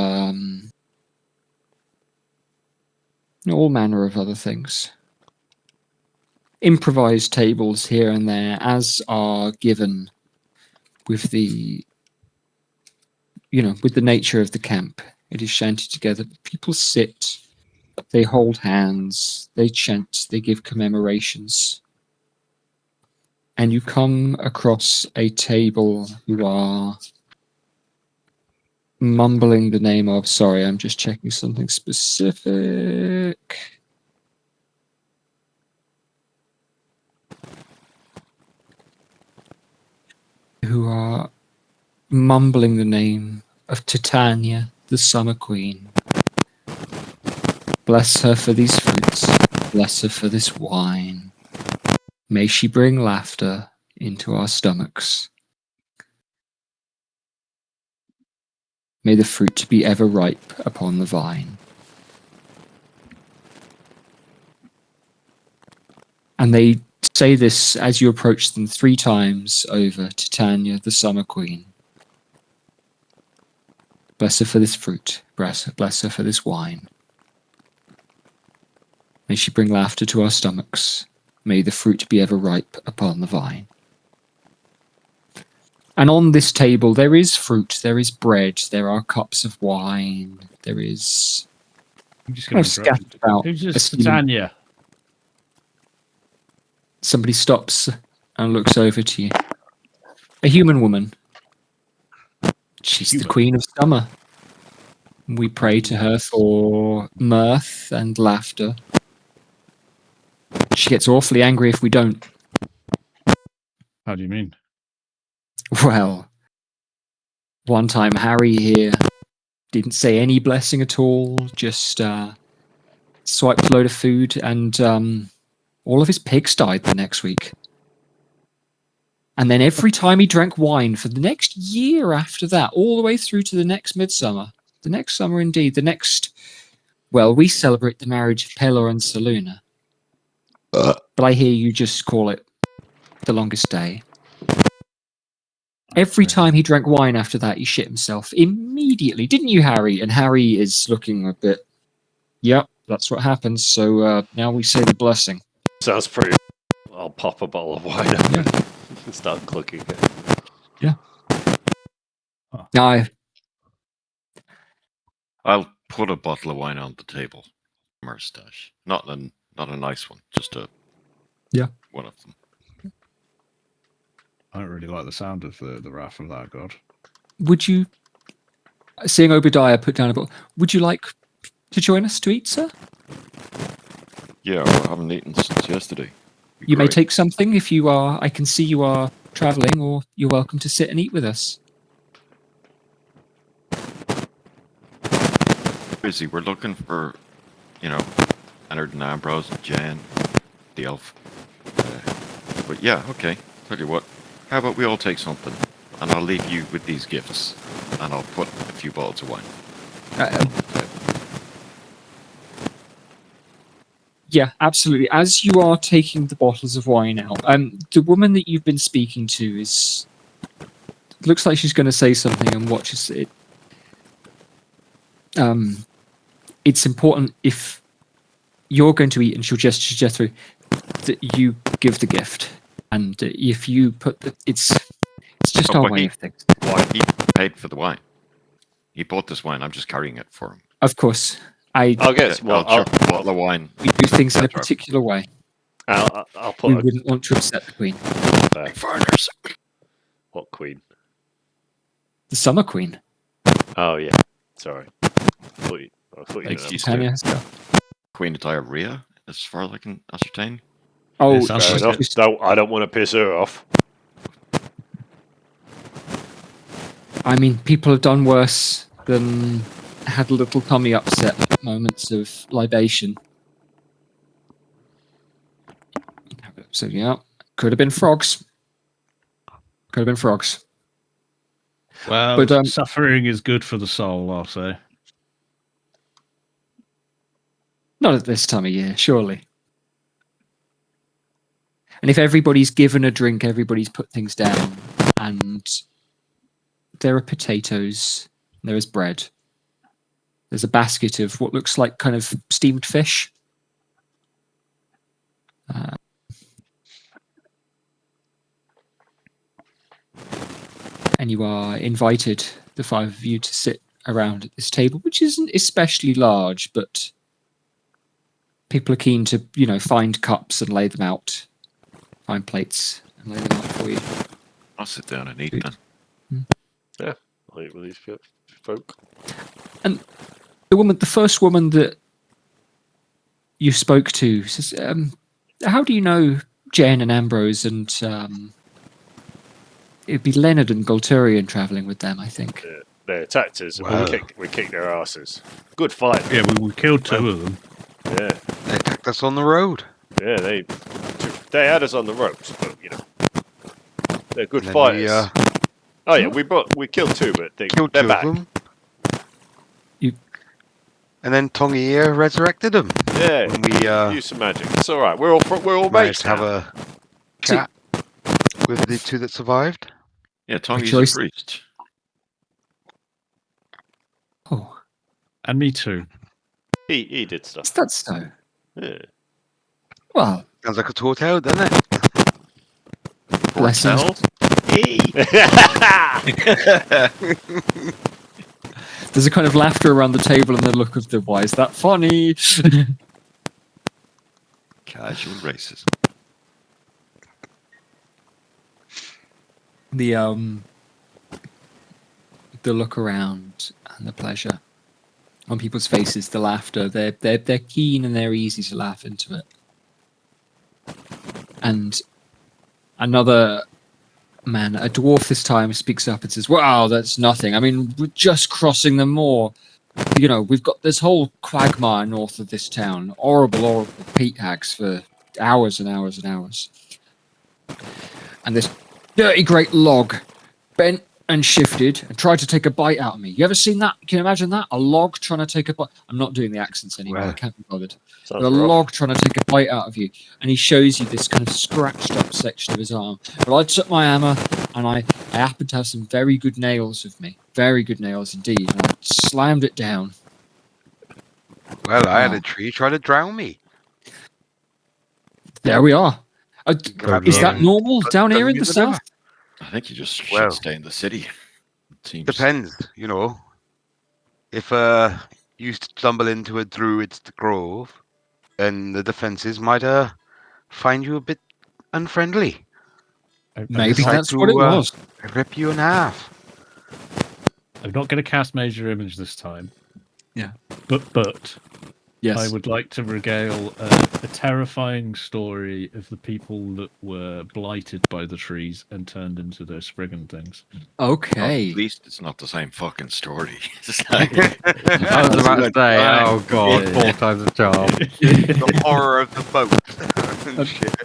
all manner of other things. Improvised tables here and there, as are given with the, with the nature of the camp. It is shanty together. People sit, they hold hands, they chant, they give commemorations. And you come across a table who are mumbling the name of, sorry, I'm just checking something specific. Who are mumbling the name of Titania, the Summer Queen. Bless her for these fruits, bless her for this wine. May she bring laughter into our stomachs. May the fruit be ever ripe upon the vine. And they say this as you approach them 3 times over, Titania, the Summer Queen. Bless her for this fruit, bless her for this wine. May she bring laughter to our stomachs. May the fruit be ever ripe upon the vine. And on this table there is fruit, there is bread, there are cups of wine, there is... I'm just going to scattered about. Who's this Titania? Somebody stops and looks over to you. A human woman. She's the Queen of Summer. We pray to her for mirth and laughter. She gets awfully angry if we don't. How do you mean? Well, one time Harry here didn't say any blessing at all, just swiped a load of food, and all of his pigs died the next week. And then every time he drank wine for the next year after that, all the way through to the next midsummer, the next summer indeed, well, we celebrate the marriage of Pelor and Saluna. But I hear you just call it the longest day. Every time he drank wine after that, he shit himself immediately. Didn't you, Harry? And Harry is looking a bit, yep, that's what happens. So now we say the blessing. Sounds pretty... I'll pop a bottle of wine up and start clucking it. Yeah. Now, I'll put a bottle of wine on the table from our stash. Not a nice one, just one of them. I don't really like the sound of the wrath of that god. would you, seeing Obadiah put down a bottle, would you like to join us to eat, sir? Yeah, I haven't eaten since yesterday. You may take something if you are. I can see you are traveling, or you're welcome to sit and eat with us. Busy. We're looking for, Leonard and Ambrose and Jan, the elf. But yeah, okay. Tell you what, how about we all take something, and I'll leave you with these gifts, and I'll put a few bottles of wine. Yeah, absolutely. As you are taking the bottles of wine out, the woman that you've been speaking to looks like she's going to say something, and watches it. It's important if you're going to eat, and she'll gesture through, that you give the gift, and if you put it's just our way of things. Why he paid for the wine? He bought this wine. I'm just carrying it for him. Of course, I I'll get. I'll chuck a bottle of wine. we do things in a That's right. particular way. I'll We put a wouldn't want to upset the queen, Foreigners. what queen? the Summer Queen. Oh yeah, sorry. I thought you Thanks, meant you that. Steve. Tanya herself. Queen of diarrhea, as far as I can ascertain. Oh, It sounds Fair like enough. just- I don't want to piss her off. I mean, people have done worse than had a little tummy upset at moments of libation. So yeah, could have been frogs. Could have been frogs. Well, But, suffering is good for the soul, I'll say. Not at this time of year, surely. And if everybody's given a drink, everybody's put things down, and there are potatoes, there is bread. There's a basket of what looks like kind of steamed fish. And you are invited, the five of you, to sit around at this table, which isn't especially large, but people are keen to, find cups and lay them out, find plates and lay them out for you. I'll sit down and eat Good. then. I'll eat with these folk. The first woman that you spoke to says, how do you know Jen and Ambrose? And it'd be Leonard and Golturian traveling with them, I think. They attacked us. Wow. And we kicked their asses. Good fight. Yeah, we killed two of them. Yeah. They attacked us on the road. Yeah. They had us on the ropes, but they're good And then fighters. Oh yeah, we killed two, but Killed they're two back. of them. You- And then Tongi here resurrected them. Yeah. When we Use some magic. It's all right. We're all managed mates to have now. a chat with the two that survived. Yeah, Tongi's a choice. priest. Oh, And me too. He did is stuff. that so? Yeah. Well, Sounds like a taught out, doesn't it? blessings. There's a kind of laughter around the table and the look of the why is that funny? Casual racism. The look around and the pleasure on people's faces, the laughter. They're keen and they're easy to laugh into it. And another man, a dwarf this time, speaks up and says, "Wow, that's nothing. I mean, we're just crossing the moor. We've got this whole quagmire north of this town. Horrible peat hags for hours and hours and hours. And this dirty great log bent and shifted and tried to take a bite out of me. You ever seen that? Can you imagine that? A log trying to take a bite. I'm not doing the accents anymore. I Wow. can't be bothered. Sounds But a rough. log trying to take a bite out of you. And he shows you this kind of scratched up section of his arm. But I took my hammer and I happened to have some very good nails with me. Very good nails indeed. And I slammed it down. Well, I had Wow. a tree try to drown me. There we are. Is that Yeah. normal But down here in don't the use the south? I think you just Well. should stay in the city. It seems. Depends, If you stumble into a druid's grove, then the defenses might find you a bit unfriendly. Maybe decide that's to, what it was. Rip you in half. I'm not going to cast Major Image this time. Yeah. But Yes. I would like to regale a terrifying story of the people that were blighted by the trees and turned into those Spriggan things. Okay. At least it's not the same fucking story. It's like, I was about to say, Right. oh god, Yeah. 4 times the charm. The horror of the boat. and shit.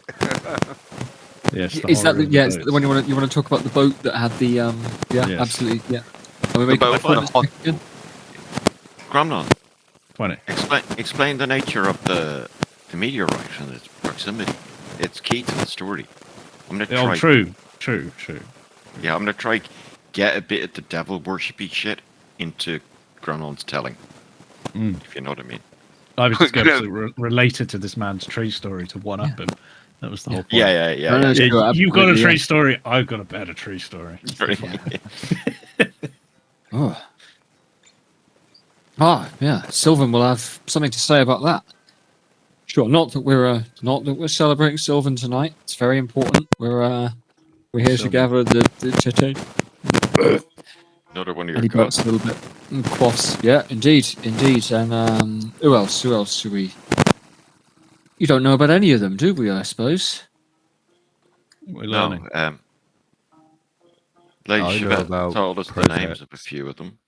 Yes, the Is that horror the, of yeah? the Is that the boats. one you want to talk about? The boat that had the yeah, Yes. absolutely, yeah. Are we The making boat a with fun the hot- again? Gromnon, 20. explain the nature of the meteorite and its proximity. It's key to the story. I'm gonna Oh, try. true. Yeah, I'm gonna try get a bit of the devil worshipy shit into Gromnon's telling. Mm. If you know what I mean. I was just going to related to this man's tree story to one up him. That was the whole point. Yeah. No, no, Yeah, sure, you've got a absolutely, tree yeah. story. I've got a better tree story. It's very Oh. Ah, yeah. Sylvan will have something to say about that. Sure. Not that we're celebrating Sylvan tonight. It's very important. We're here to Sylvan. gather the Another one of your and he burps gods. a little bit and quaffs. Yeah, indeed. And who else? Who else do we? You don't know about any of them, do we? I suppose. We're No, learning. Lady I know Chevette about told us the names of a few of them.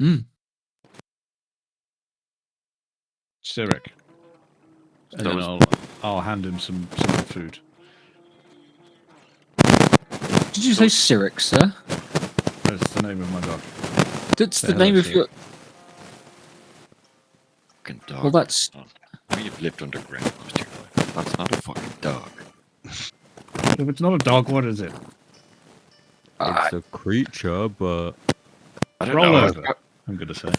Hmm. Cyric. And That then was I'll hand him some food. Did you say Cyric, sir? That's the name of my dog. That's Say the hello, name of Cyric. your. fucking dog. Well, that's. You've lived underground most of your life. That's not a fucking dog. If it's not a dog, what is it? it's a creature, but I don't Roll know. over. It's got I'm gonna say.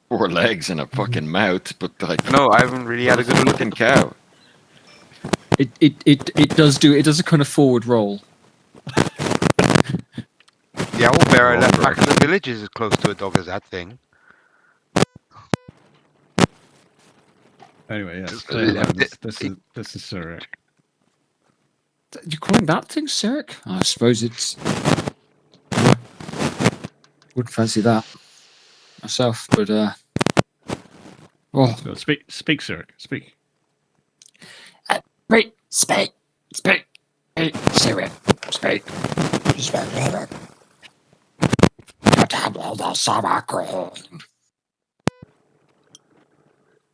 4 legs and a fucking mouth, but like No, I haven't really had a good look looking at the cow. It does do. It does a kind of forward roll. The owl bear I left Longer. back in the village is as close to a dog as that thing. Anyway, yes. Just Say hello. left it. This is Cyric. You're calling that thing Cyric? I suppose it's. Wouldn't fancy that myself, but oh, No, speak, Cyric. Speak. wait, speak, Cyric, speak.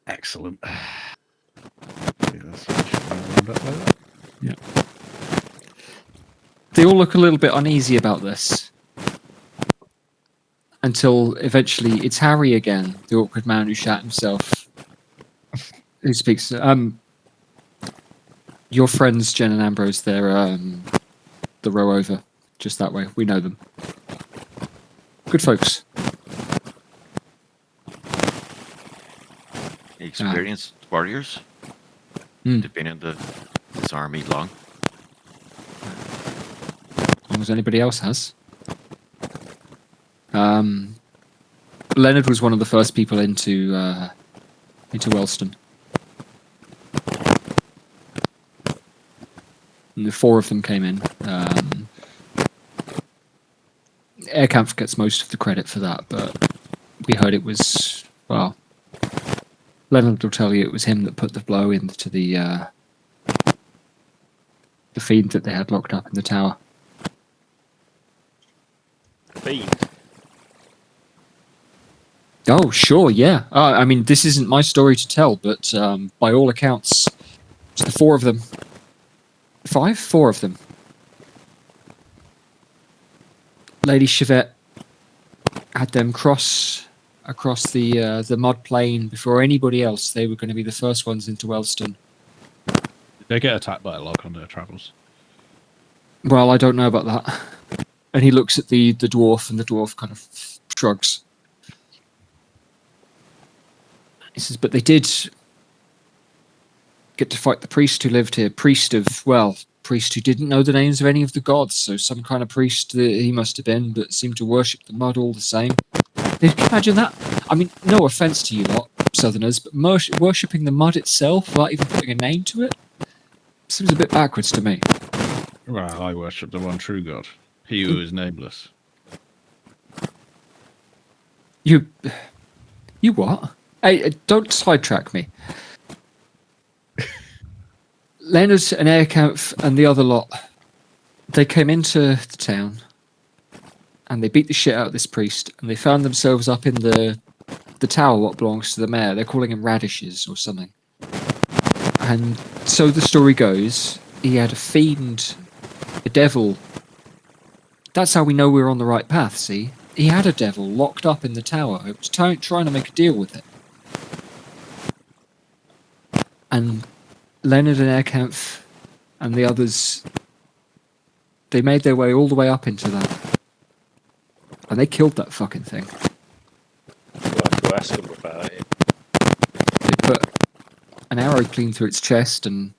Excellent. Yes, I should round up like that. They all look a little bit uneasy about this. Until eventually it's Harry again, the awkward man who shat himself, who speaks. Your friends, Jen and Ambrose, they're the row over, just that way. We know them. Good folks. Experienced warriors. Hmm. They've been in this army long. As long as anybody else has. Leonard was one of the first people into Wellston. And the 4 of them came in. Aircamp gets most of the credit for that, but we heard it was, well, Leonard will tell you it was him that put the blow into the fiend that they had locked up in the tower. Fiend. Oh, sure, yeah. I mean, this isn't my story to tell, but by all accounts, it's the 4 of them. 5? 4 of them. Lady Chevette had them cross across the mud plain before anybody else. They were going to be the first ones into Wellston. Did they get attacked by a log on their travels? Well, I don't know about that. And he looks at the dwarf, and the dwarf kind of shrugs. He says, but they did get to fight the priest who lived here. Priest who didn't know the names of any of the gods. So some kind of priest that he must have been, but seemed to worship the mud all the same. Can you imagine that? I mean, no offence to you lot, Southerners, but worshipping the mud itself without even putting a name to it seems a bit backwards to me. Well, I worship the one true God, he who is nameless. You what? Hey, don't sidetrack me. Leonard and Airkampf and the other lot, they came into the town and they beat the shit out of this priest, and they found themselves up in the tower what belongs to the mayor. They're calling him Radishes or something. And so the story goes, he had a fiend, a devil. That's how we know we're on the right path, see? He had a devil locked up in the tower. It was trying to make a deal with it. And Leonard and Airkampf and the others, they made their way all the way up into that. And they killed that fucking thing. We'll have to go ask them about it. They put an arrow clean through its chest and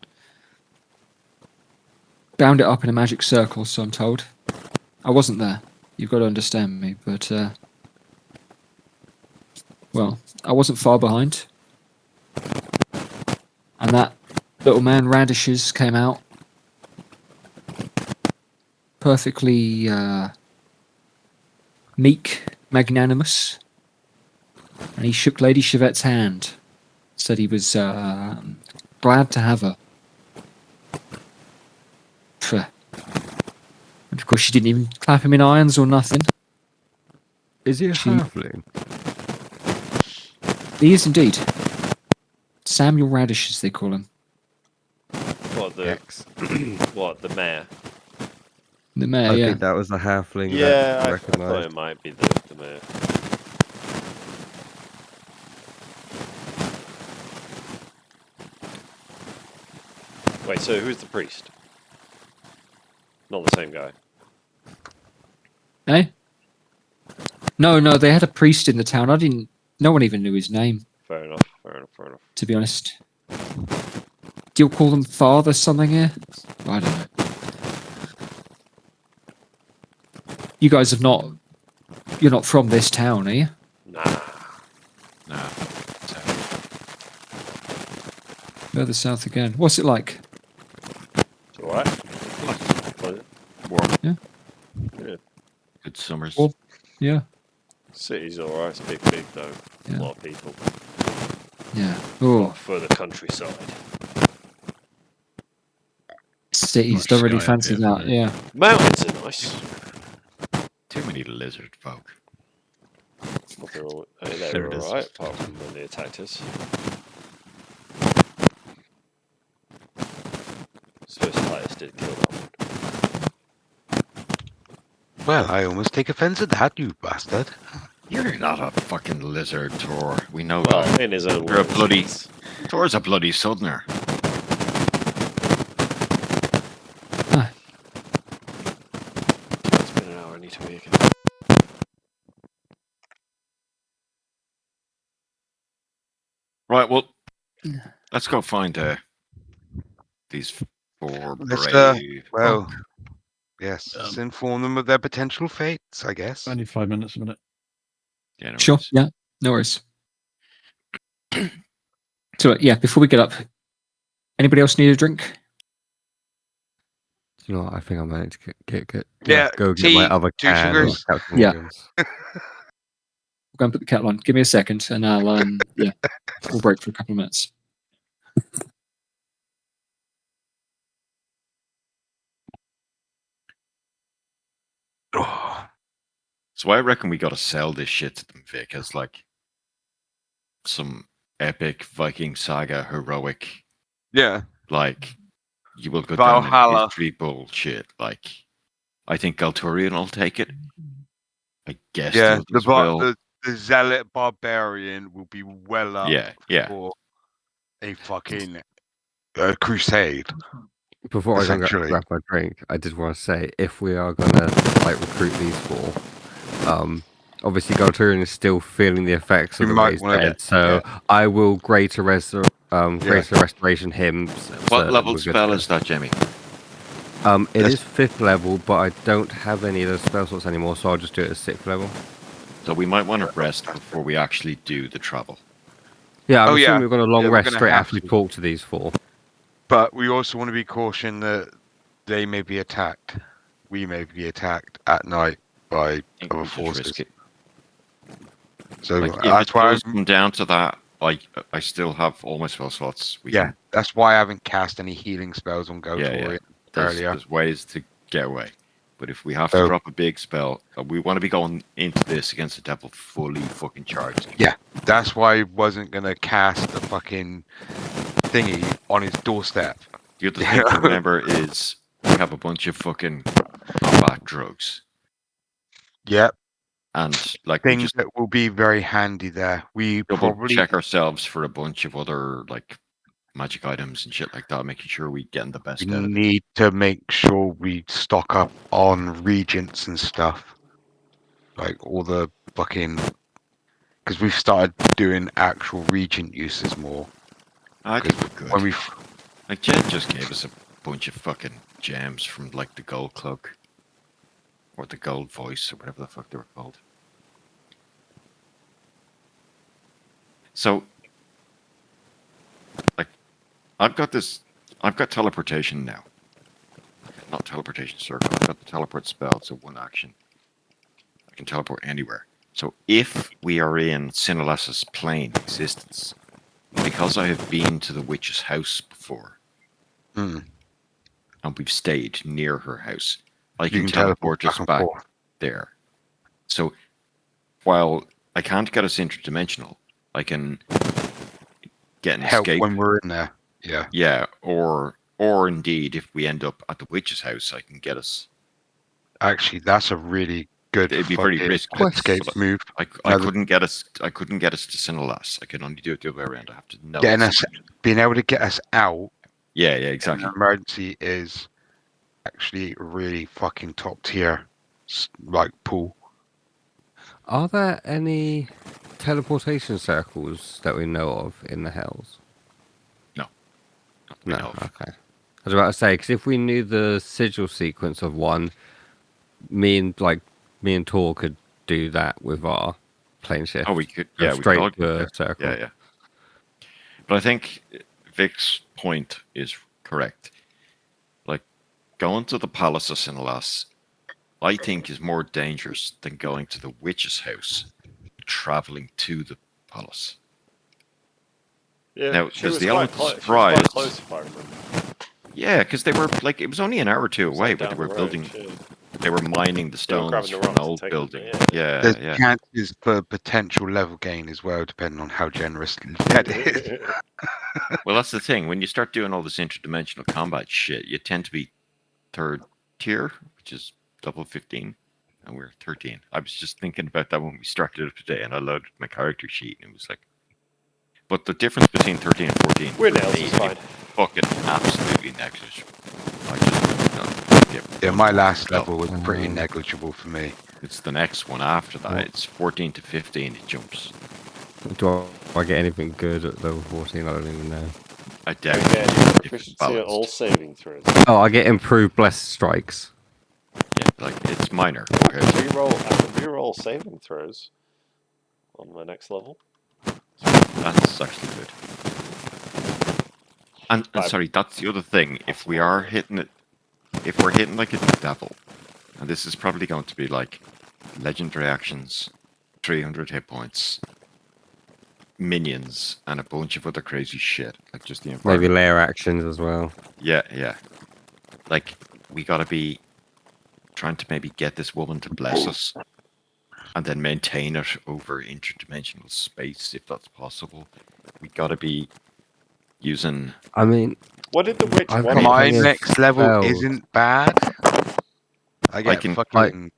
bound it up in a magic circle, so I'm told. I wasn't there. You've got to understand me, but Well, I wasn't far behind. And that little man Radishes came out perfectly meek, magnanimous, and he shook Lady Chevette's hand, said he was glad to have her. Pfft. And of course, she didn't even clap him in irons or nothing. Is he a She- halfling? He is indeed. Samuel Radish, as they call him. What the X. what the mayor? The mayor, I yeah. think that was the halfling Yeah, that I recognised. thought it might be the mayor. Wait, so who's the priest? Not the same guy. Eh? No, they had a priest in the town. No one even knew his name, Fair enough. Fair enough. Fair enough. to be honest. Do you call them father something here? I don't know. You guys you're not from this town, are you? Nah. Nah. Further south again. What's it like? It's alright. Warm. Yeah. Yeah. Good summers. Well, yeah. City's alright. It's big though. Yeah. A lot of people. Yeah. Oh, Oh, for the countryside. cities. Much Don't really sky up fancy here for that. me. Yeah. Mountains are nice. Too many lizard folk. They There were it is. alright, apart from when they attacked us. Suppose Titus did kill that one. Well, I almost take offence at that, you bastard. You're not a fucking lizard, Tor. We know Well, that. in his own You're a words, bloody- yes. Tor's a bloody southerner. It's been an hour. I need to wee again. Right, well, let's go find these four Let's, brave well, folk. yes, let's inform them of their potential fates, I guess. Only 5 minutes a minute. Yeah, no Sure. worries. Yeah. No worries. So yeah, before we get up, anybody else need a drink? You know what? I think I might Yeah, go get tea, my other 2 can of sugars. Captain Yeah. Morgan's. We'll go and put the kettle on. Give me a second, and I'll yeah, we'll break for a couple of minutes. Oh, So I reckon we gotta sell this shit to them, Vic, as like some epic Viking saga heroic, yeah, like you will go down in Valhalla. history bullshit. Like I think Galturian will take it. I guess Yeah, the others will. the zealot barbarian will be well up Yeah. for a fucking crusade. Before I go and Essentially. grab my drink, I did want to say if we are gonna like recruit these four, obviously Galturian is still feeling the effects You of the might raised wanna- dead, so I will greater restoration him. What level spell is that, Jamie? It is 5th level, but I don't have any of those spell slots anymore, so I'll just do it at 6th level. So we might want to rest before we actually do the travel. Yeah, I'm Oh, assuming yeah. we're going to long Yeah, we're rest gonna straight have after we to. talk to these four. But we also want to be cautioned that they may be attacked. We may be attacked at night by I think other we just forces. risk it. So Like, if that's it why does come down to that, I still have all my spell slots. yeah, that's why I haven't cast any healing spells on Gotorian earlier. There's ways to get away. But if we have So- to drop a big spell, we want to be going into this against the devil fully fucking charged. Yeah, that's why I wasn't gonna cast the fucking thingy on his doorstep. The other thing to remember is we have a bunch of fucking combat drugs. Yep, And like we things just that will be very handy there. We double probably check ourselves for a bunch of other like magic items and shit like that, making sure we're getting the best we out of it. need to make sure we stock up on regents and stuff, like all the fucking. Because we've started doing actual regent uses more. I think we're good. When we Like Jed just gave us a bunch of fucking gems from like the gold cloak. Or the gold voice or whatever the fuck they were called. So, like, I've got teleportation now. Not teleportation circle. I've got the teleport spell. So 1 action. I can teleport anywhere. So if we are in Sinalessa's plane existence, because I have been to the witch's house before, Hmm. and we've stayed near her house, I You can can teleport back us and back forth. there. So while I can't get us interdimensional, I can get an Help escape. when we're in there. Yeah. Yeah, or indeed, if we end up at the witch's house, I can get us. Actually, that's a really good It'd be pretty fucking risky. escape but move. I Now, couldn't get us. I couldn't get us to Sinalas. I can only do it the other way around. I have to know. Getting it's- us, being able to get us out Yeah, in exactly. an emergency is actually really fucking top tier, like pool. Are there any teleportation circles that we know of in the Hells? Not No. enough. Okay. I was about to say, because if we knew the sigil sequence of one, me and Tor could do that with our plane shift. Oh, we could. Go Yeah, we could straight all to a yeah, circle. yeah. But I think Vic's point is correct. Like going to the palace of Sinalas, I think is more dangerous than going to the witch's house, traveling to the palace. Yeah, Now, she there's was the quite element of close. She was surprise. quite close, if I remember. Yeah, because they were like, it was only an hour or two It was, away, like, but they down were the road, building. yeah. They were mining the They were stones grabbing the from an rocks and old taking building. them, yeah. There's Yeah. chances for potential level gain as well, depending on how generous that is. Well, that's the thing. When you start doing all this interdimensional combat shit, you tend to be 3rd tier, which is level 15, and we're 13. I was just thinking about that when we started it today, and I loaded my character sheet, and it was like, but the difference between 13 and 14 We're for nails, me it's fine. fucking absolutely negligible. I just Yeah, my last well, level was pretty negligible for me. It's the next one after that. What? It's 14 to 15. It jumps. Do I get anything good at level 14? I don't even know. I doubt We it. get if it's proficiency at all balanced. saving throws. Oh, I get improved blessed strikes. Yeah, like it's minor I compared can to. reroll saving throws on my next level. That's actually good. And Five. sorry, that's the other thing. If we are hitting it, if we're hitting like a devil, and this is probably going to be like legendary actions, 300 hit points, minions, and a bunch of other crazy shit, like just the Maybe environment. layer actions as well. Yeah. Like we gotta be trying to maybe get this woman to bless us, and then maintain it over interdimensional space if that's possible. We gotta be using. I mean, What did the witch I've want? got My plenty of next level spells. isn't bad. I get can- fucking.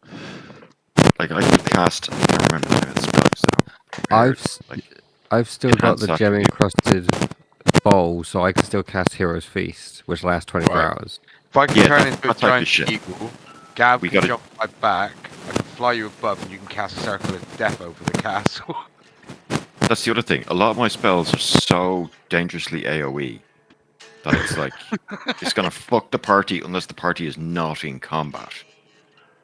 Like I can cast. I can't remember the name of the spell because I don't prepare I've it. s- Like I've still got the enhanced gem attribute. encrusted bowl, so I can still cast Hero's Feast, which lasts 24 Right. hours. If I can Yeah, turn that- into a that type of giant shit. eagle, Gav We can gotta- jump on my back, I can fly you above, and you can cast a circle of death over the castle. That's the other thing. A lot of my spells are so dangerously AoE that it's like it's gonna fuck the party unless the party is not in combat.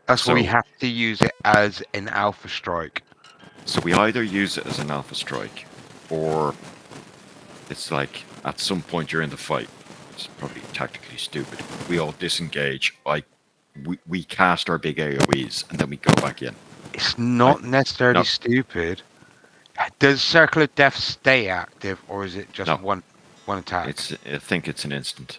That's why we So- have to use it as an alpha strike. So we either use it as an alpha strike, or it's like at some point during the fight, it's probably tactically stupid. We all disengage. We cast our big AoEs and then we go back in. It's not necessarily no. stupid. Does Circle of Death stay active, or is it just No. one attack? I think it's an instant.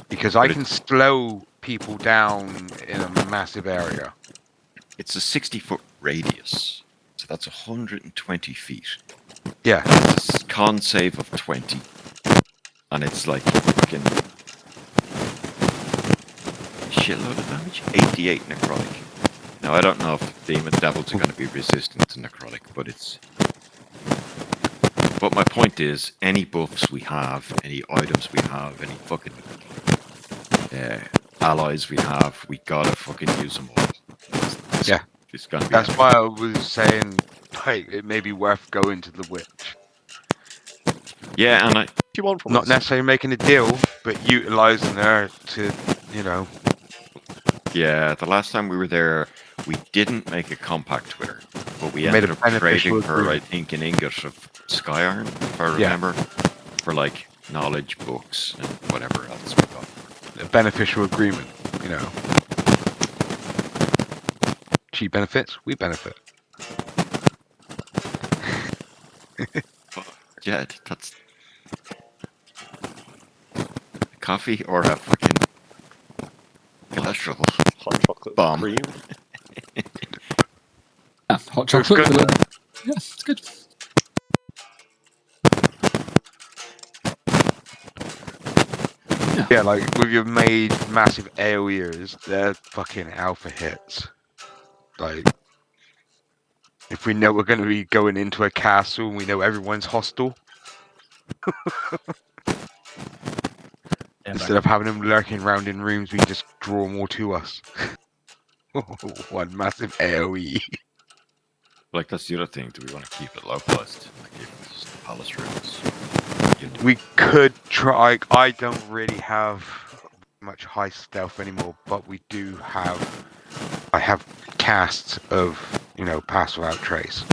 Because I but can slow people down in a massive area. It's a 60-foot radius, so that's 120 feet. Yeah, It's a con save of 20, and it's like fucking shitload of damage. 88 necrotic. Now I don't know if demon devils are going to be resistant to necrotic, but it's. But my point is, any buffs we have, any items we have, any fucking allies we have, we gotta fucking use them all. Yeah. It's gonna be. that's why I was saying, like, it may be worth going to the witch. Yeah, and What do you want from Not us? necessarily making a deal, but utilizing her to, yeah, the last time we were there, we didn't make a compact with her. But we Made ended a up beneficial trading her, I agreement. think, an ingot of sky iron, if I Yeah. remember, for like knowledge books and whatever else we got. A beneficial agreement, you know. She benefits, we benefit. Jed, that's coffee or a freaking cholesterol Hot chocolate bomb. cream. Ah, hot Looks chocolate. good. with a- Yeah, it's good. Yeah, like with your made massive AoEers, they're fucking alpha hits. Like, if we know we're going to be going into a castle and we know everyone's hostile, instead of having them lurking around in rooms, we just draw more to us. One massive AoE. Like, that's the other thing. Do we want to keep it localized? Like, if it's palace rooms. We could try. I don't really have much high stealth anymore, but we do have. I have casts of, pass without trace.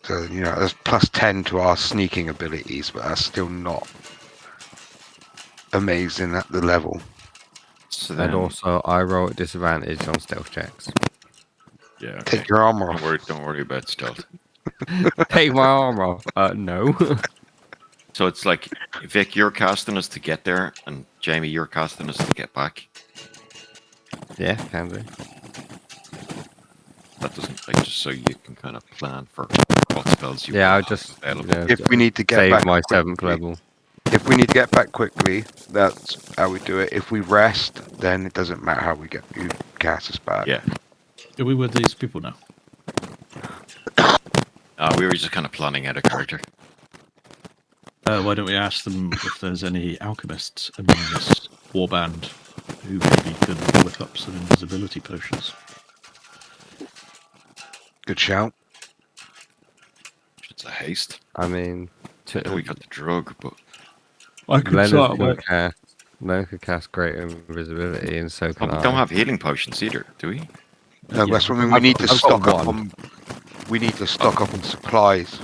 So, there's plus 10 to our sneaking abilities, but that's still not amazing at the level. So And then, also, I roll at disadvantage on stealth checks. yeah, okay. Take your armor off. Don't worry about stealth. Take my armor off. No. So it's like, Vic, you're casting us to get there, and Jamie, you're casting us to get back. Yeah, can do. That doesn't, like, just so you can kind of plan for what spells you Yeah, will I'll have just available. If we need to get save back my quickly, 7th level. If we need to get back quickly, that's how we do it. If we rest, then it doesn't matter how you cast us back. Yeah. Are we with these people now? We were just kind of planning out a character. Why don't we ask them if there's any alchemists among this warband who maybe can whip up some invisibility potions? Good shout. It's a haste. I mean, I know we got the drug, but I could Leonard could cast great invisibility, and so oh, can we I. don't have healing potions either, do we? That's what I mean. We I've need got- to I've got stock up one. on. We need to stock up on supplies.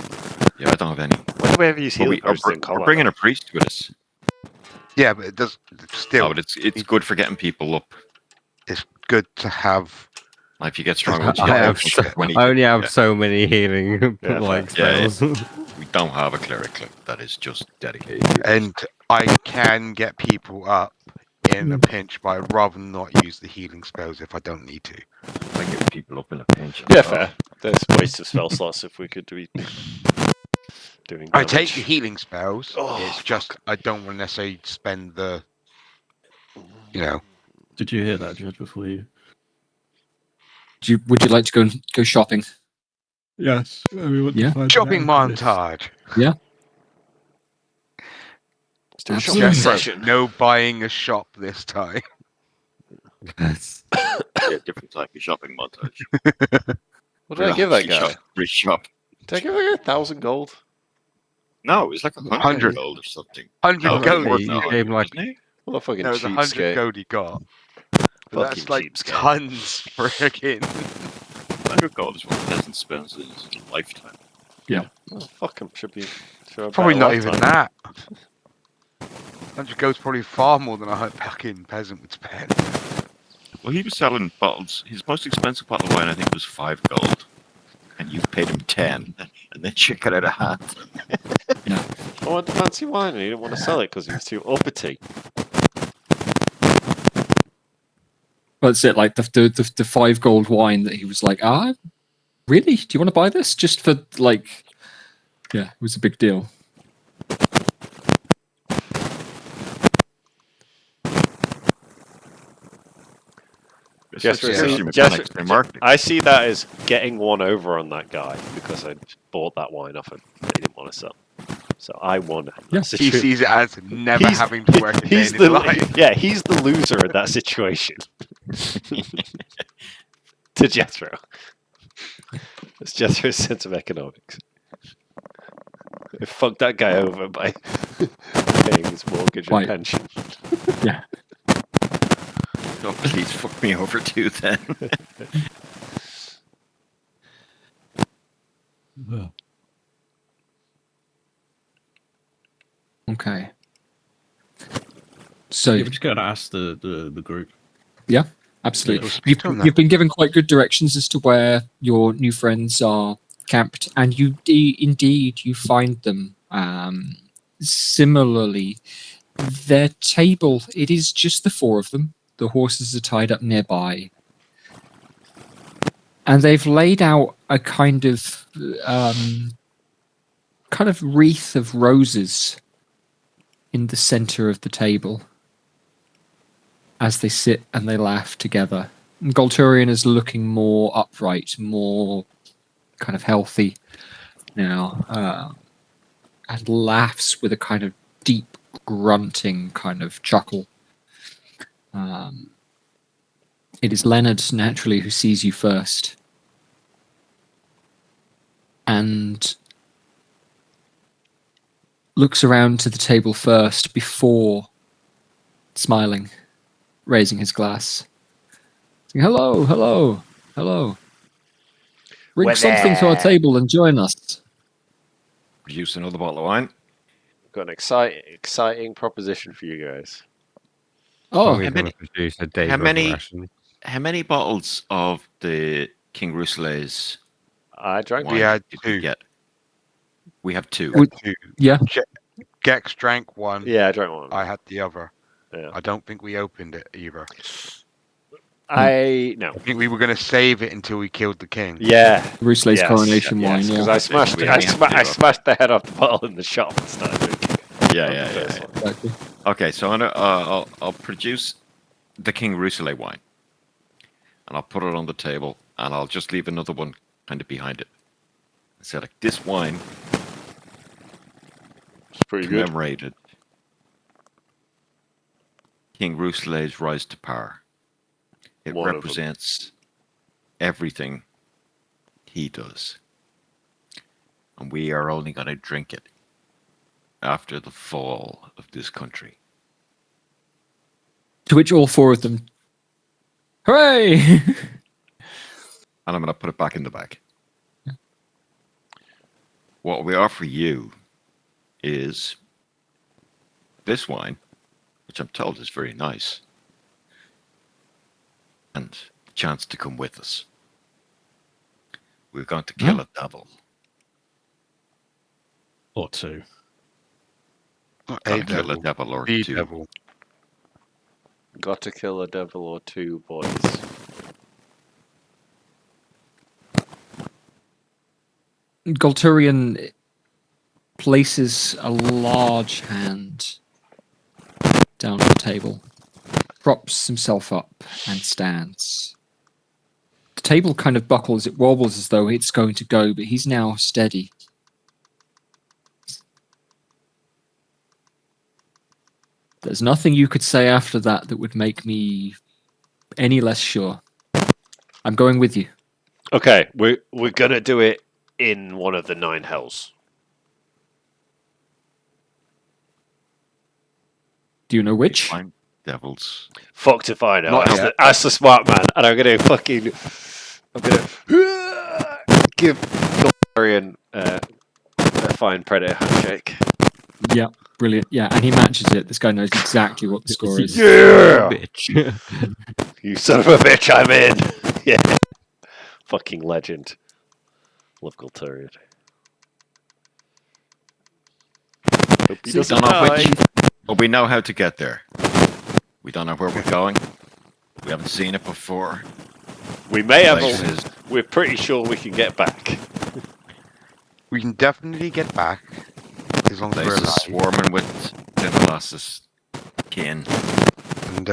Yeah, I don't have any. When do we ever use But healing potions in we're combat? bringing a priest with us. Yeah, but it does still. No, but it's good for getting people up. It's good to have. Like, if you get strong, I, have so, I only have so many healing Yeah, like yeah, spells. we don't have a cleric that is just dedicated. And I can get people up in a pinch, but I'd rather not use the healing spells if I don't need to. I get people up in a pinch. Yeah, fair. There's waste of spell slots if we could be doing I take damage. the healing spells. Oh, It's just I don't want to necessarily spend the. Did you hear that, Jed, before you? Would you like to go shopping? Yes. We want Yeah. to find Shopping an alchemist. montage. Let's do a Absolutely. shopping Just session. no buying a shop this time. Yes. Yeah, different type of shopping montage. What did I give that guy? Free shop. Did I give like 1,000 gold? No, it was like 100 100 gold or something. 100 No, gold. more you than that, gave him, like- wasn't it? What a fucking That was 100 cheapskate. gold he got. But Fucking that's like cheapskate. tons friggin'. 100 gold is what a peasant spends in his lifetime. Oh, fuck him. Should have Probably better not even lifetime. that. 100 gold's probably far more than a fucking peasant would spend. Well, he was selling bottles. His most expensive bottle of wine, I think, was 5 gold. And you paid him 10. And then you got out of hand. I wanted the fancy wine and he didn't want to sell it because he was too uppity. Well, that's it. Like the 5 gold wine that he was like, really? Do you want to buy this? Just for like, yeah, it was a big deal. Jethro, Especially see, mechanics in marketing. I see that as getting one over on that guy because I bought that wine off him that he didn't want to sell. So I won. Yeah. He sees it as never having to work a day he's in his the life. yeah, he's the loser in that situation. To Jethro, it's Jethro's sense of economics. It fucked that guy over by paying his mortgage and Right. pension. Oh, please fuck me over too then. Okay. So Yeah, we just gotta ask the group. absolutely, Speak to 'em then. you've been given quite good directions as to where your new friends are camped, and indeed you find them. Similarly, their table, it is just the four of them. The horses are tied up nearby, and they've laid out a kind of wreath of roses in the center of the table as they sit and they laugh together. And Golturian is looking more upright, more kind of healthy now, and laughs with a kind of deep grunting kind of chuckle. It is Leonard, naturally, who sees you first. And looks around to the table first before smiling, raising his glass. Saying, hello, hello, hello. Bring We're something to our there. table and join us. Produce another bottle of wine. Got an exciting proposition for you guys. Oh, Tommy's how going many- to produce a day's how worth of many- rations. How many bottles of the King Rousselet's I drank wine We had did we 2. get? We have 2. Would- Two. yeah. Gex drank one. Yeah, I drank one. I had the other. Yeah. I don't think we opened it either. No. I think we were going to save it until we killed the king. Yeah. Rousselet's coronation wine, Because yeah. I smashed, We I, only have I two. smashed the head off the bottle in the shop and started drinking. Yeah. Exactly. Okay, so I'll produce the King Rousselet wine, and I'll put it on the table, and I'll just leave another one kind of behind it. So like this wine It's pretty good. commemorated King Rousselet's rise to power. It One of them. represents everything he does. And we are only going to drink it after the fall of this country. To which all four of them, hooray! And I'm going to put it back in the bag. What we offer you is this wine, which I'm told is very nice, and the chance to come with us. We're going to kill a devil. Or 2. Not Going a to kill a devil. devil or The 2. devil. Got to kill a devil or 2, boys. Golturian places a large hand down on the table, props himself up, and stands. The table kind of buckles, it wobbles as though it's going to go, but he's now steady. There's nothing you could say after that that would make me any less sure. I'm going with you. Okay, we're gonna do it in one of the 9 hells. Do you know which? Fine devils. Fucked if I know. Not That's yet. that's the smart man, and I'm gonna give Golarian a fine predator handshake. Yeah, brilliant. Yeah, and he matches it. This guy knows exactly what the score is. Yeah, Bitch. you son of a bitch, I'm in. Yeah, fucking legend. Love Golarian. Hope he We doesn't don't know die. which, but we know how to get there. We don't know where we're going. We haven't seen it before. We may have. Places. We're pretty sure we can get back. We can definitely get back as long as we're Places alive. swarming with Dinolasis kin. And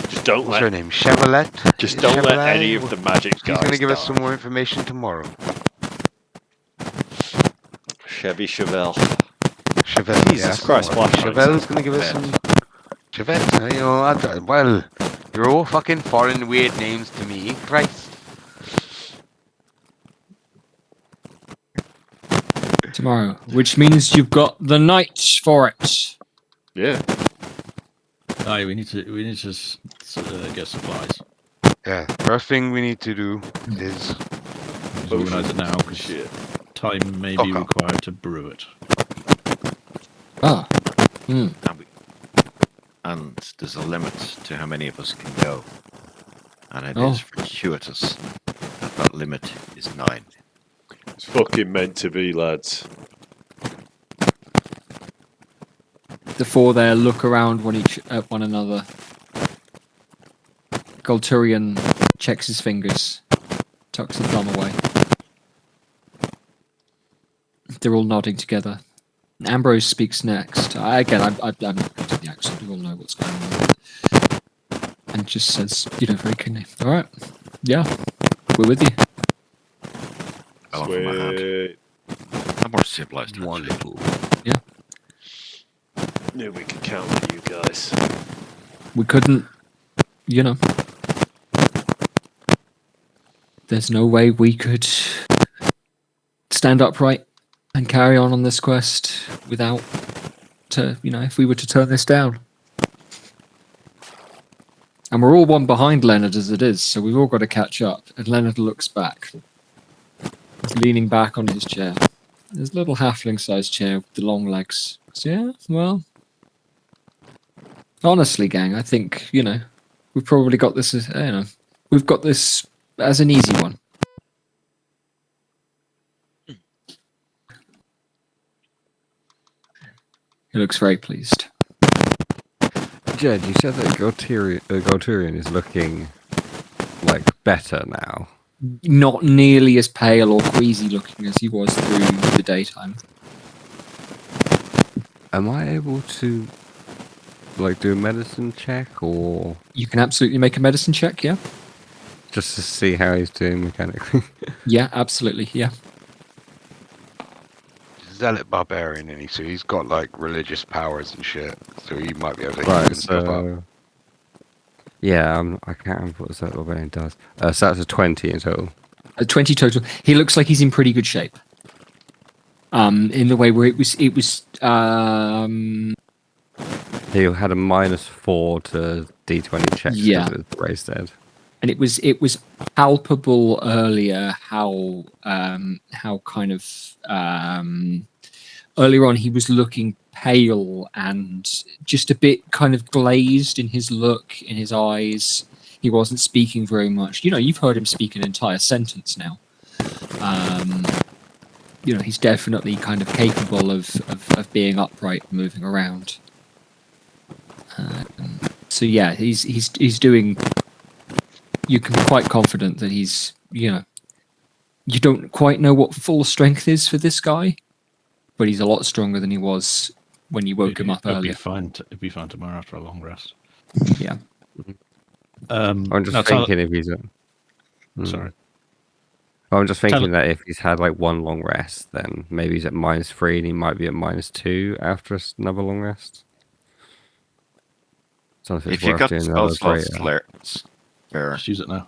Just don't what's her let. name? Chevrolet. Just Is it don't let Chevrolet? any of the magic She's guys. going to give us die. some more information tomorrow. Chevy Chevelle. Chevelle. Jesus Christ, what? Chevelle's going to give us some. Chevelle. You know, well, you're all fucking foreign weird names to me. Christ. Tomorrow, which means you've got the night for it. Yeah. Aye, we need to get supplies. Yeah. First thing we need to do is Organise it now because Shit. time may Fuck be off. required to brew it. Ah. Hmm. And there's a limit to how many of us can go. And it Oh. is fortuitous that limit is 9. It's fucking meant to be, lads. The four there look around at one another. Golturian checks his fingers, tucks his thumb away. They're all nodding together. Ambrose speaks next. I'm not going to do the accent. You all know what's going on. And just says, very kindly, all right, yeah, we're with you. I offer my hand. Sweet. I'm more civilized. Wonderful. Knew we could count on you guys. We couldn't, there's no way we could stand upright and carry on this quest without, if we were to turn this down. And we're all one behind Leonard as it is, so we've all got to catch up. And Leonard looks back. He's leaning back on his chair. His little halfling-sized chair with the long legs. So, yeah, well... Honestly, gang, I think, we've probably got this as, we've got this as an easy one. He looks very pleased. Jed, you said that Golturian is looking better now. Not nearly as pale or queasy looking as he was through the daytime. Am I able to do a medicine check, or You can absolutely make a medicine check, yeah? just to see how he's doing mechanically? Yeah, absolutely, yeah. Zealot barbarian, and so he's got religious powers and shit. So he might be able to Right, heal himself up. so yeah, I can't remember what that barbarian does. So that's a 20 in total. 20 total. He looks like he's in pretty good shape. In the way where it was He had a -4 to D20 checks. Yeah. Because it was raised dead. and it was palpable earlier how kind of earlier on he was looking pale and just a bit kind of glazed in his look, in his eyes. He wasn't speaking very much. You've heard him speak an entire sentence now. He's definitely kind of capable of being upright and moving around. So yeah, he's doing. You can be quite confident that he's, you don't quite know what full strength is for this guy, but he's a lot stronger than he was when you woke him up earlier. It'd be fine tomorrow after a long rest. Yeah. I'm just now thinking if he's. Sorry. I'm just Tell- thinking that if he's had one long rest, then maybe he's at -3 and he might be at -2 after another long rest. So If you've got spell slots spare, Just use it now.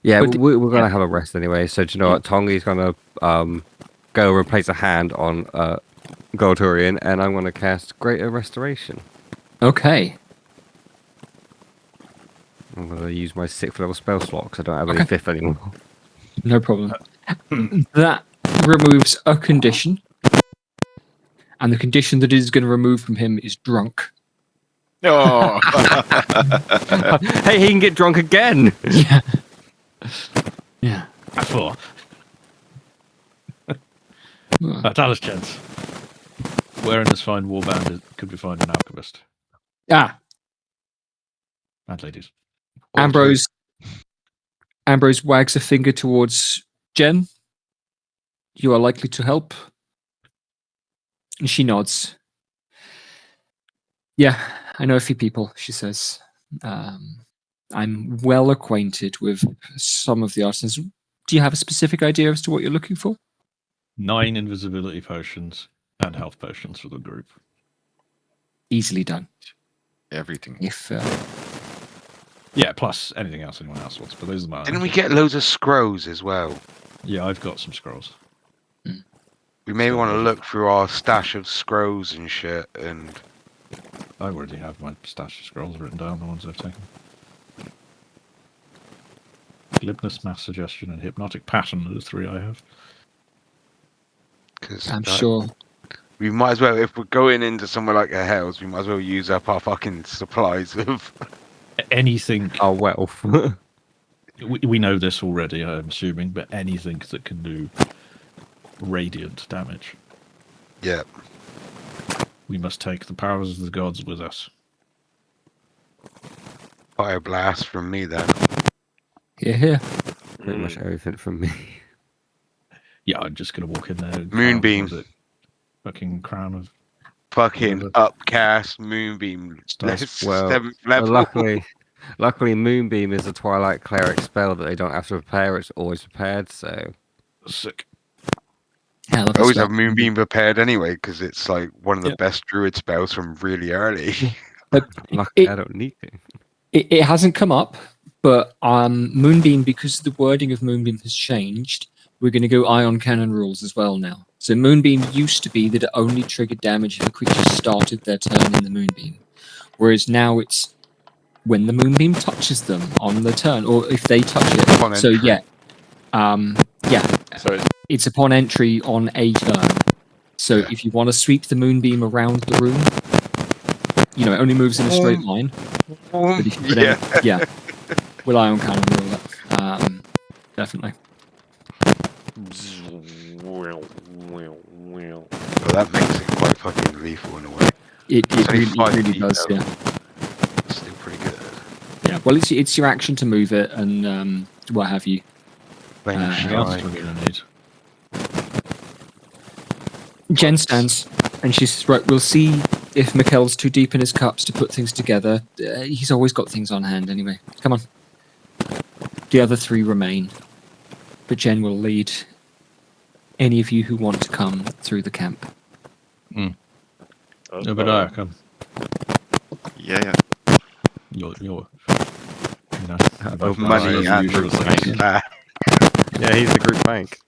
Yeah, But we're going to have a rest anyway. So do you know what? Tongi's going to go replace a hand on Golturian, and I'm going to cast Greater Restoration. Okay. I'm going to use my 6th level spell slot because I don't have any 5th anymore. No problem. That removes a condition. And the condition that it is going to remove from him is drunk. Oh, Hey, he can get drunk again! Yeah. Yeah. At 4. Well, Dallas chance. Where in this fine warband could we find an alchemist? And ladies. Ambrose wags a finger towards Jen. You are likely to help. And she nods. Yeah, I know a few people, she says. I'm well acquainted with some of the artisans. Do you have a specific idea as to what you're looking for? 9 invisibility potions and health potions for the group. Easily done. everything. If Yeah, plus anything else anyone else wants. But those are mine. Didn't we get loads of scrolls as well? Yeah, I've got some scrolls. We may want to look through our stash of scrolls and shit, and I already have my stash of scrolls written down, the ones I've taken. Glibness, mass suggestion, and hypnotic pattern are the 3 I have. because I'm sure We might as well, if we're going into somewhere like a Hells, we might as well use up our fucking supplies of. Anything. Our wealth. We know this already, I'm assuming, but anything that can do radiant damage. Yeah. We must take the powers of the gods with us. Fire blast from me then. Here. Pretty much everything from me. Yeah, I'm just gonna walk in there. Moonbeam. Was it fucking crown of Fucking Whatever. upcast moonbeam. Stars. Well, 7th level. luckily, Moonbeam is a Twilight Cleric spell that they don't have to prepare. It's always prepared, so sick. Yeah, I love I always this have spell. Moonbeam prepared anyway because it's like one of the Yep. best druid spells from really early. luckily I don't need to. It hasn't come up, but Moonbeam, because the wording of Moonbeam has changed, we're going to go Ion Cannon rules as well now. So Moonbeam used to be that it only triggered damage if a creature started their turn in the Moonbeam, whereas now it's when the Moonbeam touches them on the turn, or if they touch it. Upon So entry. So it's upon entry on a turn. So Yeah. if you want to sweep the Moonbeam around the room, it only moves in a straight line. But if you put Yeah. will Ion Cannon rule that? Definitely. Well, that makes it quite fucking lethal in a way. It It's only really, 5 really feet, does, though. yeah. It's still pretty good. Yeah, well, it's your action to move it and what have you. Flame of Anything else Strike. we're gonna need? Jen stands and she says, right, we'll see if Mikkel's too deep in his cups to put things together. He's always got things on hand anyway. Come on. The other three remain. But Jen will lead any of you who want to come through the camp. Obadiah, come. Yeah. You're Of money as and usual. Nah. Yeah, he's the group bank.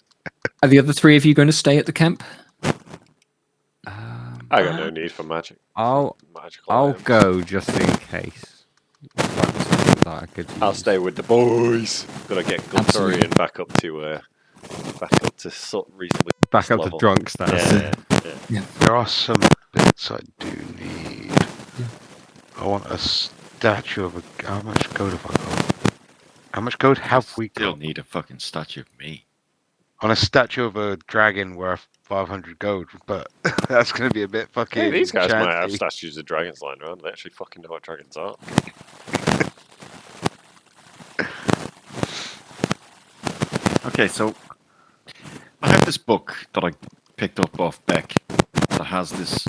Are the other three of you going to stay at the camp? I got no need for magic. I'll Magical I'll items. go just in case. Something that I could I'll use. stay with the boys. Gotta get Absolutely. Gulturian back up to sort of reasonably Back up level. to drunk status. Yeah. There are some bits I do need. I want a statue of a. How much gold have I got? How much gold have we Still got? need a fucking statue of me. On a statue of a dragon worth 500 gold, but that's going to be a bit fucking. Hey, these guys might have chancy. statues of dragons lying around. They actually fucking know what dragons are. Okay, so I have this book that I picked up off Beck that has this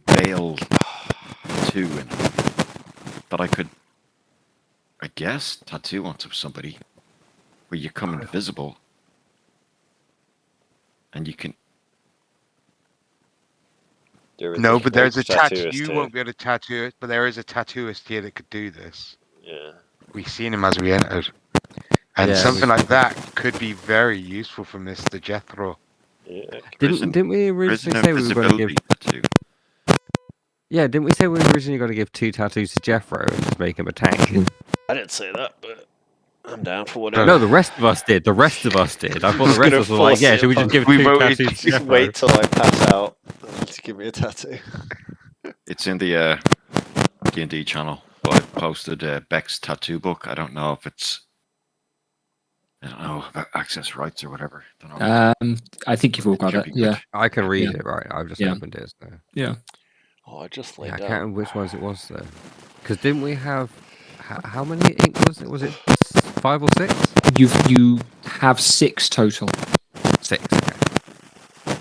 veil tattoo in it that I could, I guess, tattoo onto somebody where you come invisible and you can. No, but there's a tattoo. tattooist You here. won't be able to tattoo it, but there is a tattooist here that could do this. Yeah. We've seen him as we entered. And Yeah, something we- like that could be very useful for Mr. Jethro. Yeah. Didn't we originally say we were going to give? tattoo. Yeah, didn't we say we were originally going to give 2 tattoos to Jeffro and just make him a tank? I didn't say that, but I'm down for whatever. No, the rest of us did. The rest of us did. I thought Just the rest gonna of us were like, force yeah, it should we just upon- give We 2 voted- tattoos to Just Jeffro? wait till I pass out to give me a tattoo. It's in the D&D channel. But I posted Beck's tattoo book. I don't know if it's. I don't know about access rights or whatever. Don't know. I think you've all got should it. be good. Yeah. I can read Yeah. it, right? I've just Yeah. opened it. So. Yeah. Oh, I just Yeah, laid I can't down. remember which ones it was, though. Because didn't we have... How many ink was it? Was it 5 or 6? You have 6 total. 6, okay.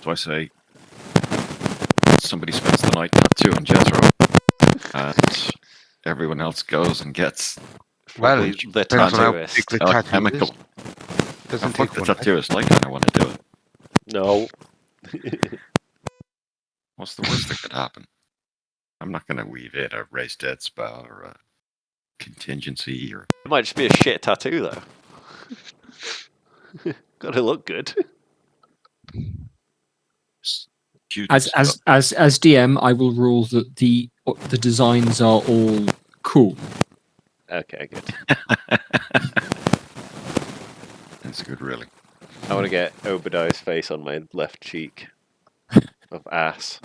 So I say somebody spends the night tattooing Jethro, and everyone else goes and gets Well, The it depends on how big tattooist. the tattoo chemical. is. And Doesn't fuck take the one, eh? tattooist. I kind of want to do it. No. What's the worst that could happen? I'm not going to weave in a raise dead spell or a contingency or. It might just be a shit tattoo, though. Gotta look good. Cute As DM, I will rule that the designs are all cool. Okay, good. That's good, really. I want to get Obadiah's face on my left cheek of ass.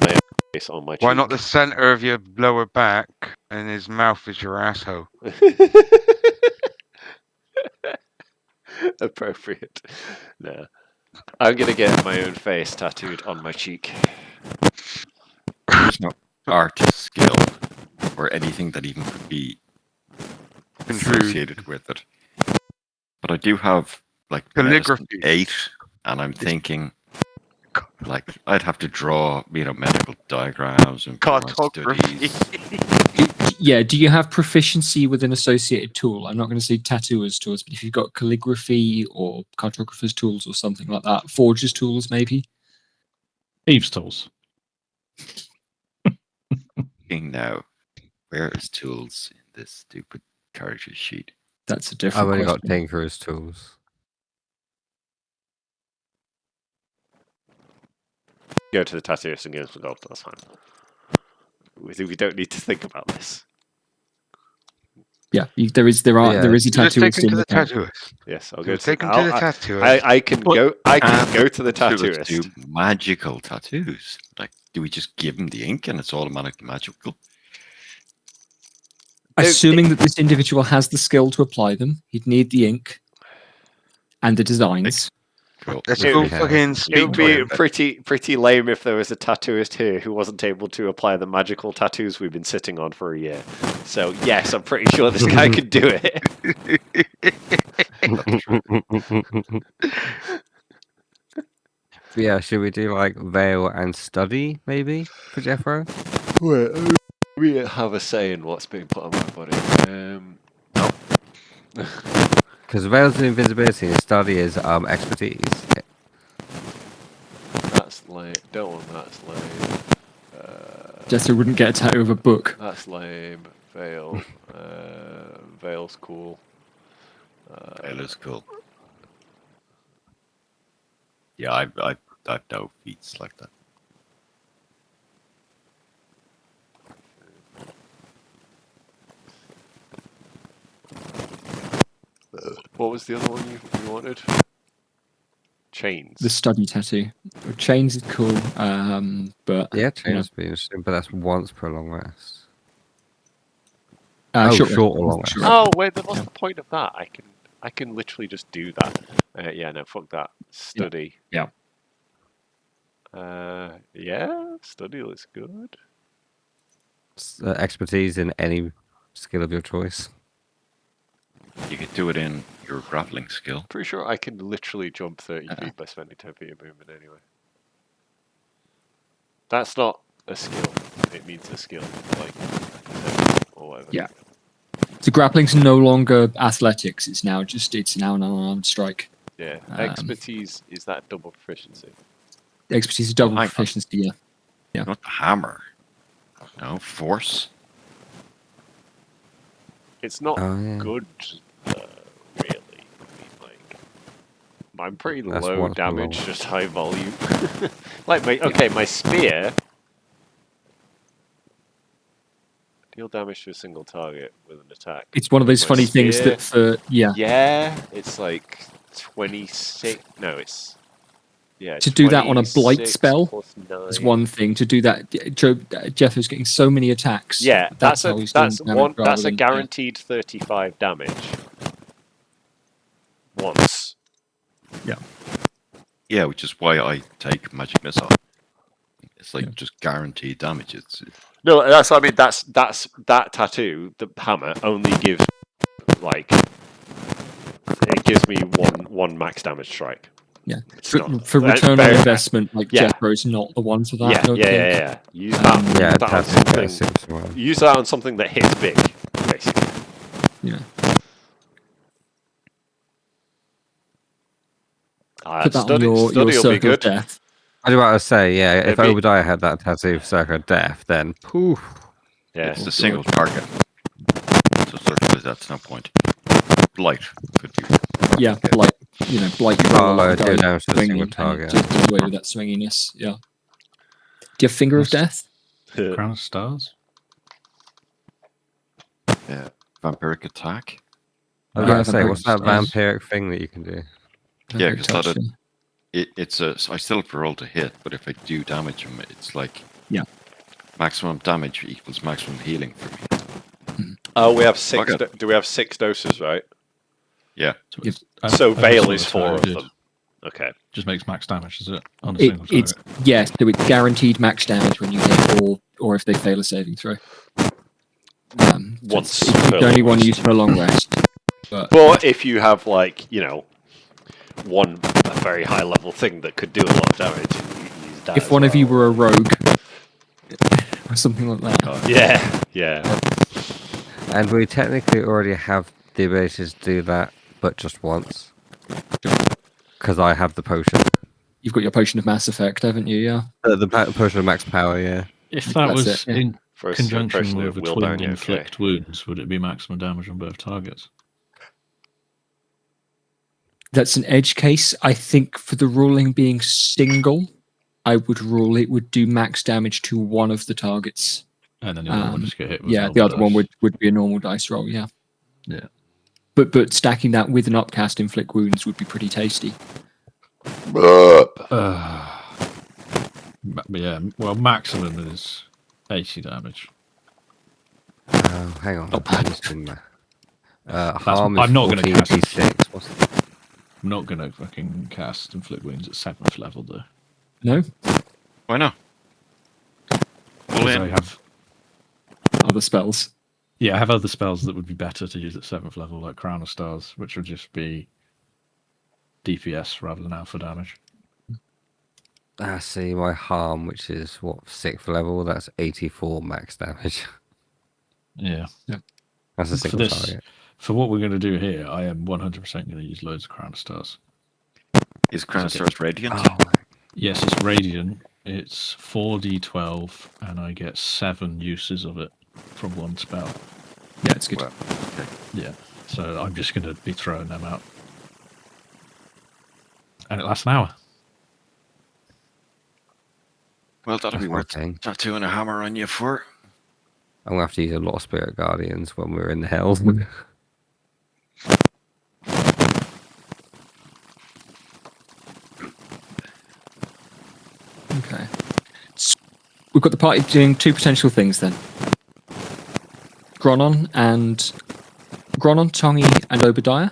My face on my cheek. Why not the center of your lower back and his mouth is your asshole? Appropriate. No. I'm gonna get my own face tattooed on my cheek. There's no art skill or anything that even could be associated with it. But I do have like medicine Calligraphy. 8, and I'm thinking like I'd have to draw, medical diagrams and for my Cartography. studies. Yeah, do you have proficiency with an associated tool? I'm not going to say tattooers tools, but if you've got calligraphy or cartographer's tools or something like that, forger's tools maybe. Thieves' tools. Now, where is tools in this stupid character sheet? That's a I've different only got question. Tinkerer's tools. Go to the tattooist and go for gold. That's fine. We don't need to think about this. Yeah, there is a You just tattooist take him in to the the town. tattooist. Yes, I'll You go take to him to the tattooist. I can go. I can go to the Tattooists tattooist. do magical tattoos. Like, do we just give them the ink and it's automatically magical? Assuming that this individual has the skill to apply them, he'd need the ink and the designs. Cool. Let's It go would- fucking It speak would to be him. pretty lame if there was a tattooist here who wasn't able to apply the magical tattoos we've been sitting on for a year. So yes, I'm pretty sure this guy could do it. Yeah, should we do like veil and study maybe for Jeffro? Wait, we have a say in what's being put on my body. Because veil's an invisibility and study is expertise. That's lame. Don't want that's lame. Jester wouldn't get a tattoo of a book. That's lame. Veil. Veil's cool. Veil is cool. Yeah, I know feats like that. What was the other one you wanted? Chains. The study tattoo. Chains is cool, but Yeah, change would be interesting, but that's once per long rest. short short or long rest. Short. Oh wait, what's the point of that? I can literally just do that. Yeah, no, fuck that. Study. Yeah. Yeah, study looks good. Expertise in any skill of your choice. You could do it in your grappling skill. Pretty sure I can literally jump 30 feet by spending 10 feet of movement anyway. That's not a skill. It means a skill, like, or whatever. Yeah. So grappling's no longer athletics. It's now an unarmed strike. Yeah. Expertise is that double proficiency. Expertise is double Hang on. proficiency. Yeah. Yeah. Not the hammer. No, force. It's not Oh, yeah. good, really. I mean, like, I'm pretty That's low once per long. damage, just high volume. Like my spear. Deal damage to a single target with an attack. It's one of those My funny things spear- that for Yeah, it's like 26. No, it's To do that on a blight 26 spell plus 9. is one thing. To do that, Jeff is getting so many attacks. Yeah, that's how he's doing damage rather That's a than- guaranteed 35 damage. Once. Yeah, which is why I take magic missile. It's like just guaranteed damage. It's No, that's what I mean. That's that tattoo. The hammer only gives like it gives me one max damage strike. Yeah. It's For, not- for that's return on very- investment, like Yeah. Jethro's not the one for that. Yeah, I don't think. yeah. Use that. Yeah, use that on that's something. suits well. Use that on something that hits big, basically. Yeah. Uh, Put that study, on your study will be circle of good. death. I was about to say, yeah, if Maybe- Obadiah had that tattoo for Circle of Death, then poof. Yeah. it's a single target. So certainly that's no point. Blight could do. Yeah, blight. Blight. You roll a lot of do dice damage to a swinging, single and it target. just does away with that swinginess. Yeah. Do you have Finger of Death? Crown of Stars. Yeah. Vampiric attack. I was Yeah, going to say, what's that vampiric stars. vampiric thing that you can do? Yeah, Vampiric 'cause touch, that- yeah. It's a. I still have to roll to hit, but if I do damage him, it's like Yeah. maximum damage equals maximum healing for me. Oh, we have 6. Okay. Do we have 6 doses, right? Yeah. So, Yep. So as I Veil saw is it, 4 it of did- them. Okay. Just makes max damage, is it? On a It, single it's target. yes, so it's guaranteed max damage when you hit, or if they fail a saving throw. So Once it's per only long one rest. use per long rest. But But if you have, like, a very high level thing that could do a lot of damage, you use that. if as one of you well. were a rogue or something like that, Yeah. And we technically already have the ability to do that, but just once. Because I have the potion. you've got your potion of mass effect, haven't you? Yeah. Potion of max power, yeah. If that That's was it, yeah. in For a conjunction person with with a will twinned down, yeah, okay. inflict wounds, would it be maximum damage on both targets? That's an edge case. I think for the ruling being single, I would rule it would do max damage to one of the targets. And then the other one would just get hit with Yeah, normal the other one dice. would be a normal dice roll. Yeah. Yeah. But stacking that with an upcast inflict wounds would be pretty tasty. But yeah, well, maximum is 80 damage. Oh, hang on. Not I bad. just did that. Harm is I'm not gonna 14 cast- d6. What's I'm not going to fucking cast inflict wounds at 7th level, though. No Why not? All Because I in. have, other spells. I have other spells that would be better to use at 7th level, like Crown of Stars, which would just be DPS rather than alpha damage. see, my harm, which is what, 6th level, that's 84 max damage. Yeah. That's a For single this, target. for what we're going to do here, I am 100% going to use loads of Crown of Stars. Is Crown Stars radiant? Oh, Yes, it's radiant. It's 4d12, and I get 7 uses of it from one spell. Yeah, it's good. Well, okay. Yeah, so I'm just going to be throwing them out. And it lasts an hour. Well, that'll be That's worth okay. tattooing a hammer on you for. I'm going to have to use a lot of Spirit Guardians when we're in the Hells. Okay. So we've got the party doing two potential things then. Gronon, Tongi, and Obadiah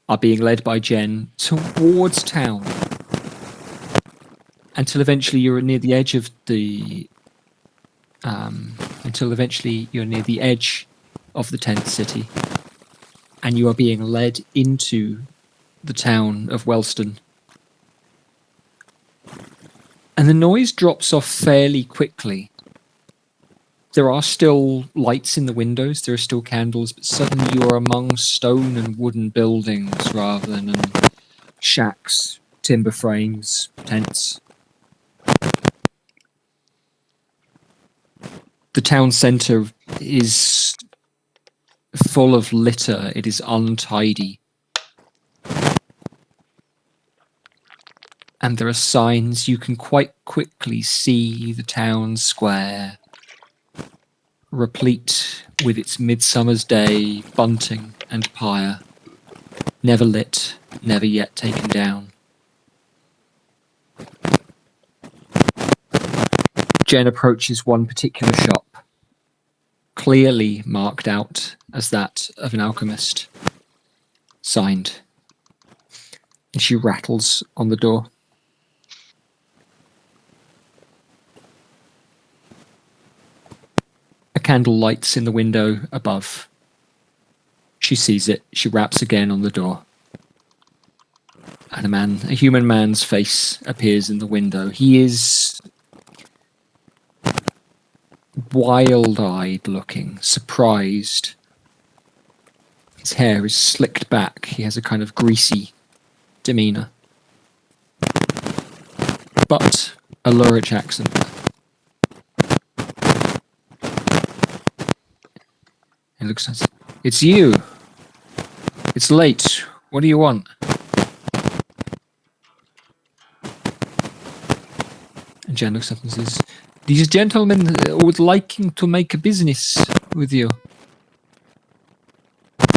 are being led by Jen towards town until eventually you're near the edge of the tent city, and you are being led into the town of Wellston. And the noise drops off fairly quickly. There are still lights in the windows, there are still candles, but suddenly you are among stone and wooden buildings rather than shacks, timber frames, tents. The town centre is full of litter. It is untidy. And there are signs. You can quite quickly see the town square, replete with its midsummer's day bunting and pyre, never lit, never yet taken down. Jen approaches one particular shop, clearly marked out as that of an alchemist, signed, and she rattles on the door. A candle lights in the window above. She sees it. She raps again on the door. And a human man's face appears in the window. He is wild-eyed looking, surprised. His hair is slicked back. He has a kind of greasy demeanor. But a Lurich accent. He looks at us. It's you. It's late. What do you want? And Jen looks up and says, these gentlemen would liking to make a business with you.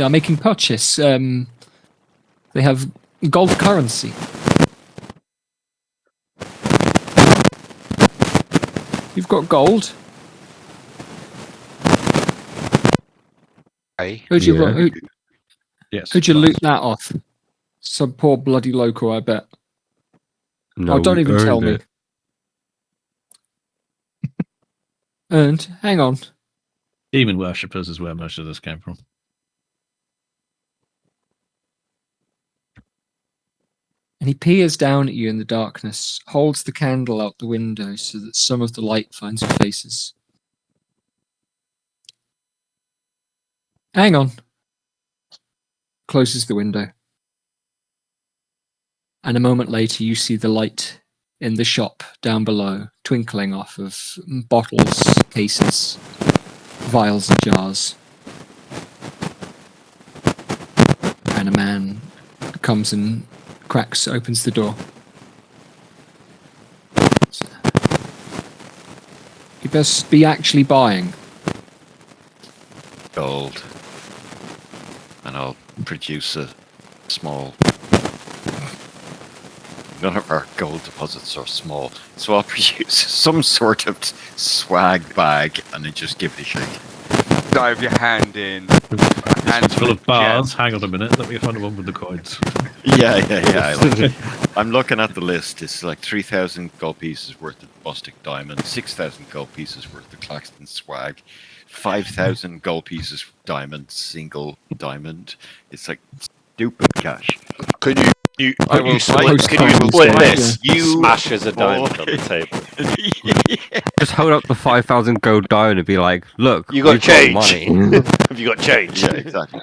They are making purchase. They have gold currency. You've got gold. Hey. Who'd you, Yeah. Yes. who'd you plus. loot that off? Some poor bloody local, I bet. No, Oh, don't we even tell earned me. it. Earned. Hang on. Demon worshippers is where most of this came from. And he peers down at you in the darkness, holds the candle out the window so that some of the light finds your faces. Hang on. Closes the window. And a moment later, you see the light in the shop down below, twinkling off of bottles, cases, vials and jars. And a man comes and opens the door. You best be actually buying. Gold. And I'll produce a small... None of our gold deposits are small, so I'll produce some sort of swag bag and then just give it a shake. Dive your hand in. Hands full of with bars. gems. Hang on a minute. Let me find the one with the coins. Yeah. I like it. I'm looking at the list. It's like 3,000 gold pieces worth of Bostic diamond, 6,000 gold pieces worth of Claxton swag, 5,000 gold pieces diamond, single diamond. It's like stupid cash. Could you I will split postcard this? yeah. You smashes a diamond on the table. Just hold up the 5,000 gold diamond and be like, "Look, You got we've change." money." Have you got change? Yeah, exactly.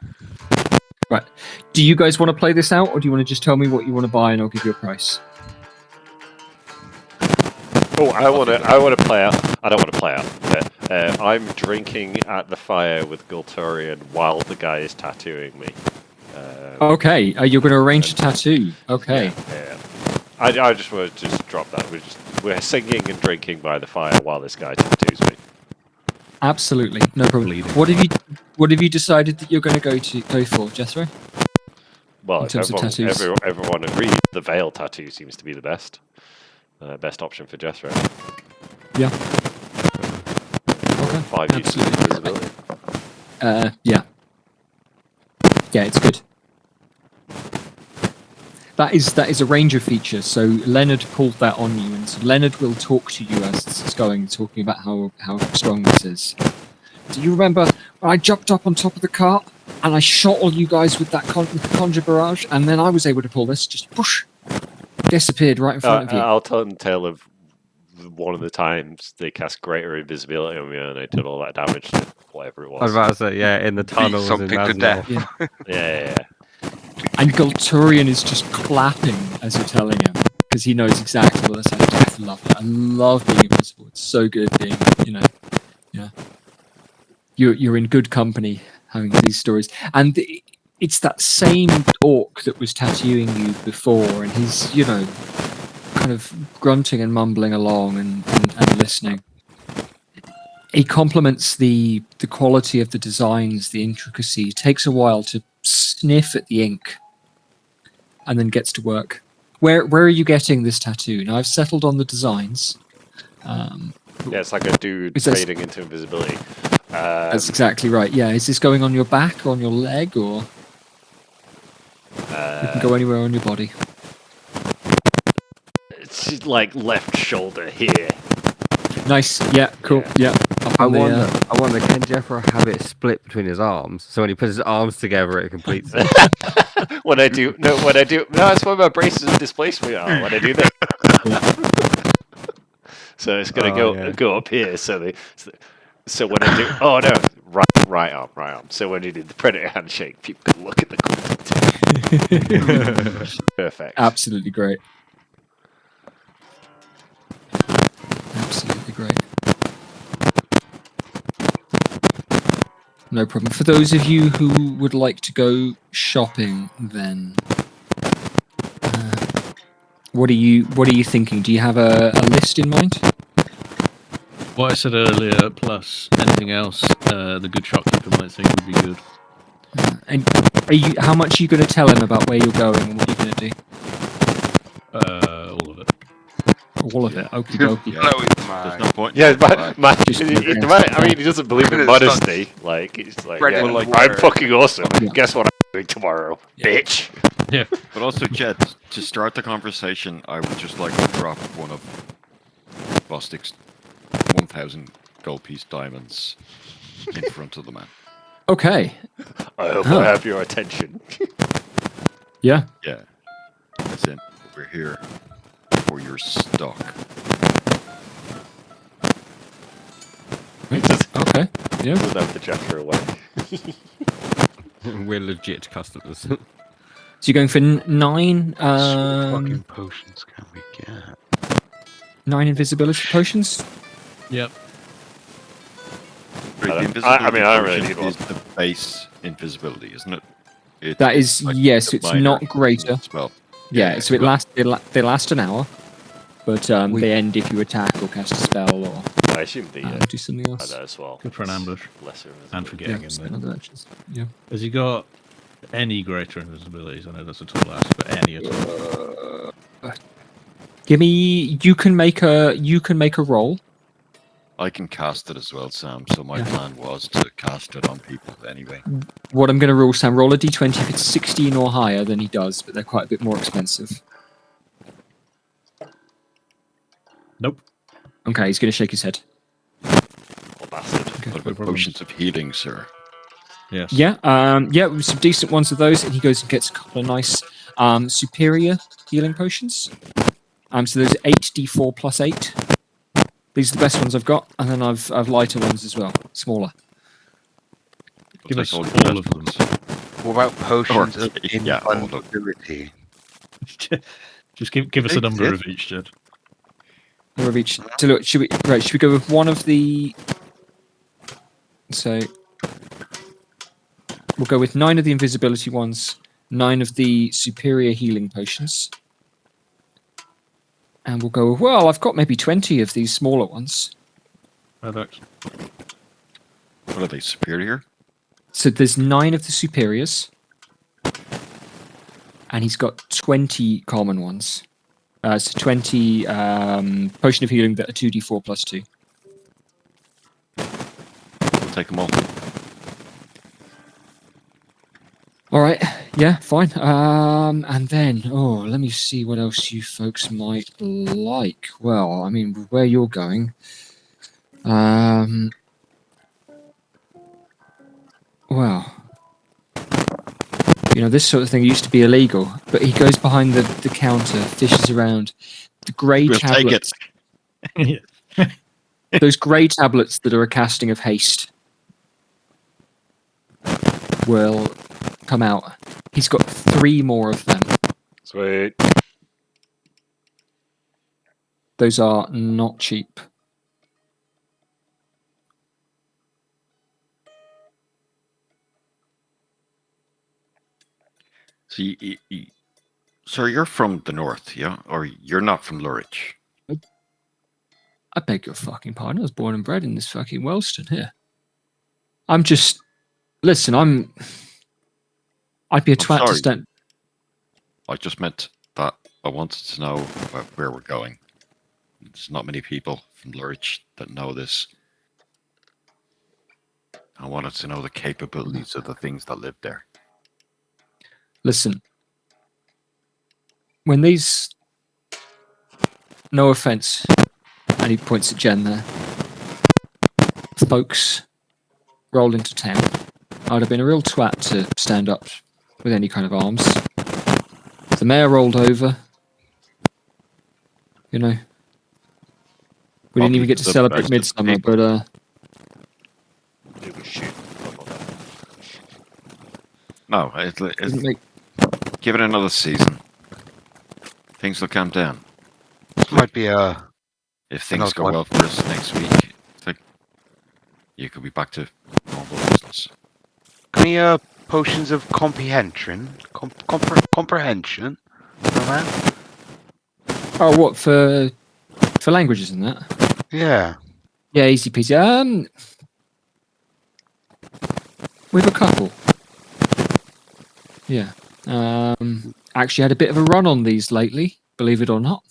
Right. Do you guys want to play this out, or do you want to just tell me what you want to buy and I'll give you a price? Oh, I want to play out. I don't want to play out. But, I'm drinking at the fire with Gulturian while the guy is tattooing me. Okay. You're going to arrange a tattoo. Okay. Yeah. I just want to just drop that. We're singing and drinking by the fire while this guy tattoos me. Absolutely. No problem. Bleeding. What have you decided that you're going to go for, Jethro? Well, In terms of tattoos. everyone agrees the veil tattoo seems to be the best option for Jethro. Yeah. Okay. 5 uses of Absolutely. invisibility. Yeah. Yeah, it's good. That is a ranger feature. So Leonard pulled that on you, and so Leonard will talk to you as this is going, talking about how strong this is. Do you remember when I jumped up on top of the cart and I shot all you guys with with the conjure barrage, and then I was able to pull this, just push, disappeared right in front of you. I'll tell them the tale of one of the times they cast greater invisibility on me and I did all that damage to whatever it I was was. about to say, yeah, in the tunnels in something to Masnol. death. Yeah. Yeah. And Gulturian is just clapping as you're telling him, because he knows exactly what that's like. I love it. I love being invisible. It's so good being, yeah. You're in good company having these stories. And it's that same orc that was tattooing you before, and he's, kind of grunting and mumbling along and listening. He compliments the quality of the designs, the intricacy. It takes a while to sniff at the ink and then gets to work. Where are you getting this tattoo? Now, I've settled on the designs. Yeah, it's like a dude Is this- fading into invisibility. That's exactly right. Yeah, is this going on your back, or on your leg, or it can go anywhere on your body? It's like left shoulder here. Nice. Yeah, cool. Yeah. Up I on the, wonder, can Jeffro have it split between his arms? So when he puts his arms together, it completes it. When I do, that's why my braces and displacement are. When I do that, so it's gonna go up here. So when I do, oh no, right arm. So when you did the predator handshake, people can look at the content. Perfect. Absolutely great. Absolutely great. No problem. For those of you who would like to go shopping, then what are you thinking? Do you have a list in mind? What I said earlier, plus anything else, the good shopkeeper might think would be good. And how much are you going to tell him about where you're going and what you're going to do? All of it. All of it. Okie dokie. Yeah. Blow his There's mind. no point. Yeah, in going back. Just I mean, he doesn't believe in It's not modesty. Like, he's like, bread yeah, and I'm water. fucking awesome. Yeah. Guess what I'm doing tomorrow, bitch? Yeah. But also, Jed, to start the conversation, I would just like to drop one of Bostic's 1,000 gold piece diamonds in front of the man. Okay. I hope Huh. I have your attention. Yeah. Yeah. As in, we're here for your stock. Okay. Yeah. Doesn't have to gesture away. We're legit customers. So you're going for 9. Fucking potions can we get? 9 invisibility potions. Yep. Right, I the don't- invisibility I mean, I don't really potion need one. is the base invisibility, isn't it? That is like yes. the It's minor not greater. spell. Yeah. Yeah, So it lasts. They last an hour, but they end if you attack or cast a spell or I assume the do something had else. that as well. Good for an ambush. Lesser. And for Yeah. getting in spend there. other actions. Yeah. Has he got any greater invisibilities? I know that's a tall ask, but any at all? Give me. You can make a roll. I can cast it as well, Sam. So my Yeah. plan was to cast it on people anyway. What I'm going to rule, Sam, roll a d20 if it's 16 or higher, then he does, but they're quite a bit more expensive. Nope. Okay, he's going to shake his head. Oh, bastard. What about problem. potions of healing, sir? Yes. Yeah, with some decent ones of those, and he goes and gets a couple of nice superior healing potions. So there's 8d4 plus 8. These are the best ones I've got, and then I've lighter ones as well, smaller. We'll Give take us all all your of best them. ones. What about potions Or- of yeah, all of them. invulnerability? Just give us a Hey, number yeah. of each, Jed. Or of each. So look, should we go with one of the? So we'll go with 9 of the invisibility ones, 9 of the superior healing potions, and we'll go. Well, I've got maybe 20 of these smaller ones. Perfect. What are they, superior? So there's 9 of the superiors, and he's got 20 common ones. So 20 potion of healing that are 2d4 plus 2. We'll take them all. All right, yeah, fine. And then, let me see what else you folks might like. Well, I mean, where you're going. Well, this sort of thing used to be illegal, but he goes behind the counter, fishes around. The grey We'll take tablets, it. those grey tablets that are a casting of haste, will come out. He's got 3 more of them. Sweet. Those are not cheap. So, sir, you're from the north, yeah? Or you're not from Lurich? I beg your fucking pardon. I was born and bred in this fucking Wellston here. I'm just... Listen, I'd be a twat to sorry. stand... I just meant that I wanted to know about where we're going. There's not many people from Lurich that know this. I wanted to know the capabilities of the things that live there. Listen. When these... No offence. And he points at Jen there. Folks roll into town. I'd have been a real twat to stand up with any kind of arms. The mayor rolled over. We didn't even get to The celebrate best of Midsummer, people. but It was shit. No, doesn't make... give it another season. Things will calm down. This might be a If things Another go one. well for us next week, I think you could be back to normal business. potions of comprehension. Comprehension. Man? Oh, what, for languages and that? Yeah. Yeah, easy peasy. We have a couple. Yeah. Actually had a bit of a run on these lately, believe it or not,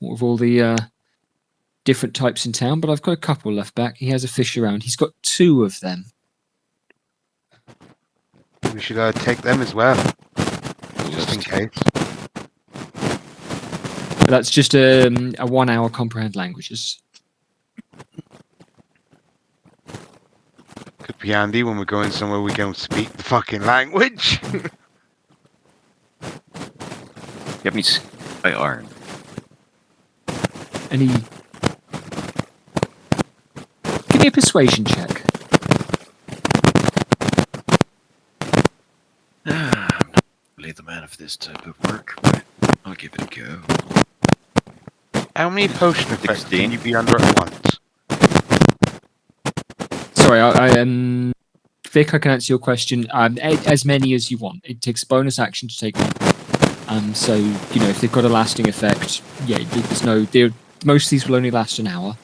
with all the different types in town, but I've got a couple left back. He has a fish around. He's got 2 of them. We should take them as well, just in case. But that's just a 1 hour comprehend languages. Could be handy when we're going somewhere we don't speak the fucking language. You have any iron? And he... Give me a persuasion check. I'm not really the man of this type of work, but I'll give it a go. How many potion effects 16. can you be under at once? Sorry, Vic, I can answer your question. As many as you want. It takes a bonus action to take one. So, you know, if they've got a lasting effect, yeah, most of these will only last an hour.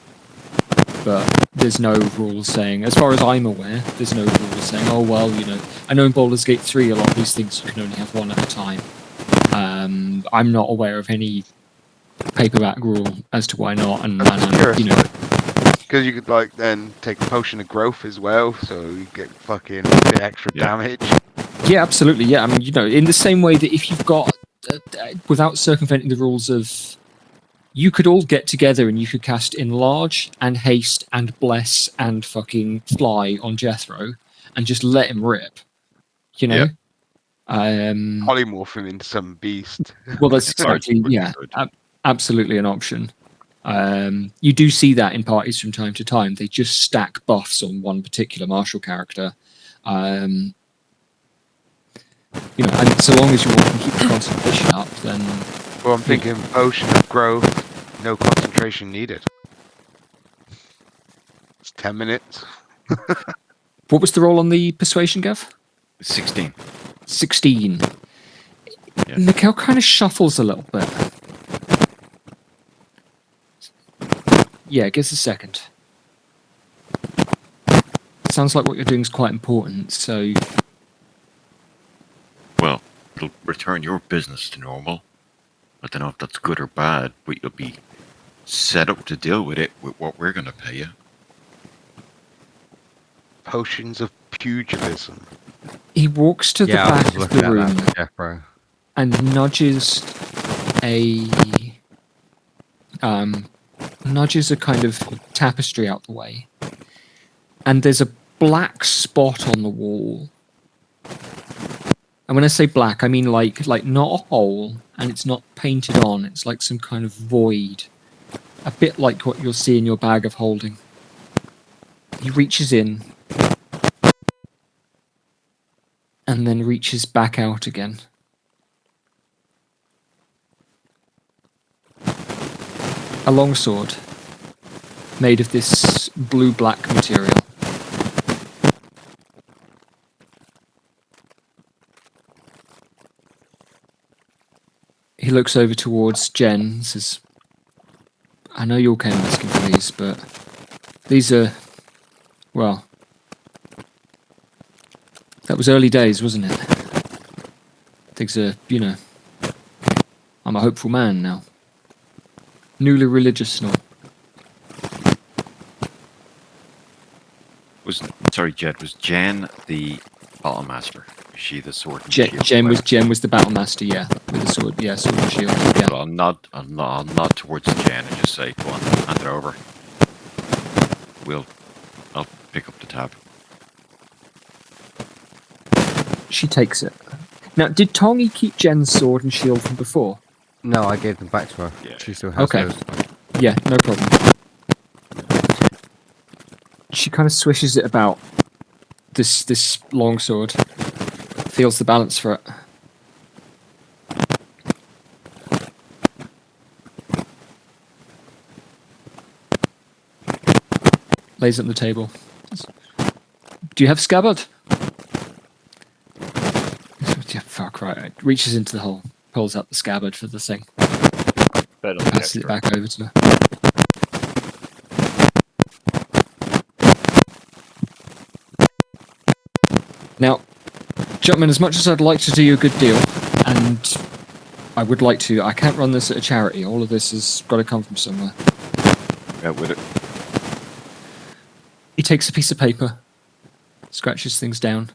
But there's no rule saying, as far as I'm aware, there's no rule saying, oh, well, you know, I know in Baldur's Gate 3, a lot of these things you can only have one at a time. I'm not aware of any paperback rule as to why not, and you know, because you could like then take a potion of growth as well, so you get fucking a bit extra damage. Yeah, absolutely. Yeah, I mean, you know, in the same way that if you've got, without circumventing the rules of, you could all get together and you could cast Enlarge and Haste and Bless and fucking Fly on Jethro and just let him rip, you know. Polymorph him into some beast. Well, that's exactly, yeah, absolutely an option. You do see that in parties from time to time. They just stack buffs on one particular martial character. You know, and so long as you want to keep the concentration up, then... Well, I'm thinking potion of growth, no concentration needed. It's 10 minutes. What was the roll on the persuasion, Gav? 16. 16. Yeah. Mikhail kind of shuffles a little bit. Yeah, it gives a second. Sounds like what you're doing is quite important, so... Well, it'll return your business to normal. I don't know if that's good or bad, but you'll be set up to deal with it with what we're going to pay you. Potions of pugilism. He walks to the I back was of looking the at room that, Jethro. and nudges a kind of tapestry out the way. And there's a black spot on the wall. And when I say black, I mean like not a hole, and it's not painted on. It's like some kind of void. A bit like what you'll see in your bag of holding. He reaches in and then reaches back out again. A longsword made of this blue-black material. He looks over towards Jen and says, I know you all came asking for these, but these are, well, that was early days, wasn't it? Things are, you know, I'm a hopeful man now. Newly religious and all. Sorry, Jed, was Jen the battle master? Was she the sword and shield? Jen was the battle master, yeah, with the sword, yeah, sword and shield, yeah. So I'll nod towards Jen and just say, go on, hand it over. I'll pick up the tab. She takes it. Now, did Tongi keep Jen's sword and shield from before? No, I gave them back to her. Yeah. She still has Okay. those. Yeah, no problem. She kind of swishes it about this longsword. Feels the balance for it. Lays it on the table. Do you have scabbard? Yeah, fuck right. Reaches into the hole, pulls out the scabbard for the thing, passes it back over to her. Now, Gentlemen, as much as I'd like to do you a good deal, and I would like to, I can't run this at a charity. All of this has got to come from somewhere. Yeah, with it. He takes a piece of paper, scratches things down.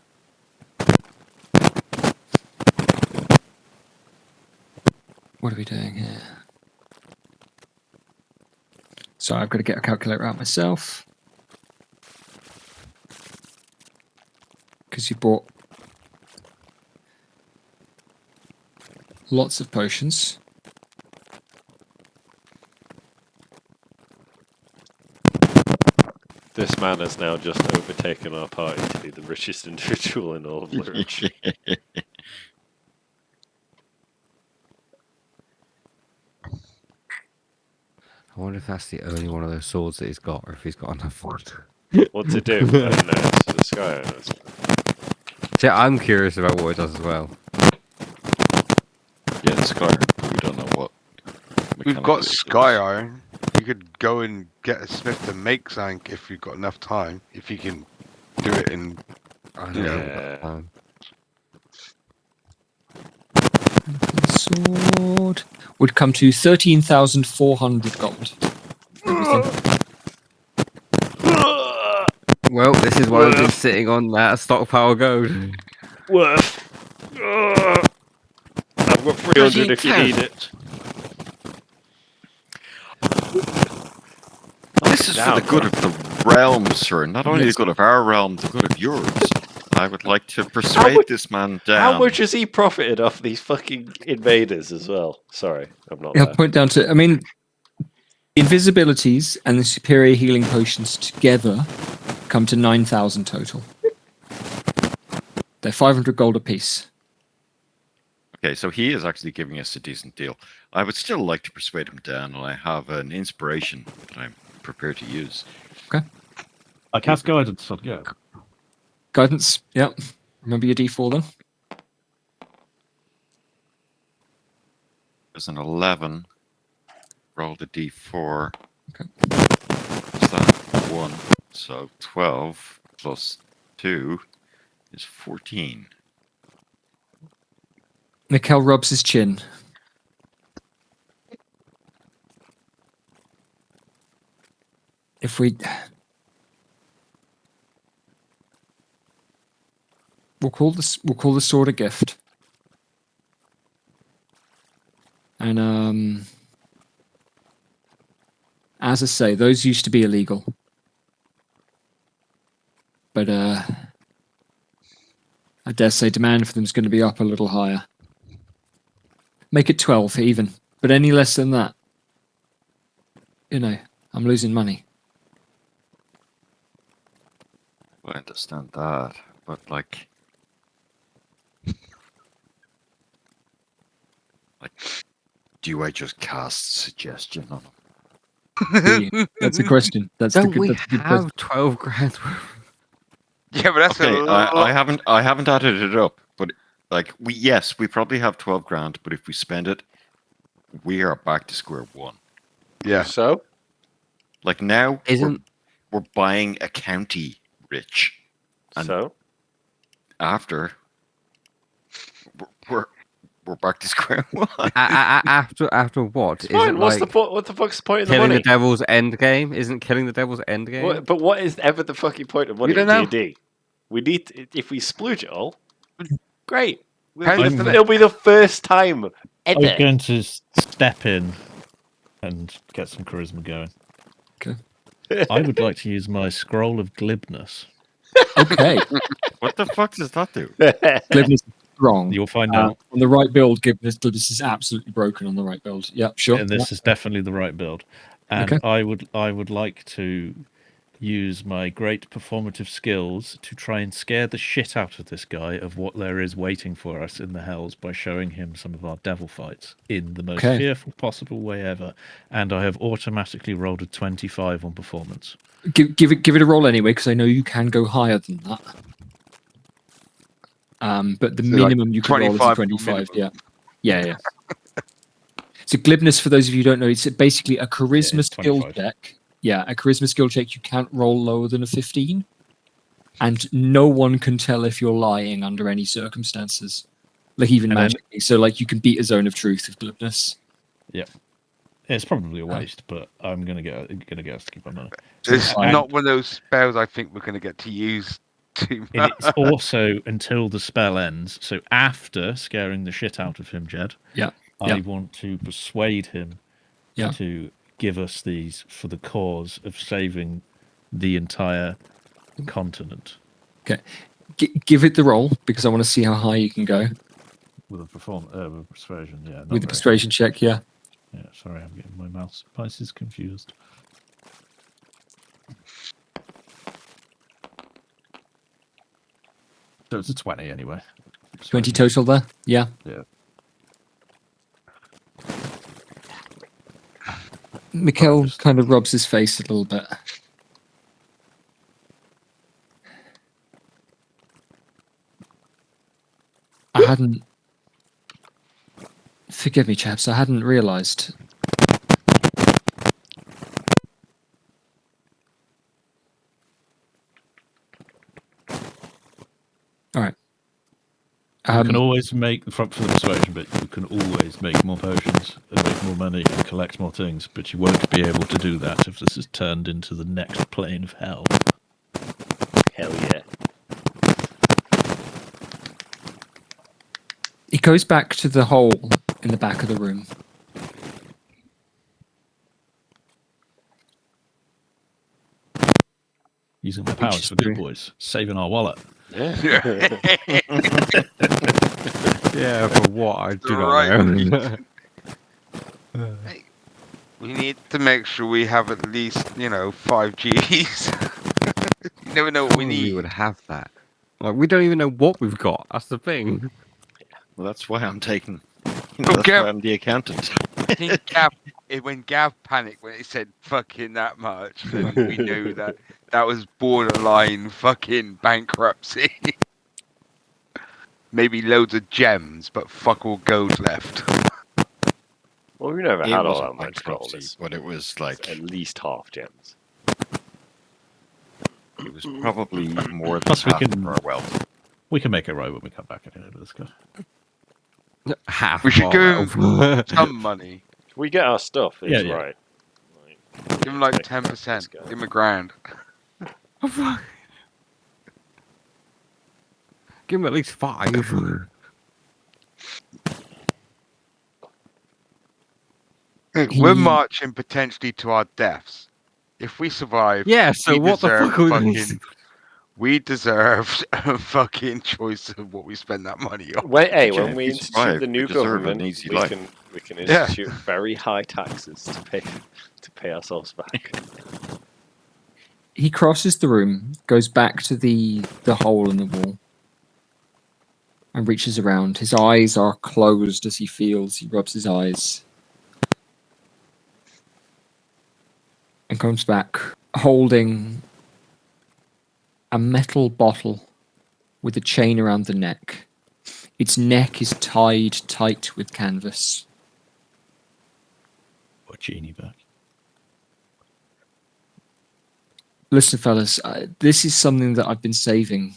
What are we doing here? So I've got to get a calculator out myself. Because you bought lots of potions. This man has now just overtaken our party to be the richest individual in all of literature. I wonder if that's the only one of those swords that he's got, or if he's got enough for it. What to do? I don't know. It's the sky. See, I'm curious about what it does as well. Yeah, it's Skyrim, but we don't know what. We've got mechanical it Sky is. Iron. You could go and get a smith to make something if you've got enough time. If you can do it in. I Yeah. know. Sword would come to 13,400 gold. Well, this is why we've been sitting on that stockpile of gold. Worth. I've got 300 if you need it. This is for the good of the realm, sir. Not only the good of our realm, the good of yours. I would like to persuade this man down. How much has he profited off these fucking invaders as well? Sorry, I'm not I'll there. point down to, I mean, invisibilities and the superior healing potions together come to 9,000 total. They're 500 gold apiece. Okay, so he is actually giving us a decent deal. I would still like to persuade him down, and I have an inspiration that I'm prepared to use. I cast guidance on yeah. Guidance, yep. Remember your D4 then? There's an 11. Rolled a d4. Okay. What's that? 1. So 12 plus 2 is 14. Mikkel rubs his chin. If we... We'll call the sword a gift. And as I say, those used to be illegal. But I dare say demand for them is going to be up a little higher. Make it 12 even. But any less than that, you know, I'm losing money. I understand that, but like, do I just cast suggestion on him? That's a question. That's Don't the we that's a good have question. 12 grand worth? Yeah, but that's Okay, a lot. I haven't added it up, but like we probably have 12 grand, but if we spend it, we are back to square one. Yeah. So? Like now, Isn't we're buying a county rich, and So? after we're back to square one. after what? It's Is fine. it What's like the point? What the fuck's the point of the killing money? the devil's end game? Isn't killing the devil's end game? But what is ever the fucking point of money don't in know. D&D? We need to, if we splooge it all, great. I'm- It'll be the first time I was ever. going to step in and get some charisma going. Okay. I would like to use my scroll of glibness. Okay. What the fuck does that do? Glibness is wrong. You'll find out. On the right build, glibness is absolutely broken on the right build. Yep, sure. And this is definitely the right build. And Okay. I would like to use my great performative skills to try and scare the shit out of this guy of what there is waiting for us in the hells by showing him some of our devil fights in the most Okay. fearful possible way ever. And I have automatically rolled a 25 on performance. Give it a roll anyway, because I know you can go higher than that. But the So, like, minimum you can roll is a 25 25. Yeah. So glibness, for those of you who don't know, it's basically a charisma it's skill 25. check. Yeah, a charisma skill check. You can't roll lower than a 15. and no one can tell if you're lying under any circumstances, like even And then- magically. So like you can beat a zone of truth with glibness. It's probably a waste, but I'm gonna get us to keep our money. It's fine. not one of those spells I think we're going to get to use too And much. it's also until the spell ends. So after scaring the shit out of him, Jed, Yeah. I want to persuade him Yeah. to give us these for the cause of saving the entire continent Give it the roll because I want to see how high you can go with a persuasion. Yeah, not with the very persuasion check. Yeah. high. Yeah, sorry, I'm getting my mouse is confused. So it's a 20 anyway. 20 total there. Yeah. Yeah. Mikkel just- kind of rubs his face a little bit. I hadn't. Forgive me, chaps. I hadn't realised. All right. You can always make for the persuasion, but you can always make more potions and make more money and collect more things. But you won't be able to do that if this is turned into the next plane of hell. Hell yeah. He goes back to the hole in the back of the room. Using the powers for good boys, saving our wallet. Yeah. Yeah, for what? I do Right. not know. We need to make sure we have at least, 5 Gs. You never know what we We need. would have that. Like, we don't even know what we've got. That's the thing. Well, that's why I'm taking. Oh, That's Gav- why I'm the accountant. I think when Gav panicked when he said fucking that much, then we knew that was borderline fucking bankruptcy. Maybe loads of gems, but fuck all gold left. Well, we never It had all wasn't that much gold. bankruptcy, It's but it was like at least half gems. it was probably more than Plus we half can- of our wealth. We can make it right when we come back anyway, but let's go. Half. We should of give our wealth. some money. If we get our stuff, it's Yeah. right. Give him like Okay, 10%. let's go. Give him $1,000. Give him at least 5. We're marching potentially to our deaths. If we survive, Yeah, so we what the deserve fuck are we fucking- we deserve a fucking choice of what we spend that money on. Wait, hey, Yeah, when we we institute survive, the we new deserve an government, easy we life. can Yeah. institute very high taxes to pay ourselves back. He crosses the room, goes back to the hole in the wall, and reaches around. His eyes are closed as he feels. He rubs his eyes. And comes back holding a metal bottle with a chain around the neck. Its neck is tied tight with canvas. Put Genie back. Listen, fellas, this is something that I've been saving.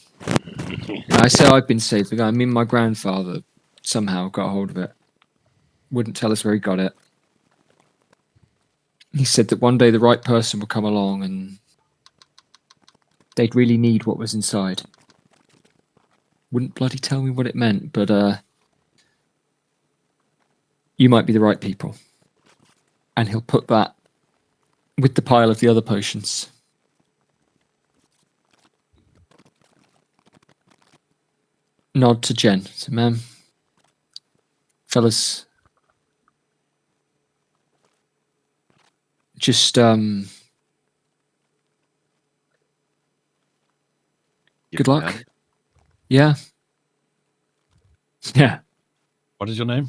I say I've been saving. I mean, my grandfather somehow got a hold of it. Wouldn't tell us where he got it. He said that one day the right person would come along and they'd really need what was inside. Wouldn't bloody tell me what it meant, but you might be the right people. And he'll put that with the pile of the other potions. Nod to Jen. So, ma'am, fellas, just good luck. Man. Yeah. Yeah. What is your name?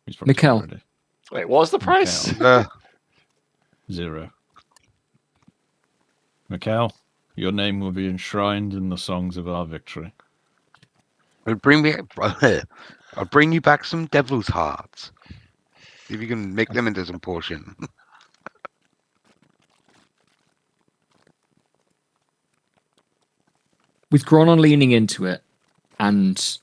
He's probably Mikkel. already. Wait, what was the price? Mikkel. 0. Mikkel, your name will be enshrined in the songs of our victory. I'll bring you back some devil's hearts. See if you can make them into some portion. with Gronon leaning into it and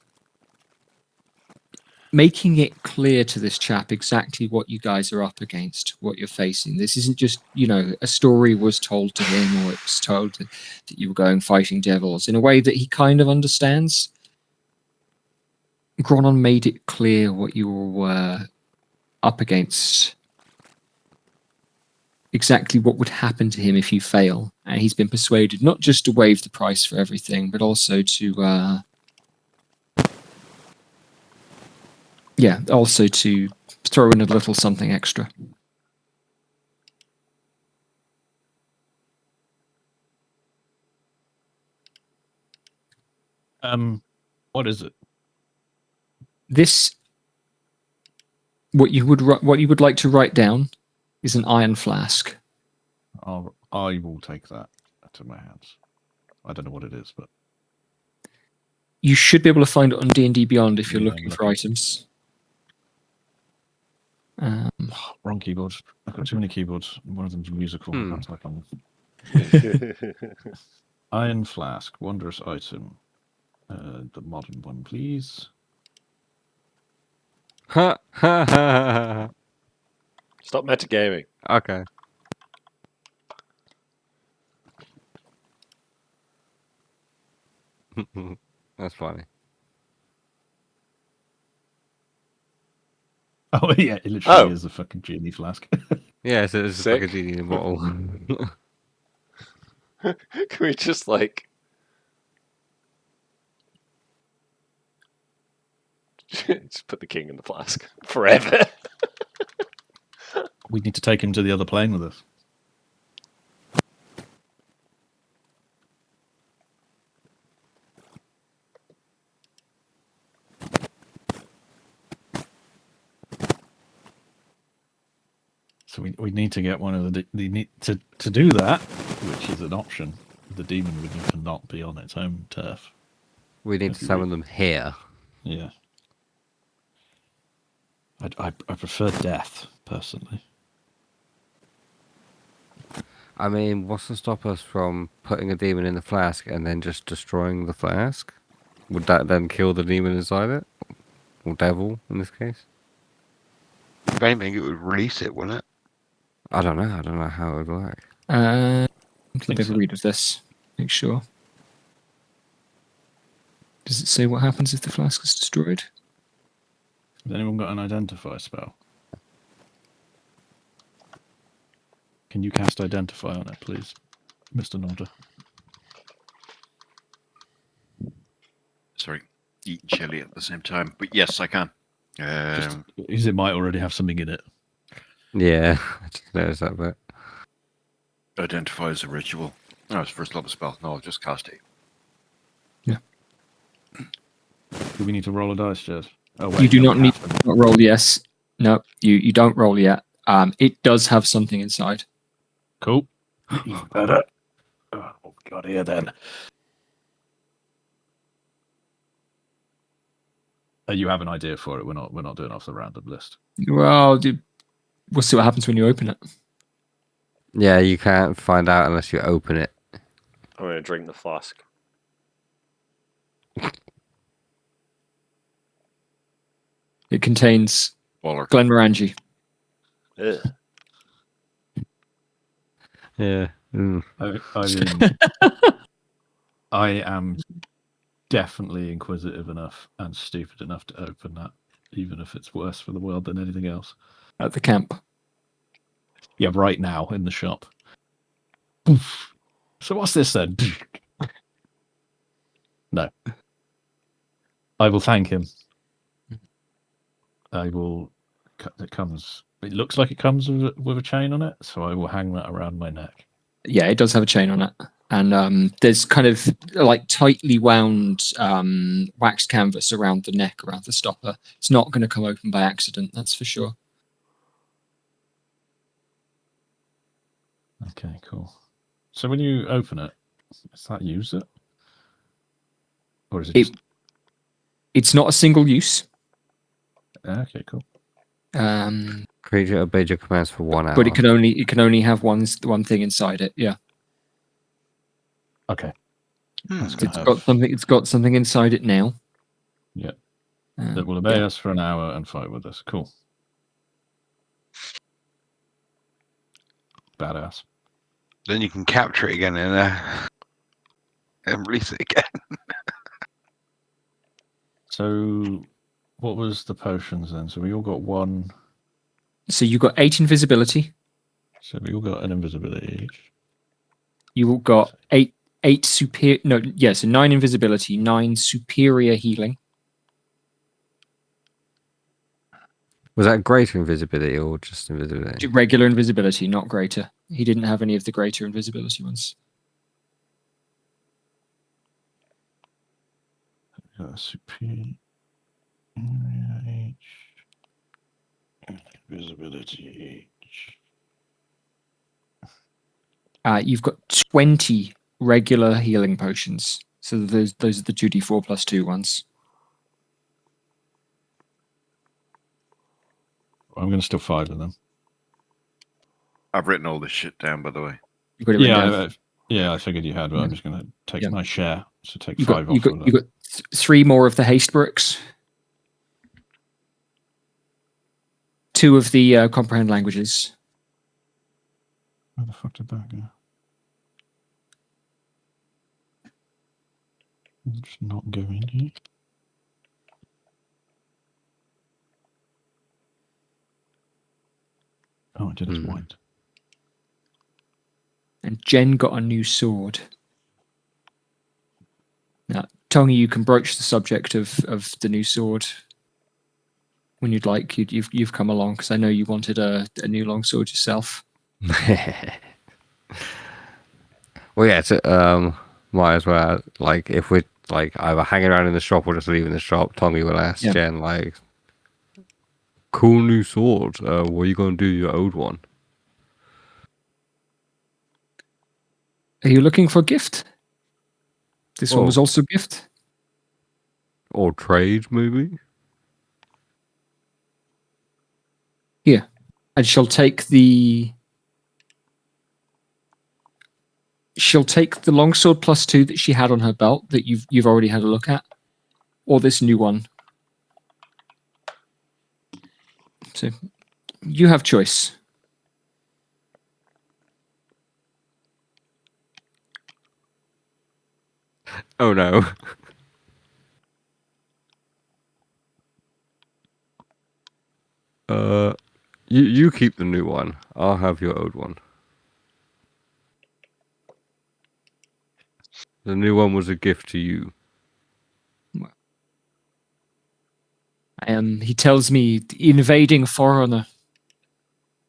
making it clear to this chap exactly what you guys are up against, what you're facing. This isn't just, a story was told to him, or it was told that you were going fighting devils in a way that he kind of understands. Gronon made it clear what you were up against, exactly what would happen to him if you fail. And he's been persuaded not just to waive the price for everything, but also to also to throw in a little something extra. What is it? This, what you would like to write down, is an iron flask. I will take that to my hands. I don't know what it is, but You should be able to find it on D&D Beyond if you're Yeah, looking I'm for items. wrong keyboard. I've got too many keyboards. One of them's musical. I can't type on. Iron flask, wondrous item. The modern one, please. Ha ha ha. Stop metagaming. Okay. That's funny. Oh yeah, it literally is a fucking genie flask. Yeah, so it's just like a Sick. genie in a bottle. Can we just just put the king in the flask forever? We need to take him to the other plane with us. So we need to get one of the need to do that, which is an option. The demon would need to not be on its own turf. We need to summon them here. Yeah. I prefer death personally. I mean, what's to stop us from putting a demon in the flask and then just destroying the flask? Would that then kill the demon inside it? Or devil, in this case? If anything, it would release it, wouldn't it? I don't know. I don't know how it would work. Let me have so. a read of this. Make sure. Does it say what happens if the flask is destroyed? Has anyone got an identify spell? Can you cast identify on it, please, Mr. Norder? Sorry, eating chili at the same time. But yes, I can. Because it might already have something in it. Yeah, I just noticed that bit. Identify as a ritual. No, it's first level spell. No, I'll just cast it. Yeah. Do we need to roll a dice, Jed? Oh, wait, You do no, not we need have to. to roll. Yes. No, you don't roll yet. It does have something inside. Cool. Even better. Oh, what we got here then? You have an idea for it. We're not doing off the random list. Well, we'll see what happens when you open it. Yeah, you can't find out unless you open it. I'm going to drink the flask. It contains Waller. Glenmorangie. Ugh. Yeah. Mm. I am definitely inquisitive enough and stupid enough to open that, even if it's worse for the world than anything else. At the camp. Yeah, right now in the shop. Oof. So what's this then? No. I will thank him. I will. It comes. It looks like it comes with a chain on it, so I will hang that around my neck. Yeah, it does have a chain on it. And there's kind of like tightly wound waxed canvas around the neck, around the stopper. It's not going to come open by accident, that's for sure. Okay, cool. So when you open it, does that use it? Or is it just... It's not a single use. Okay, cool. Creature obeys your commands for 1 hour. But it can only have one thing inside it, yeah. Okay. That's It's gonna got have something. It's got something inside it now. Yeah. Um, that will obey yeah. us for an hour and fight with us. Cool. Badass. Then you can capture it again and release it again. So, what was the potions then? So we all got one. So you got 8 invisibility. So we all got an invisibility each. You all got 8 superior. No, yeah. So 9 invisibility, 9 superior healing. Was that greater invisibility or just invisibility? Regular invisibility, not greater. He didn't have any of the greater invisibility ones. Superior each. Invisibility each. You've got 20 regular healing potions. So those are the 2d4 plus 2 ones. I'm going to steal 5 of them. I've written all this shit down, by the way. You got it written down. Yeah, I figured you had, but I'm just going to take my share. So take You 5 got, you off got, of that. you got 3 more of the haste bricks. 2 of the comprehend languages. Where the fuck did that go? Just not go in here. Oh, it did. It's white. And Jen got a new sword. Now, Tongi, you can broach the subject of the new sword when you'd like. You've come along because I know you wanted a new longsword yourself. Well, yeah, might as well. Like, if we're like either hanging around in the shop or just leaving the shop, Tommy will ask Jen, like, cool new sword. What are you going to do your old one? Are you looking for a gift? This one was also a gift. Or trade, maybe? Here. And she'll take the longsword plus 2 that she had on her belt that you've already had a look at, or this new one. So you have choice. Oh no. You keep the new one. I'll have your old one. The new one was a gift to you. He tells me the invading foreigner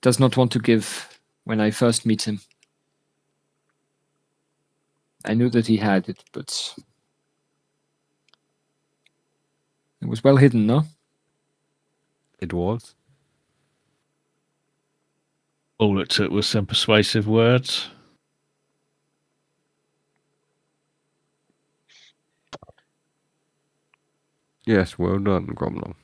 does not want to give when I first meet him. I knew that he had it, but it was well hidden, no? It was. All it took was some persuasive words. Yes, well done, Gromlong.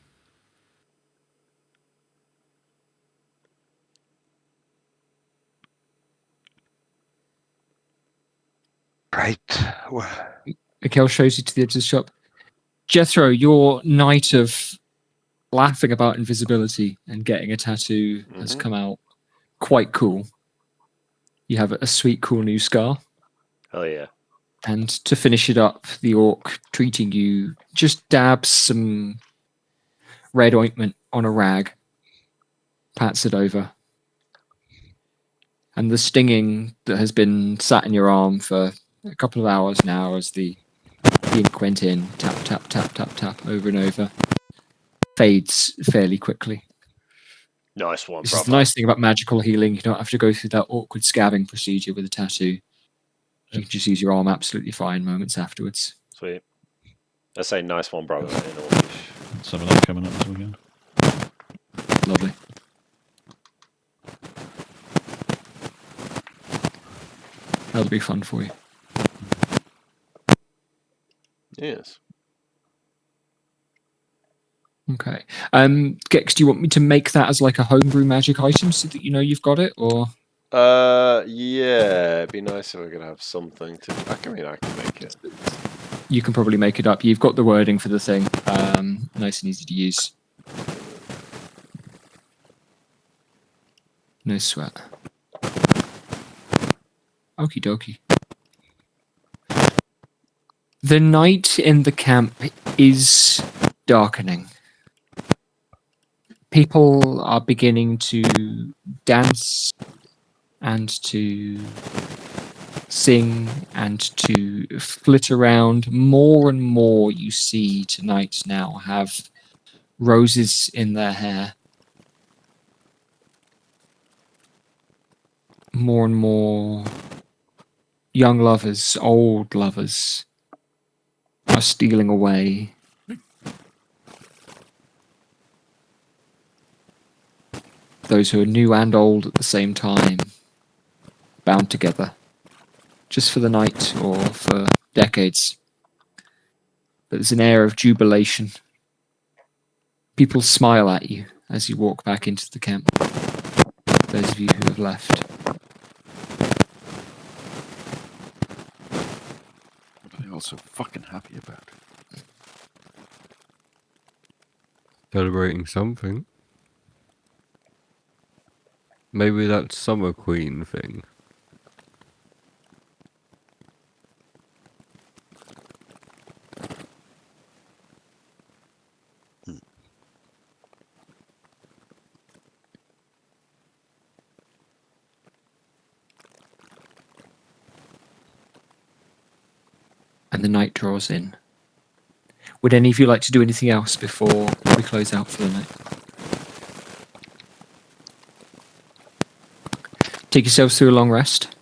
Right. Mikhail shows you to the edge of the shop. Jethro, your night of laughing about invisibility and getting a tattoo has come out quite cool. You have a sweet, cool new scar. Hell yeah. And to finish it up, the orc treating you just dabs some red ointment on a rag, pats it over. And the stinging that has been sat in your arm for a couple of hours now as the ink went in, tap, tap, tap, tap, tap, over and over, fades fairly quickly. Nice one, This is brother. the nice thing about magical healing. You don't have to go through that awkward scabbing procedure with a tattoo. You can just use your arm absolutely fine moments afterwards. Sweet. I say nice one, brother, in Orcish. Some of that coming up this weekend. Lovely. That'll be fun for you. Yes. Okay. Gex, do you want me to make that as like a homebrew magic item so that you know you've got it, or Yeah, it'd be nice if we could have something to. I can make it. You can probably make it up. You've got the wording for the thing. Nice and easy to use. No sweat. Okie dokie. The night in the camp is darkening. People are beginning to dance and to sing and to flit around. More and more you see tonight now have roses in their hair. More and more young lovers, old lovers are stealing away. Those who are new and old at the same time, bound together, just for the night or for decades. But there's an air of jubilation. People smile at you as you walk back into the camp. Those of you who have left. What are they all so fucking happy about? Celebrating something. Maybe that Summer Queen thing. And the night draws in. Would any of you like to do anything else before we close out for the night? Take yourselves through a long rest.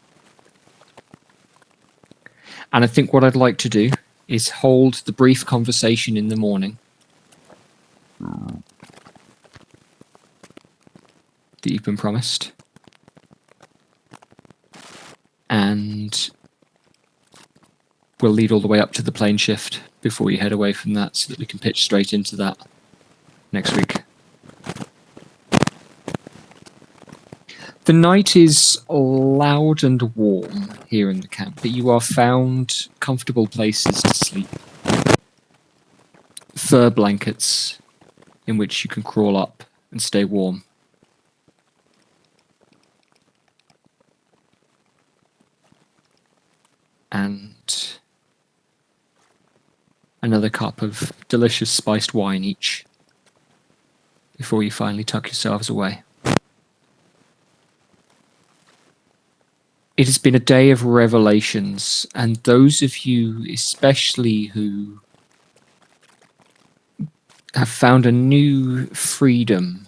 And I think what I'd like to do is hold the brief conversation in the morning that you've been promised. And we'll lead all the way up to the plane shift before you head away from that so that we can pitch straight into that next week. The night is loud and warm here in the camp, but you are found comfortable places to sleep. Fur blankets in which you can crawl up and stay warm. And another cup of delicious spiced wine each before you finally tuck yourselves away. It has been a day of revelations, and those of you especially who have found a new freedom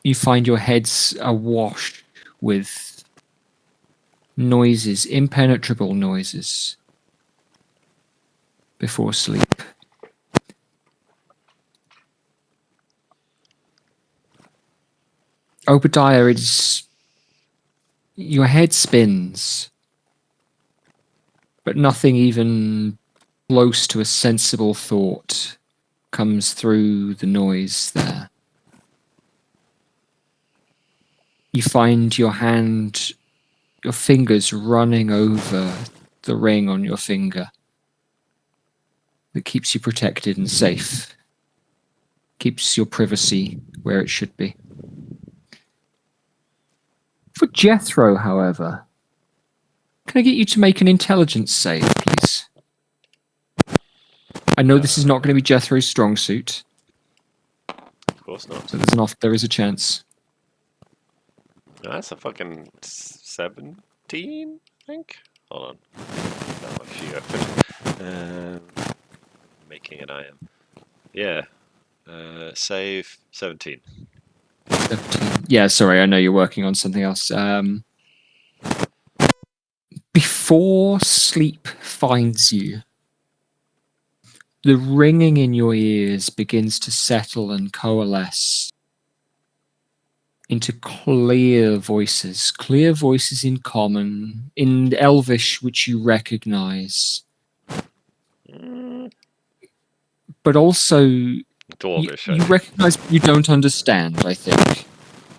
you find your heads awash with noises, impenetrable noises before sleep. Obadiah, your head spins, but nothing even close to a sensible thought comes through the noise there. You find your fingers running over the ring on your finger that keeps you protected and safe, keeps your privacy where it should be. For Jethro, however, can I get you to make an intelligence save, please? I know this is not going to be Jethro's strong suit. Of course not. So there is a chance. That's a fucking 17, I think. Hold on. That much sheet open. Making an item. Yeah. Save 17. 17. Yeah, sorry, I know you're working on something else. Before sleep finds you, the ringing in your ears begins to settle and coalesce into clear voices in common, in Elvish, which you recognize, but also Dwarvish. You recognise you don't understand, I think.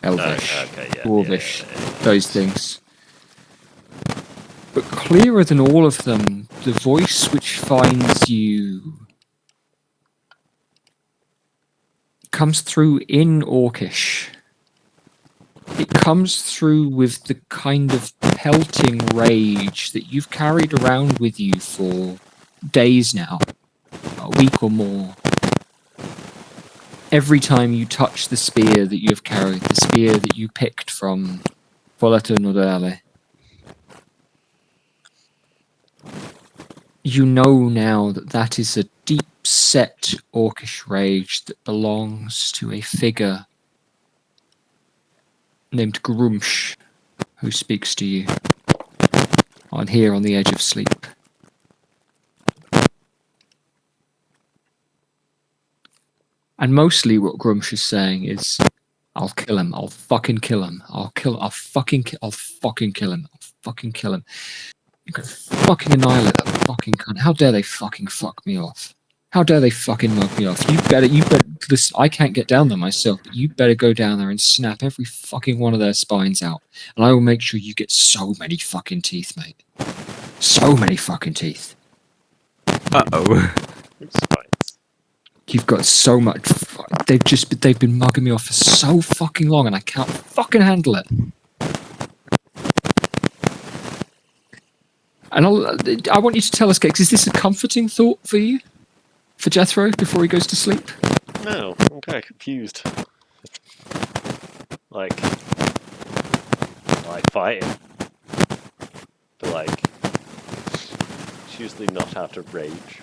Oh, Elvish, okay, yeah. Dwarvish, yeah. those things. But clearer than all of them, the voice which finds you comes through in Orcish. It comes through with the kind of pelting rage that you've carried around with you for days now, a week or more. Every time you touch the spear that you have carried, the spear that you picked from Folleto Nodale, you know now that that is a deep-set Orcish rage that belongs to a figure named Grumsh, who speaks to you on here on the edge of sleep. And mostly what Grumsh is saying is, I'll kill him, I'll fucking kill him, I'll fucking kill him, I'll fucking kill him. You can fucking annihilate that fucking cunt. How dare they fucking fuck me off? How dare they fucking mug me off? You better, listen, I can't get down there myself, but you better go down there and snap every fucking one of their spines out. And I will make sure you get so many fucking teeth, mate. So many fucking teeth. Uh-oh. It's fine. You've got so much. They've been mugging me off for so fucking long, and I can't fucking handle it. And I want you to tell us, Gex, is this a comforting thought for you? For Jethro before he goes to sleep? No, I'm kind of confused. Like, I fight him. But, like, it's usually not out of rage.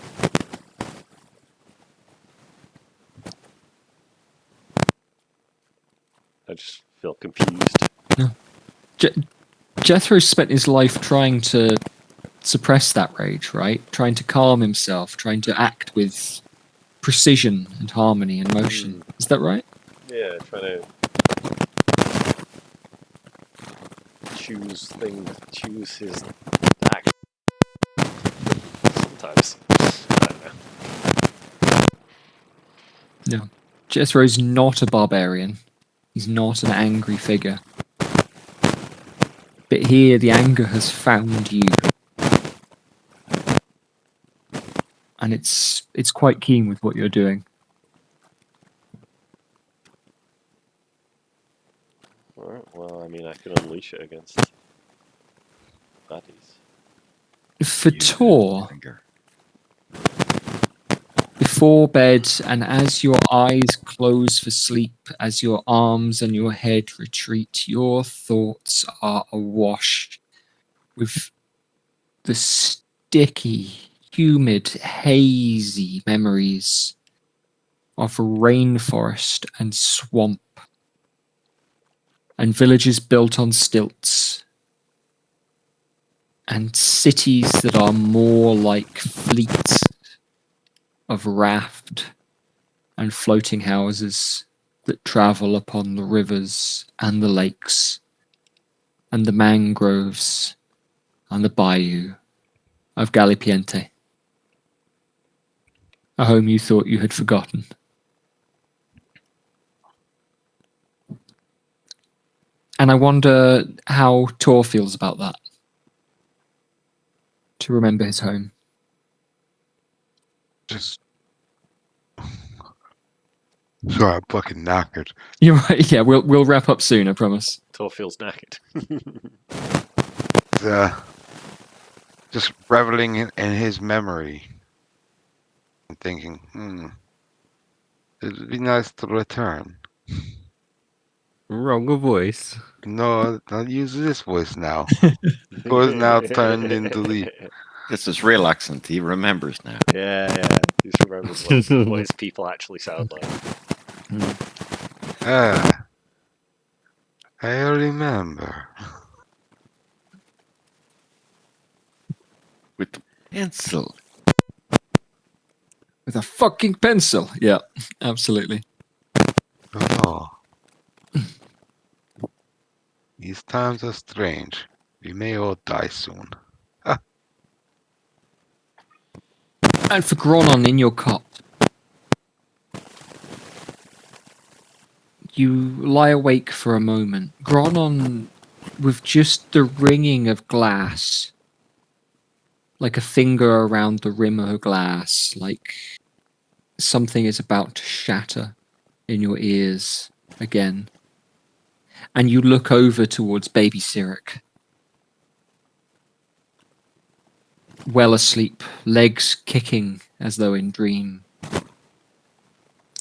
I just feel confused. No. Jethro spent his life trying to suppress that rage, right? Trying to calm himself, trying to act with precision and harmony and motion. Is that right? Yeah, trying to choose his action. Sometimes. I don't know. No. Jethro's not a barbarian. He's not an angry figure. But here the anger has found you. And it's quite keen with what you're doing. Alright, well, I mean, I can unleash it against baddies. For Use Tor, finger. before bed, and as your eyes close for sleep, as your arms and your head retreat, your thoughts are awash with the sticky, humid, hazy memories of rainforest and swamp and villages built on stilts and cities that are more like fleets of raft and floating houses that travel upon the rivers and the lakes and the mangroves and the bayou of Galipiente, a home you thought you had forgotten. And I wonder how Tor feels about that, to remember his home. Just. Sorry, I'm fucking knackered. You're right, yeah, we'll wrap up soon, I promise. Tor feels knackered. Just reveling in his memory. And thinking, it'd be nice to return. Wrong voice. No, I'll use this voice now. Tor's now turned into the... This is real accent. He remembers now. Yeah. He's remembered what his people actually sound like. I remember. With the pencil. With a fucking pencil. Yeah, absolutely. Oh. These times are strange. We may all die soon. And for Gronon in your cot, You lie awake for a moment. Gronon, with just the ringing of glass, like a finger around the rim of a glass, like something is about to shatter in your ears again. And you look over towards baby Sirik. Well asleep, legs kicking as though in dream.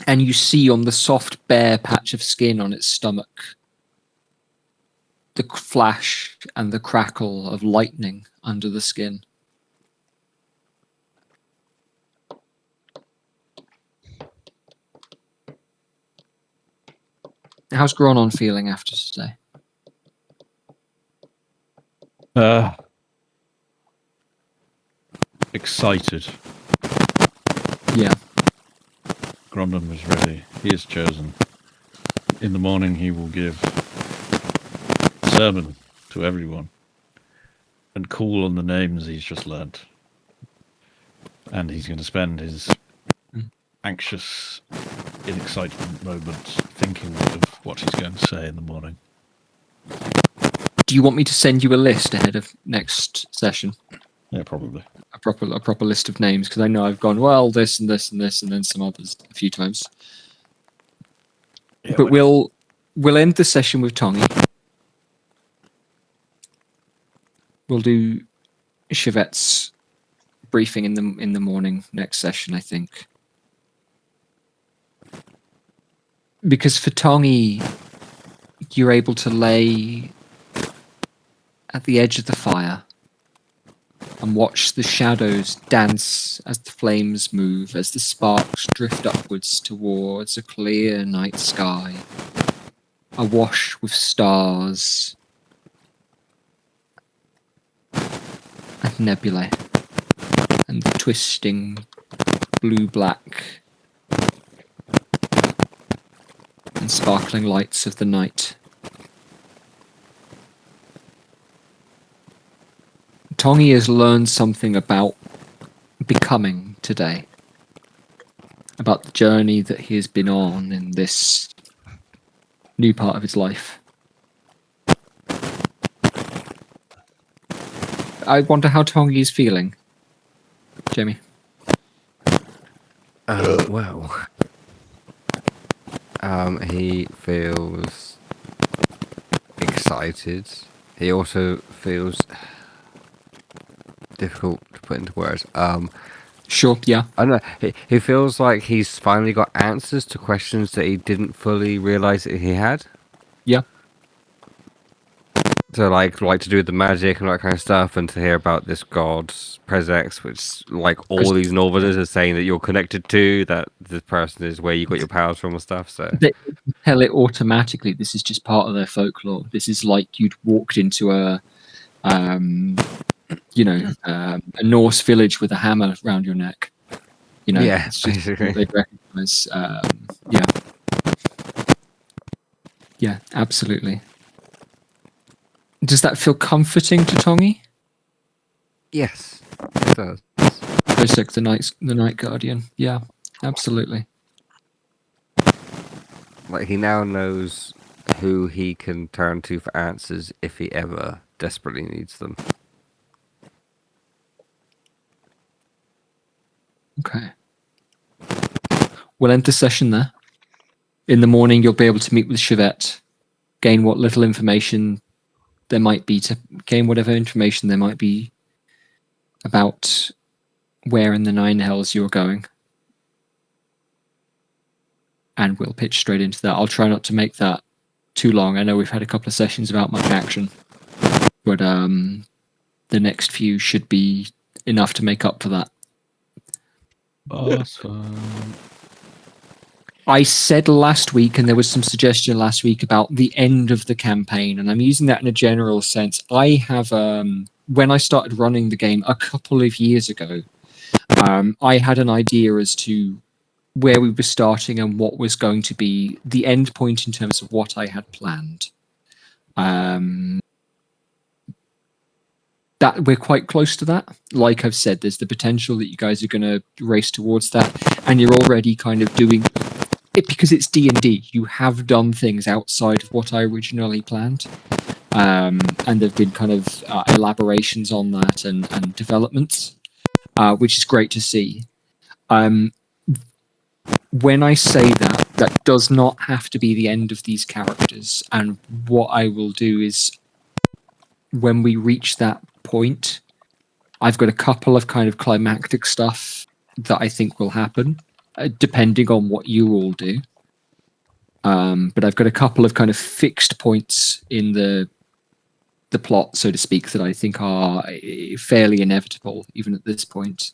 And you see on the soft, bare patch of skin on its stomach the flash and the crackle of lightning under the skin. How's Gronon feeling after today? Excited. Yeah. Gromdon was ready. He is chosen. In the morning, he will give a sermon to everyone and call on the names he's just learnt. And he's going to spend his anxious, in excitement moments thinking of what he's going to say in the morning. Do you want me to send you a list ahead of next session? Yeah, probably. A proper list of names, because I know I've gone, well, this and this and this, and then some others a few times. Yeah, But we'll end the session with Tongi. We'll do Chevette's briefing in the morning next session, I think. Because for Tongi, you're able to lay at the edge of the fire and watch the shadows dance as the flames move, as the sparks drift upwards towards a clear night sky, awash with stars and nebulae, and the twisting blue-black and sparkling lights of the night. Tongi has learned something about becoming today, about the journey that he has been on in this new part of his life. I wonder how Tongi is feeling. Jamie? He feels excited. He also feels difficult to put into words. Sure, yeah. I don't know. He feels like he's finally got answers to questions that he didn't fully realize that he had. Yeah. So like to do with the magic and all that kind of stuff, and to hear about this god Prezex, which like all these northerners are saying that you're connected to, that this person is where you got your powers from and stuff. So They tell it automatically. This is just part of their folklore. This is like you'd walked into a Norse village with a hammer around your neck. You know, yeah, it's just basically. they recognize. Yeah, absolutely. Does that feel comforting to Tongi? Yes, it does. Kozek, the night guardian. Yeah, absolutely. Like he now knows who he can turn to for answers if he ever desperately needs them. Okay. We'll end the session there. In the morning, you'll be able to meet with Chevette, gain what little information there might be, to gain whatever information there might be about where in the Nine Hells you're going. And we'll pitch straight into that. I'll try not to make that too long. I know we've had a couple of sessions without much action, but the next few should be enough to make up for that. Awesome. I said last week, and there was some suggestion last week about the end of the campaign, and I'm using that in a general sense. I have, when I started running the game a couple of years ago, I had an idea as to where we were starting and what was going to be the end point in terms of what I had planned. That we're quite close to that. Like I've said, there's the potential that you guys are going to race towards that, and you're already kind of doing because it's D&D, you have done things outside of what I originally planned. And there've been kind of elaborations on that and developments, which is great to see. When I say that, that does not have to be the end of these characters. And what I will do is, when we reach that point, I've got a couple of kind of climactic stuff that I think will happen, depending on what you all do. But I've got a couple of kind of fixed points in the plot, so to speak, that I think are fairly inevitable, even at this point.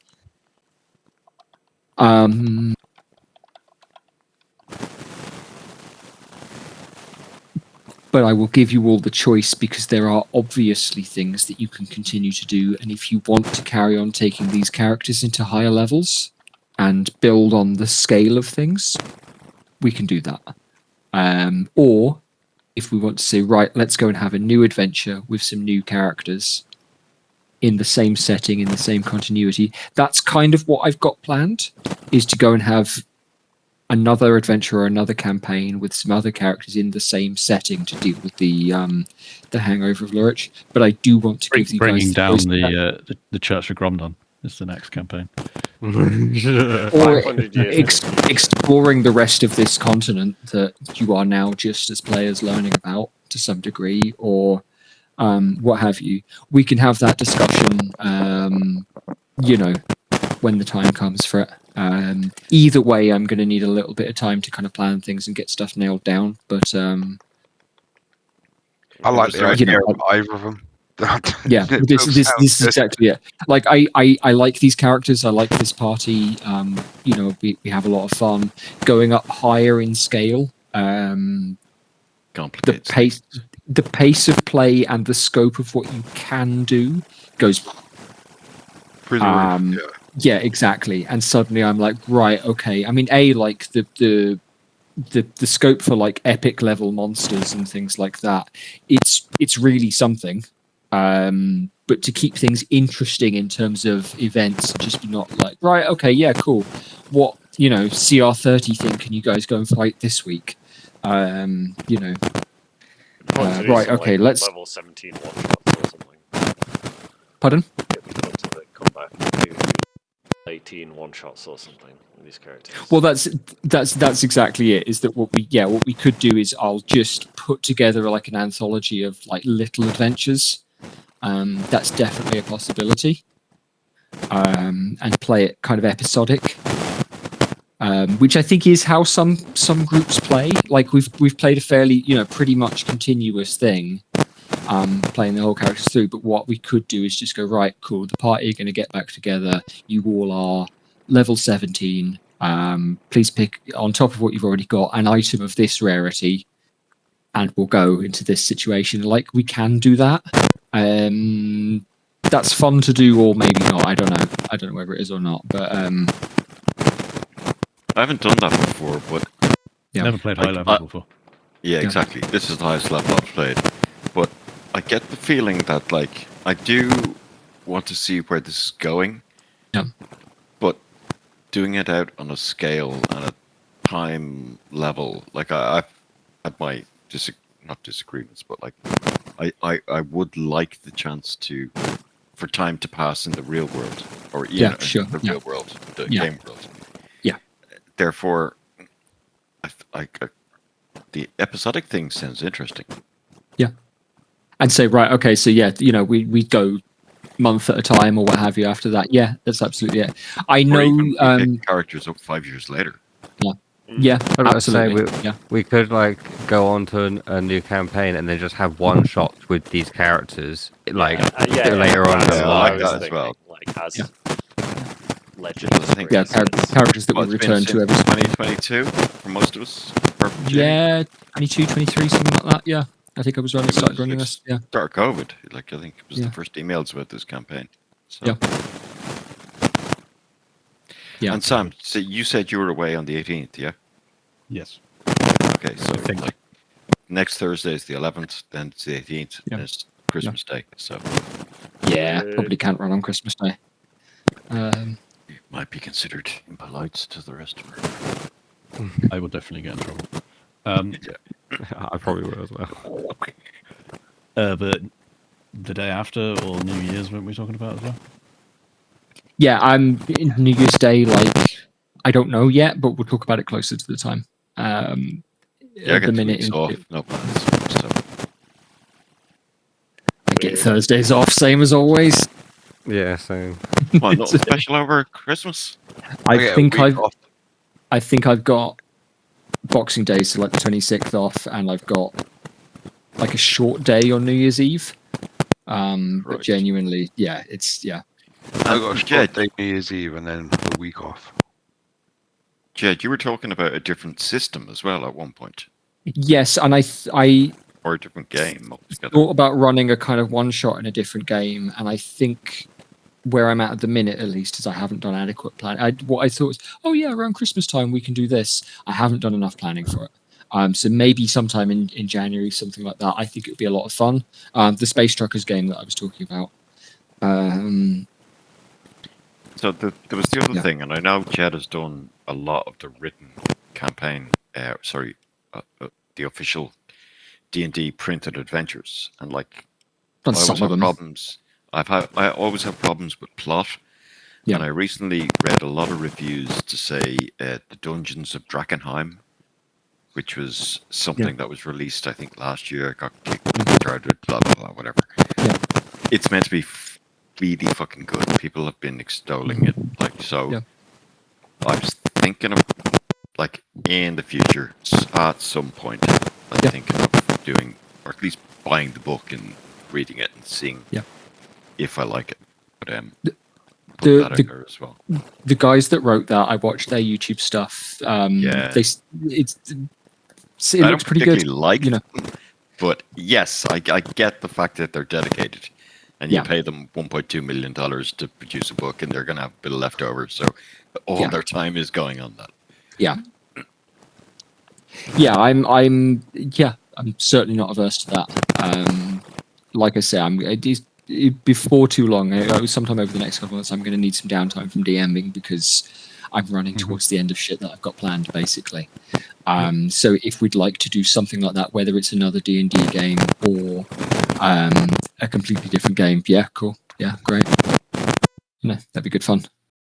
But I will give you all the choice, because there are obviously things that you can continue to do, and if you want to carry on taking these characters into higher levels and build on the scale of things, we can do that. Or if we want to say, right, let's go and have a new adventure with some new characters in the same setting, in the same continuity, that's kind of what I've got planned, is to go and have another adventure or another campaign with some other characters in the same setting to deal with the hangover of Lurich. But I do want to give you guys Bringing the down choice the Church of Gromdon is the next campaign. or 500 years in the future. exploring the rest of this continent that you are now just as players learning about to some degree, or what have you. We can have that discussion, when the time comes for it. Either way, I'm going to need a little bit of time to kind of plan things and get stuff nailed down. But I like the Understood. idea of either of them. yeah, this is exactly it. Like I like these characters. I like this party. We have a lot of fun going up higher in scale. The Complicates. pace of play and the scope of what you can do goes. Yeah, exactly. And suddenly I'm like, right, okay. I mean, like the scope for like epic level monsters and things like that, it's really something. But to keep things interesting in terms of events, just be not like, right, okay, yeah, cool. What CR30 thing can you guys go and fight this week? Right, okay, let's. Level 17 one-shots or something. Pardon? Get people to come back and do 18 one-shots or something with these characters. Well, that's exactly it. Is that what we could do is I'll just put together like an anthology of like little adventures. That's definitely a possibility. And play it kind of episodic. Which I think is how some groups play. Like we've played a fairly pretty much continuous thing, playing the whole characters through. But what we could do is just go, right, cool. The party are going to get back together. You all are level 17. Please pick on top of what you've already got an item of this rarity, and we'll go into this situation. Like we can do that. That's fun to do, or maybe not. I don't know. I don't know whether it is or not. But I haven't done that before, but yeah. Never played high level before. yeah, exactly. This is the highest level I've played. But I get the feeling that, like, I do want to see where this is going. Yeah. But doing it out on a scale and a time level, like, I've had my not disagreements, but like, I would like the chance for time to pass in the real world, or the real world, the game world. Yeah. Therefore, the episodic thing sounds interesting. Yeah. I'd say, right, okay, so yeah, we go month at a time or what have you after that. Yeah, that's absolutely it. I know Or even pick characters up 5 years later. Yeah, I was absolutely. about to say, we could like go on to a new campaign and then just have one shot with these characters later on. That's I what like was that as thinking, well. Like as legends. Because I think Yeah, for instance. characters that Well, we it's been return to since every 2022 for most of us. apart from Jimmy. Yeah, 22, 23, something like that. Yeah, I think I was running, started running this. Yeah, Start of COVID. Like, I think it was Yeah. the first emails about this campaign. So. Yeah. Yeah. And Sam, so you said you were away on the 18th, yeah? Yes. Okay, so I think. like next Thursday is the 11th, then it's the 18th, Yeah. then it's Christmas Day. So yeah, probably can't run on Christmas Day. it might be considered impolite to the rest of her. I will definitely get in trouble. I probably will as well. But the day after or New Year's, weren't we talking about as well? Yeah, I'm New Year's Day. Like, I don't know yet, but we'll talk about it closer to the time. Yeah, I At get the 2 minute, weeks off. No plans. So I get Thursdays off, same as always. Yeah, same. well, nothing special over Christmas. I I get a think week I've off. I think I've got Boxing Day, so like the 26th off, and I've got like a short day on New Year's Eve. But Right. genuinely, yeah, it's yeah. I got a Jed, short day New Year's Eve and then a week off. Jed, you were talking about a different system as well at one point, Yes, and I or a different game altogether. thought about running a kind of one shot in a different game, and I think where I'm at the minute, at least, is I haven't done adequate plan. What I thought was, oh yeah, around Christmas time we can do this. I haven't done enough planning for it. So maybe sometime in January, something like that. I think it would be a lot of fun. The Space Truckers game that I was talking about. So there was the other Yeah. thing, and I know Jed has done a lot of the written campaign. The official D&D printed adventures, and like Done I some always of have them. problems. I always have problems with plot. Yeah. And I recently read a lot of reviews to say the Dungeons of Drakkenheim, which was something that was released, I think, last year, got kickstarted, blah, blah, blah, whatever. Yeah. It's meant to be really fucking good. People have been extolling it. Like, so Yeah. I was thinking of, like, in the future, at some point, I'm Yeah. thinking of doing, or at least buying the book and reading it and seeing if I like it. But put that out there as well. The guys that wrote that, I watched their YouTube stuff. Yeah. It I looks don't pretty particularly good. like you know. them, but yes, I get the fact that they're dedicated, and you pay them $1.2 million to produce a book, and they're going to have a bit of leftover, so all their time is going on that. Yeah. Yeah, I'm certainly not averse to that. Like I say, before too long, sometime over the next couple of months, I'm going to need some downtime from DMing because I'm running towards the end of shit that I've got planned, basically. So if we'd like to do something like that, whether it's another D&D game or a completely different game, yeah, cool, yeah, great. That'd be good fun.